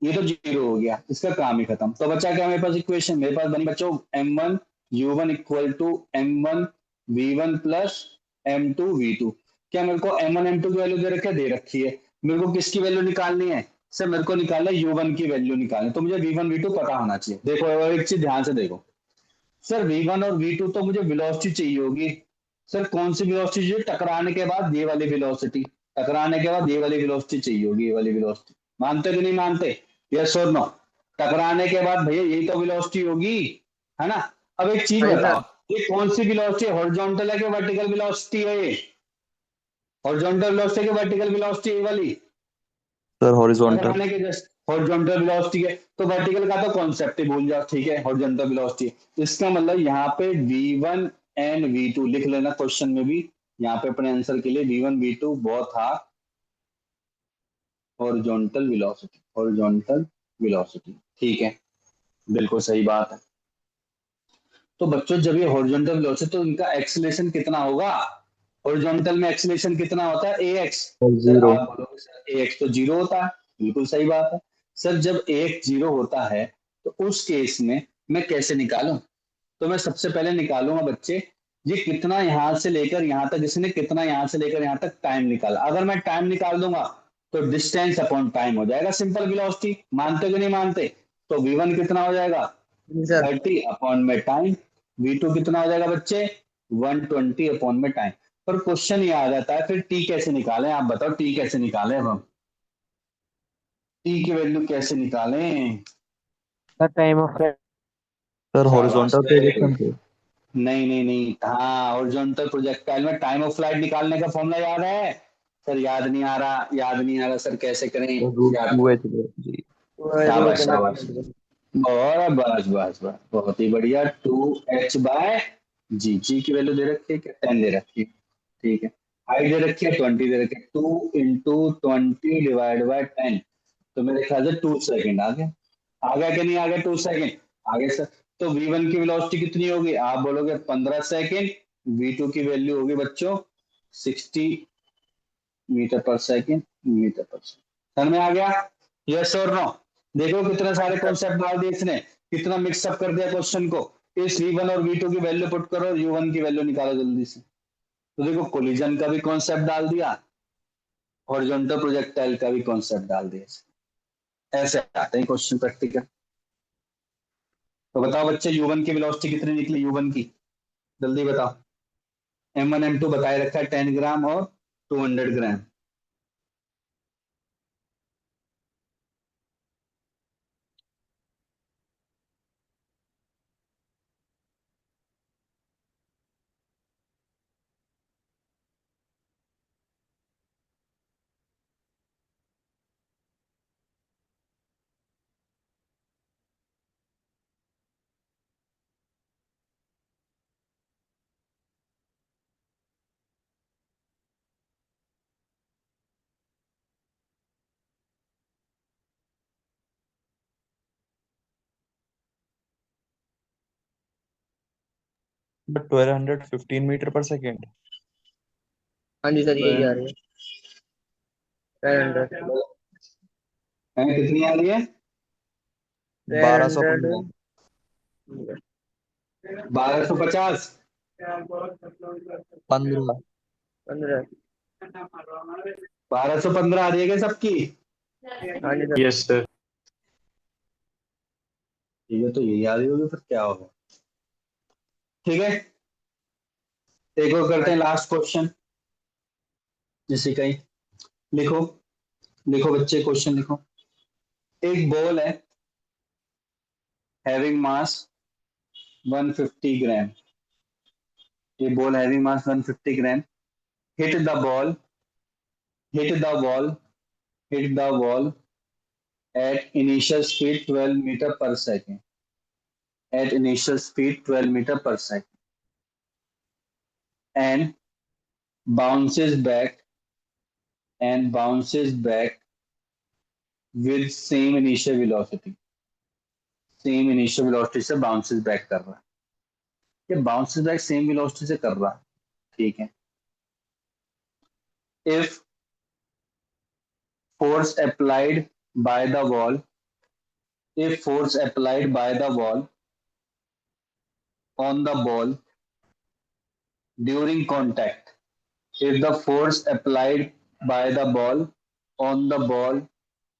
ये तो जीरो हो गया, इसका काम ही खत्म। तो बचा क्या मेरे पास इक्वेशन, मेरे पास बनी बच्चों m1 u1 equal to m1 v1 plus m2 v2। क्या मेरे को m1 m2 की वैल्यू दे रखी है? दे रखी है। मेरे को किसकी वैल्यू निकालनी है? सर मेरे को निकालना है u1 की वैल्यू निकालनी, तो मुझे v1 v2 पता होना चाहिए। देखो और एक चीज ध्यान से देखो, सर v1 और v2 तो मुझे वेलोसिटी चाहिए होगी। सर कौन सी वेलोसिटी चाहिए? टकराने के बाद ये वाली वेलोसिटी, टकराने के बाद ये वाली वेलोसिटी चाहिए होगी, ये वाली वेलोसिटी। मानते कि नहीं मानते? यस और नो? टकराने के बाद भैया यही तो वेलोसिटी होगी, है ना। अब एक चीज हाँ जी बताओ, सर. ये कौन सी वेलोसिटी, हॉरिजॉन्टल है कि वर्टिकल वेलोसिटी है? ये हॉरिजॉन्टल वेलोसिटी है कि वर्टिकल वेलोसिटी, ये वाली सर हॉरिजॉन्टल। टकराने के जस्ट हॉरिजॉन्टल वेलोसिटी है, तो वर्टिकल का तो कॉन्सेप्ट ही भूल जाओ, ठीक है, हॉरिजॉन्टल वेलोसिटी। इसका मतलब यहाँ पे v1 एंड v2 लिख लेना क्वेश्चन में भी, यहाँ पे अपने आंसर के लिए v1 v2 बहुत था हॉरिजॉन्टल वेलोसिटी, हॉरिजॉन्टल वेलोसिटी, ठीक है, बिल्कुल सही बात है। तो बच्चों जब ये हॉरिजॉन्टल वेलोसिटी, तो इनका एक्सीलरेशन कितना होगा? हॉरिजॉन्टल में एक्सीलरेशन कितना होता है? ax। और सर जीरो। आप बोलोगे सर ax तो जीरो होता है, बिल्कुल सही बात है। सर जब ax जीरो होता है तो उस केस में मैं कैसे निकालूं? तो मैं सबसे पहले निकालूंगा बच्चे, ये कितना यहां से लेकर यहां तक, इसने कितना यहां से लेकर यहां तक टाइम निकाला। अगर मैं टाइम निकाल दूंगा तो डिस्टेंस अपॉन टाइम हो जाएगा सिंपल वेलोसिटी। मानते हो कि नहीं मानते? तो v1 कितना हो जाएगा? जी सर. 30 अपॉन में टाइम। v2 कितना हो जाएगा बच्चे? 120 अपॉन में टाइम। पर क्वेश्चन ये आ जाता है, फिर t कैसे निकालें? आप बताओ t कैसे निकालें? अब हम t की वैल्यू कैसे निकालें? The time of flight. Sir शाबाश, हॉरिजॉन्टल वेरी प्रोजेक्शन गुड। पे। नहीं नहीं नहीं, हाँ हॉरिजॉन्टल प्रोजेक्टाइल में टाइम ऑफ फ्लाइट निकालने का फॉर्मूला याद है? सर याद नहीं आ रहा, याद नहीं आ रहा सर, कैसे करें? सर रूट याद टू करो। H G. शाबाश रूट शाबाश, और बस बस बस, बहुत ही बढ़िया, 2h/g। जी की वैल्यू दे रखी है क्या? 10 दे रखी है, ठीक है। हाइट दे रखी है 20 दे रखी है, 2 × 20 डिवाइड बाय 10, तो मेरे ख्याल से 2 सेकेंड आ गया। आ गया कि नहीं आ गया? 2 सेकेंड आ गया सर। तो V1 की वेलोसिटी कितनी होगी? आप बोलोगे 15 सेकेंड। V2 की वैल्यू होगी बच्चों 60 मीटर पर सेकेंड, मीटर पर सेकेंड। समझ में आ गया? यस और नो? देखो कितने सारे कॉन्सेप्ट डाल दिए इसने, कितना मिक्सअप कर दिया क्वेश्चन को। इस V1 और V2 की वैल्यू पुट करो, U1 की वैल्यू निकालो जल्दी से। तो देखो कोलिजन का भी कॉन्सेप्ट डाल दिया, हॉरिजॉन्टल प्रोजेक्टाइल का भी कॉन्सेप्ट डाल दिया इसने। ऐसे आते हैं क्वेश्चन प्रैक्टिकल। तो बताओ बच्चे U1 की वेलोसिटी कितनी निकली? U1 की जल्दी बताओ। M1 M2 बताए रखा है 10 ग्राम और 200 ग्राम। बट 1215 मीटर पर सेकेंड। हाँ जी सर, यही आ रही है 1200। कितनी आ रही है? 1200। 1215। 1250। 15। 15। 1215 आ रही है क्या सबकी? हाँ जी सर। Yes sir. ठीक है, तो यही आ रही होगी, फिर क्या होगा? ठीक है, एक और हाँ करते हैं जी। लास्ट क्वेश्चन इसी का ही। लिखो, लिखो बच्चे क्वेश्चन लिखो। एक बॉल है हैविंग मास 150 ग्राम। ये ball having mass 150 gram hit the ball, hit the wall, hit the wall at initial speed 12 meter per second. At initial speed 12 meter per second and bounces back and bounces back with same initial velocity. Same initial velocity से bounces back कर रहा है। ये bounces back same velocity से कर रहा है, ठीक है। If force applied by the wall, if force applied by the wall on the ball during contact, if the force applied by the ball on the ball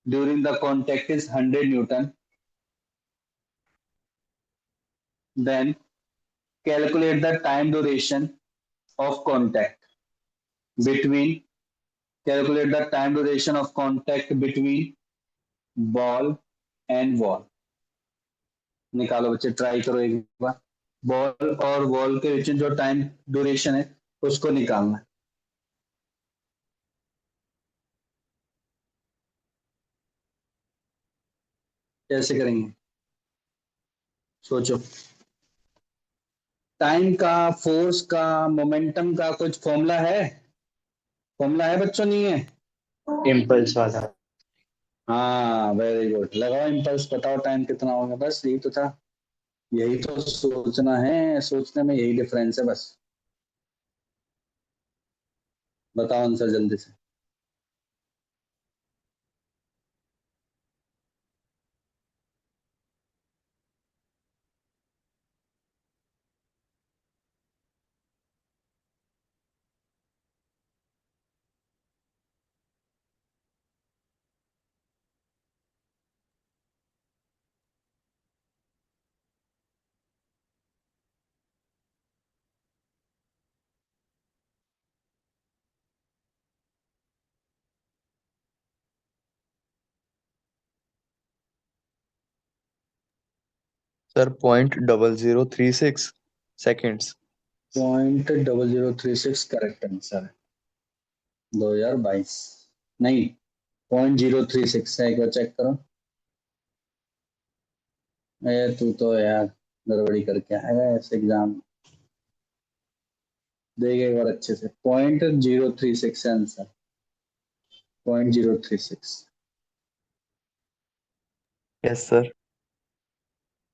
during the contact is 100 Newton, then calculate the time duration of contact between, calculate the time duration of contact between ball and wall। निकालो बच्चे, try करो एक बार। Ball और wall के बीच में जो time duration है उसको निकालना है। कैसे करेंगे सोचो। टाइम का, फोर्स का, मोमेंटम का कुछ फॉर्मूला है? फॉर्मूला है बच्चों, नहीं है? इम्पल्स वाला। हाँ वेरी गुड, लगाओ इम्पल्स, बताओ टाइम कितना होगा। बस यही तो था, यही तो सोचना है, सोचने में यही डिफरेंस है बस। बताओ आंसर जल्दी से। Sir 0.0036 seconds. 0.0036 करेक्ट आंसर है 2022। नहीं, 0.036 है, एक बार चेक करो। तू तो यार गड़बड़ी करके आएगा ऐसे एग्जाम। देखें एक बार अच्छे से, 0.036 आंसर, 0.036। Yes sir.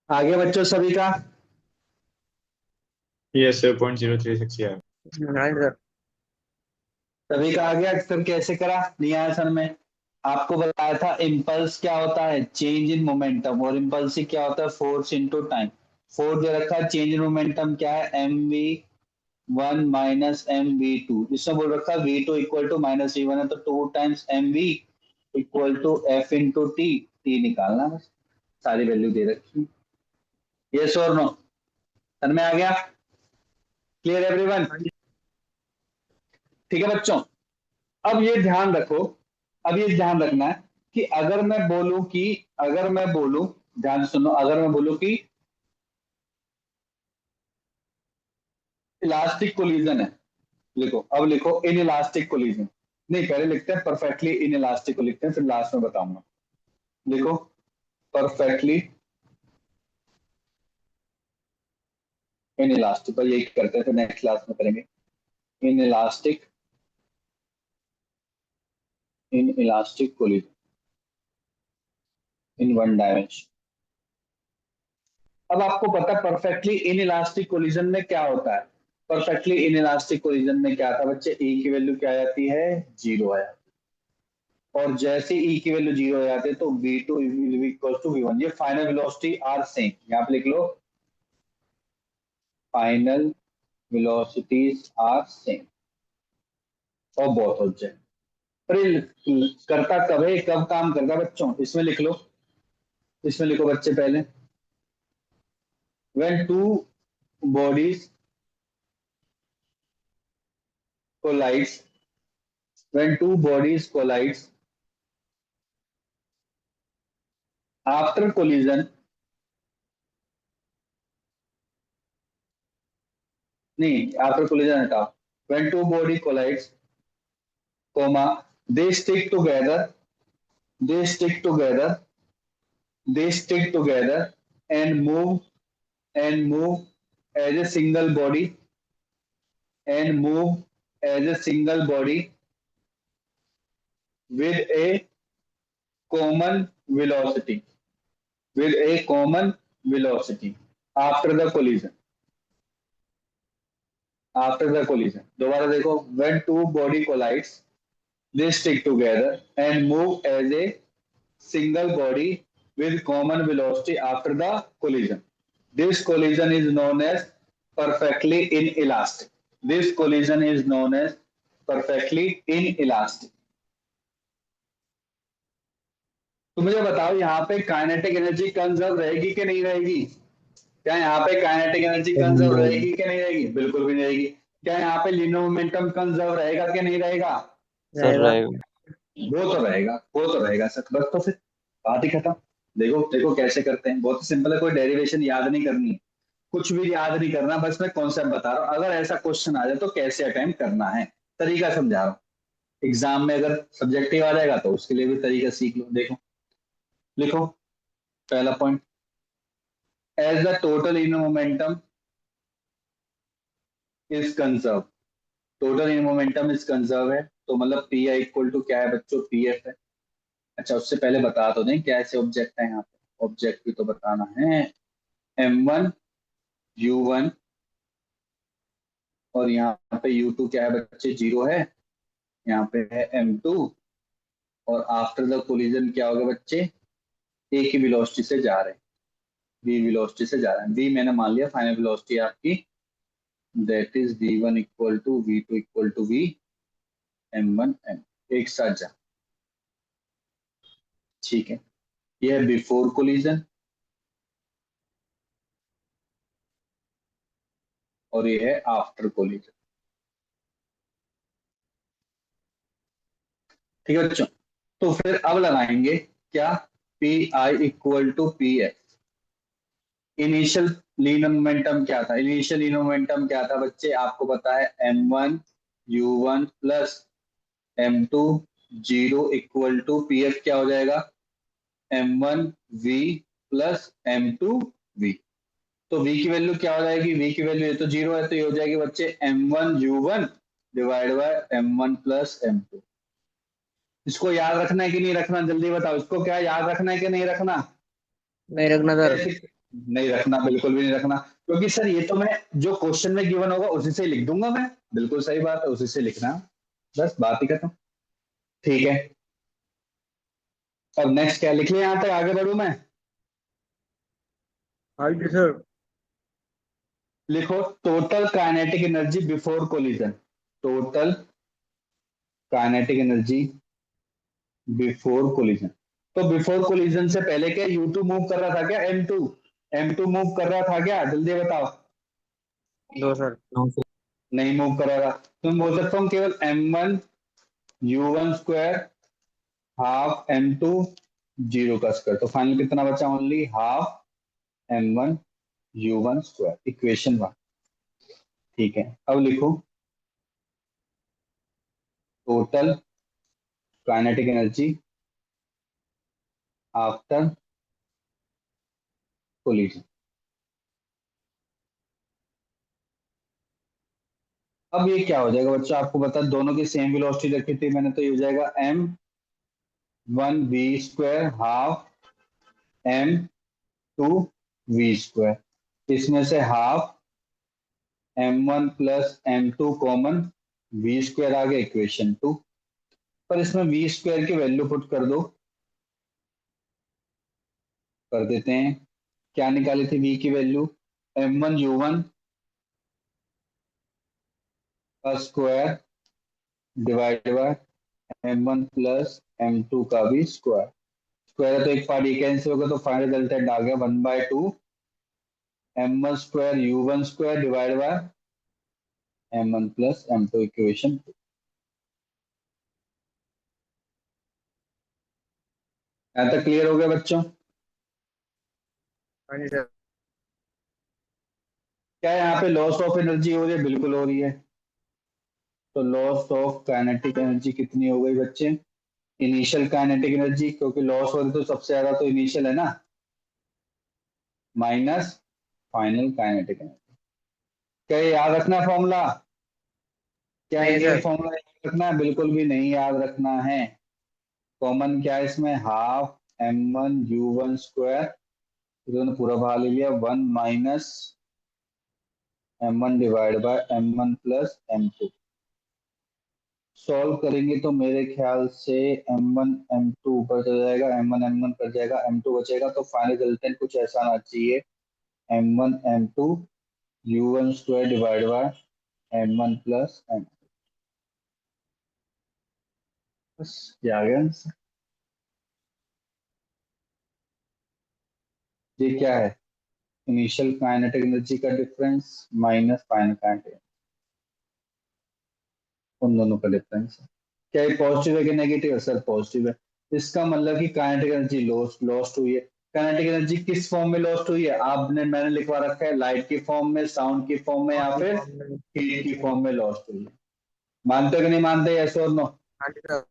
आगे बच्चों सभी का, Yes, sir. 0.036. Yeah. Right sir. सभी का आ गया। फिर कैसे करा, नहीं आया सर में, आपको बताया था इम्पल्स क्या होता है, चेंज इन मोमेंटम, और इम्पल्सिव क्या होता है, फोर्स इनटू टाइम। फोर्स दे रखा है, चेंज इन मोमेंटम क्या है, mv1 माइनस mv2, इसमें बोल रखा है v2 equal to minus v1 है, तो 2 times mv equal to f into t निकालना, बस सारी वैल्यू दे रखी है। यस और नो, समझ में आ गया, क्लियर एवरीवन। हाँ जी। ठीक है बच्चों, अब ये ध्यान रखो, अब ये ध्यान रखना है कि अगर मैं बोलूं, ध्यान से सुनो, अगर मैं बोलूं कि इलास्टिक कोलिजन है, लिखो, अब लिखो इन इलास्टिक कोलिजन, नहीं पहले लिखते हैं परफेक्टली इन इलास्टिक को लिखते हैं, फिर लास्ट में बताऊंगा। लिखो परफेक्टली इन इलास्टिक, पर यही करते हैं, फिर नेक्स्ट क्लास में करेंगे। In elastic collision in one dimension. अब आपको पता है परफेक्टली इन इलास्टिक कोलिजन में क्या होता है, परफेक्टली इन इलास्टिक कोलिजन में क्या था बच्चे, ई की वैल्यू क्या आ जाती है, 0 आ जाती है, और जैसे ई की वैल्यू 0 हो जाती है तो v2 इक्वल टू v1, ये फाइनल वेलोसिटी आर सेम, यहाँ पे लिख लो फाइनल वेलोसिटीज आर सेम और बोथ ऑब्जेक्ट। पर ये करता कब है, कब काम करता है बच्चों, इसमें लिख लो, इसमें लिखो बच्चे पहले, when two bodies collides, when two bodies collides, after collision, नहीं after collision हटाओ, when two body collides, comma, they stick together, they stick together, they stick together and move as a single body, and move as a single body with a common velocity, with a common velocity after the collision, after the collision। दोबारा देखो, when two body collides, they stick together and move as a single body with common velocity after the collision. This collision is known as perfectly inelastic. This collision is known as perfectly inelastic। तो मुझे बताओ यहाँ पे kinetic energy conserve रहेगी कि नहीं रहेगी, क्या यहाँ पे काइनेटिक एनर्जी कंजर्व रहेगी कि नहीं रहेगी, बिल्कुल भी नहीं रहेगी। क्या यहाँ पे लीनियर मोमेंटम कंजर्व रहेगा कि नहीं रहेगा, सर रहेगा। रहेगा। वो तो रहेगा, वो तो रहेगा सर, बस तो फिर बात ही खत्म। देखो देखो कैसे करते हैं, बहुत सिंपल है, कोई डेरिवेशन याद नहीं करनी है, कुछ भी याद नहीं करना, बस मैं कॉन्सेप्ट बता रहा हूँ, अगर ऐसा क्वेश्चन आ जाए तो कैसे अटेम्प्ट करना है, तरीका समझा रहा हूँ। एग्जाम में अगर सब्जेक्टिव आ जाएगा तो उसके लिए भी तरीका सीख लो। देखो लिखो पहला point, as the total in momentum is conserve, total in momentum is conserve है, तो मतलब पी आई इक्वल टू क्या है बच्चों, पी एफ है। अच्छा उससे पहले बता तो दें क्या ऐसे ऑब्जेक्ट है, यहाँ पे ऑब्जेक्ट भी तो बताना है, m1 u1 और यहाँ पे u2 क्या है बच्चे, 0 है, यहाँ पे है m2, और आफ्टर द कोलिजन क्या होगा बच्चे, ए की वेलोसिटी से जा रहे हैं, v वेलोसिटी से जा रहे हैं, v मैंने मान लिया फाइनल वेलोसिटी आपकी, that is v1 equal to v2 equal to v m1 m, एक साथ जा, ठीक है। ये है बिफोर कोलिजन और ये है आफ्टर कोलिजन। ठीक है बच्चों, तो फिर अब लगाएंगे क्या, p i equal to p f. Initial linear momentum क्या था, इनिशियल लीनियर मोमेंटम क्या था बच्चे, आपको पता है m1 u1 plus m2 0 equal to p f क्या हो जाएगा, m1 v plus m2 v। तो v की वैल्यू क्या हो जाएगी, v की वैल्यू ये तो 0 है, तो ये हो जाएगी बच्चे m1u1 divide by m1 plus m2। इसको याद रखना है कि नहीं रखना, जल्दी बताओ, इसको क्या याद रखना है कि नहीं रखना? नहीं रखना सर। ऐसे नहीं रखना, बिल्कुल भी नहीं रखना, क्योंकि सर ये तो मैं जो क्वेश्चन में गिवन होगा उसी से लिख दूंगा मैं। बिल्कुल सही बात है, उसी से लिखना, बस बात ही खत्म। ठीक है, अब नेक्स्ट क्या लिख लिया, यहां तक आगे बढ़ू मैं? हाँ जी सर। लिखो total kinetic energy before collision. Total kinetic energy before collision. तो बिफोर कोलिजन से पहले क्या U2 मूव कर रहा था क्या, M2? M2 मूव कर रहा था क्या, जल्दी बताओ। No sir. No sir. नहीं मूव कर रहा था, तुम बोल सकता हूँ केवल m1u1 square half m2 zero का स्क्वायर, तो फाइनल कितना बचा, only half m1u1 square, equation 1। ठीक है, अब लिखो total kinetic energy after collision. अब ये क्या हो जाएगा बच्चों, आपको पता है दोनों की सेम वेलोसिटी रखी थी मैंने, तो ये हो जाएगा m1v square half m2v square. इसमें से half m1 plus m2 common, v square आ गया, इक्वेशन 2। पर इसमें v स्क्वायर की वैल्यू पुट कर दो, कर देते हैं। क्या निकाली थी v की वैल्यू, m1u1 का square divide by m1 plus m2 का भी स्क्वायर। स्क्वायर है तो एक पार्ट ये कैंसिल होगा, तो फाइनल रिजल्टेंट आ गया 1/2 m1 square u1 square divide by m1 plus m2, equation. यहाँ तक क्लियर हो गया बच्चों? हाँ जी सर। क्या यहाँ पे लॉस ऑफ एनर्जी हो रही है, बिल्कुल हो रही है। तो लॉस ऑफ काइनेटिक एनर्जी कितनी हो गई बच्चे, इनिशियल काइनेटिक एनर्जी, क्योंकि लॉस हो रही तो सबसे ज्यादा तो इनिशियल है ना, माइनस फाइनल काइनेटिक एनर्जी। क्या ये याद रखना है फॉर्मूला? क्या नहीं ये सर। फॉर्मूला याद रखना है? बिल्कुल भी नहीं याद रखना है। कॉमन क्या है इसमें, हाफ m1u1 स्क्वायर, इन्होंने पूरा भाग ले लिया, 1 minus m1 divide by m1 plus m2। Solve करेंगे तो मेरे ख्याल से m1 m2 ऊपर चला जाएगा, m1 m1 कट जाएगा, m2 बचेगा, तो फाइनल रिजल्टेंट कुछ ऐसा आना चाहिए, m1 m2 u1 square divide by m1 plus m। बस ये आ गया आंसर। ये क्या है, इनिशियल काइनेटिक एनर्जी का डिफरेंस माइनस फाइनल काइनेटिक, उन दोनों का डिफरेंस है। क्या ये पॉजिटिव है कि नेगेटिव है, सर पॉजिटिव है। इसका मतलब कि काइनेटिक एनर्जी लॉस्ट हुई है। काइनेटिक एनर्जी किस फॉर्म में लॉस्ट हुई है, आपने मैंने लिखवा रखा है, लाइट की फॉर्म में, साउंड की फॉर्म में, या फिर हीट की फॉर्म में लॉस्ट हुई है। मानते हो कि नहीं मानते, यस और नो? हाँ जी सर।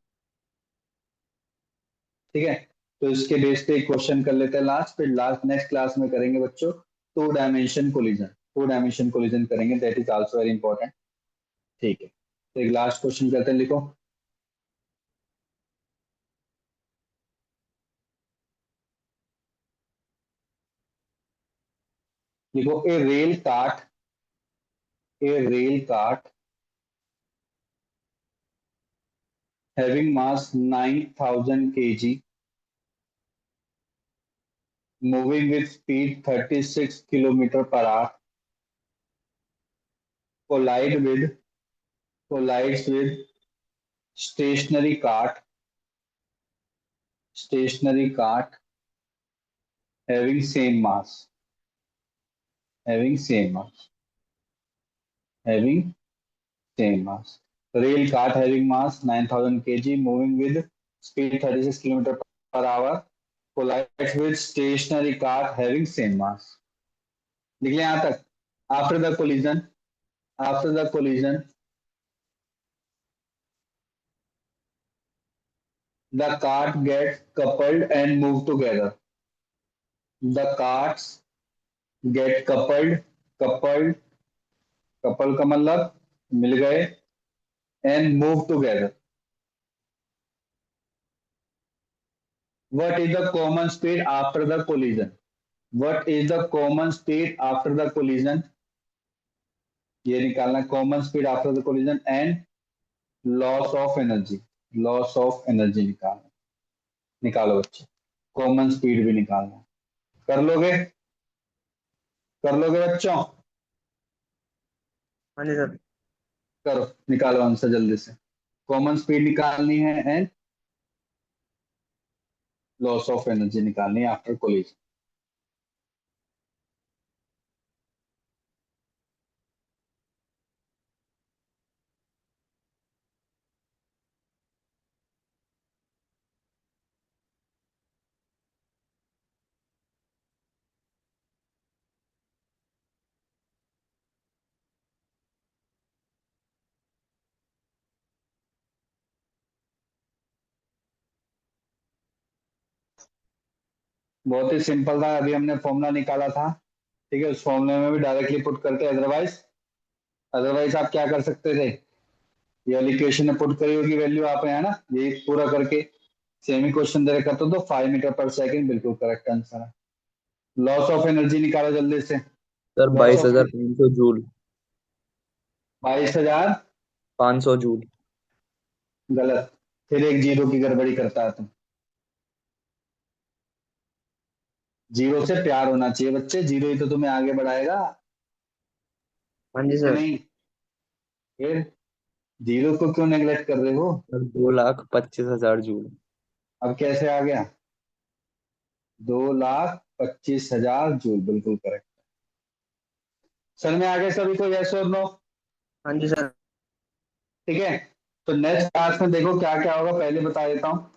ठीक है, तो इसके बेस पे एक क्वेश्चन कर लेते हैं लास्ट, फिर लास्ट नेक्स्ट क्लास में करेंगे बच्चों two dimension collision. Two dimension collision करेंगे, that is also very important. ठीक है, तो एक लास्ट क्वेश्चन करते हैं, लिखो। लिखो ए rail cart having mass 9,000 kg, moving with speed 36 kilometer per hour, collide with collides with stationary cart, stationary cart having same mass, having same mass, having same mass. Rail cart having mass 9,000 kg, moving with speed 36 kilometer per hour, collides with stationary cart having same mass. लिख लिया यहाँ तक? After the collision, after the collision, the cart gets coupled and move together. The carts get coupled, coupled, couple का मतलब मिल गए, and move together. What is the common speed after the collision? What is the common speed after the collision? ये निकालना common speed after the collision and loss of energy, loss of energy निकालना, निकालो बच्चे, common speed भी निकालना, कर लोगे, कर लोगे बच्चों, हाँ जी सर। करो, निकालो आंसर जल्दी से, कॉमन स्पीड निकालनी है एंड लॉस ऑफ एनर्जी निकालनी है आफ्टर कोलिजन। बहुत ही सिंपल था, अभी हमने फॉर्मूला निकाला था, ठीक है, उस फॉर्मूले में भी डायरेक्टली पुट करते, अदरवाइज अदरवाइज आप क्या कर सकते थे, ये वाली इक्वेशन में पुट करी होगी वैल्यू आप यहाँ ना, ये पूरा करके सेमी क्वेश्चन दे रखा तो 5 मीटर पर सेकंड बिल्कुल करेक्ट आंसर है। लॉस ऑफ एनर्जी निकालो जल्दी से, sir loss of 22,500 joule. 22,000, 500 joule. गलत, फिर एक जीरो की गड़बड़ी करता है तुम, जीरो से प्यार होना चाहिए बच्चे, जीरो ही तो तुम्हें आगे बढ़ाएगा, हाँ जी कि सर। नहीं, फिर जीरो को क्यों नेग्लेक्ट कर रहे हो, सर 2,25,000 जूल। अब कैसे आ गया, 2,25,000 जूल, बिल्कुल करेक्ट। सर में आगे सभी को यस और नो, हाँ जी सर। ठीक है, तो नेक्स्ट क्लास में देखो क्या क्या होगा, पहले बता देता हूँ,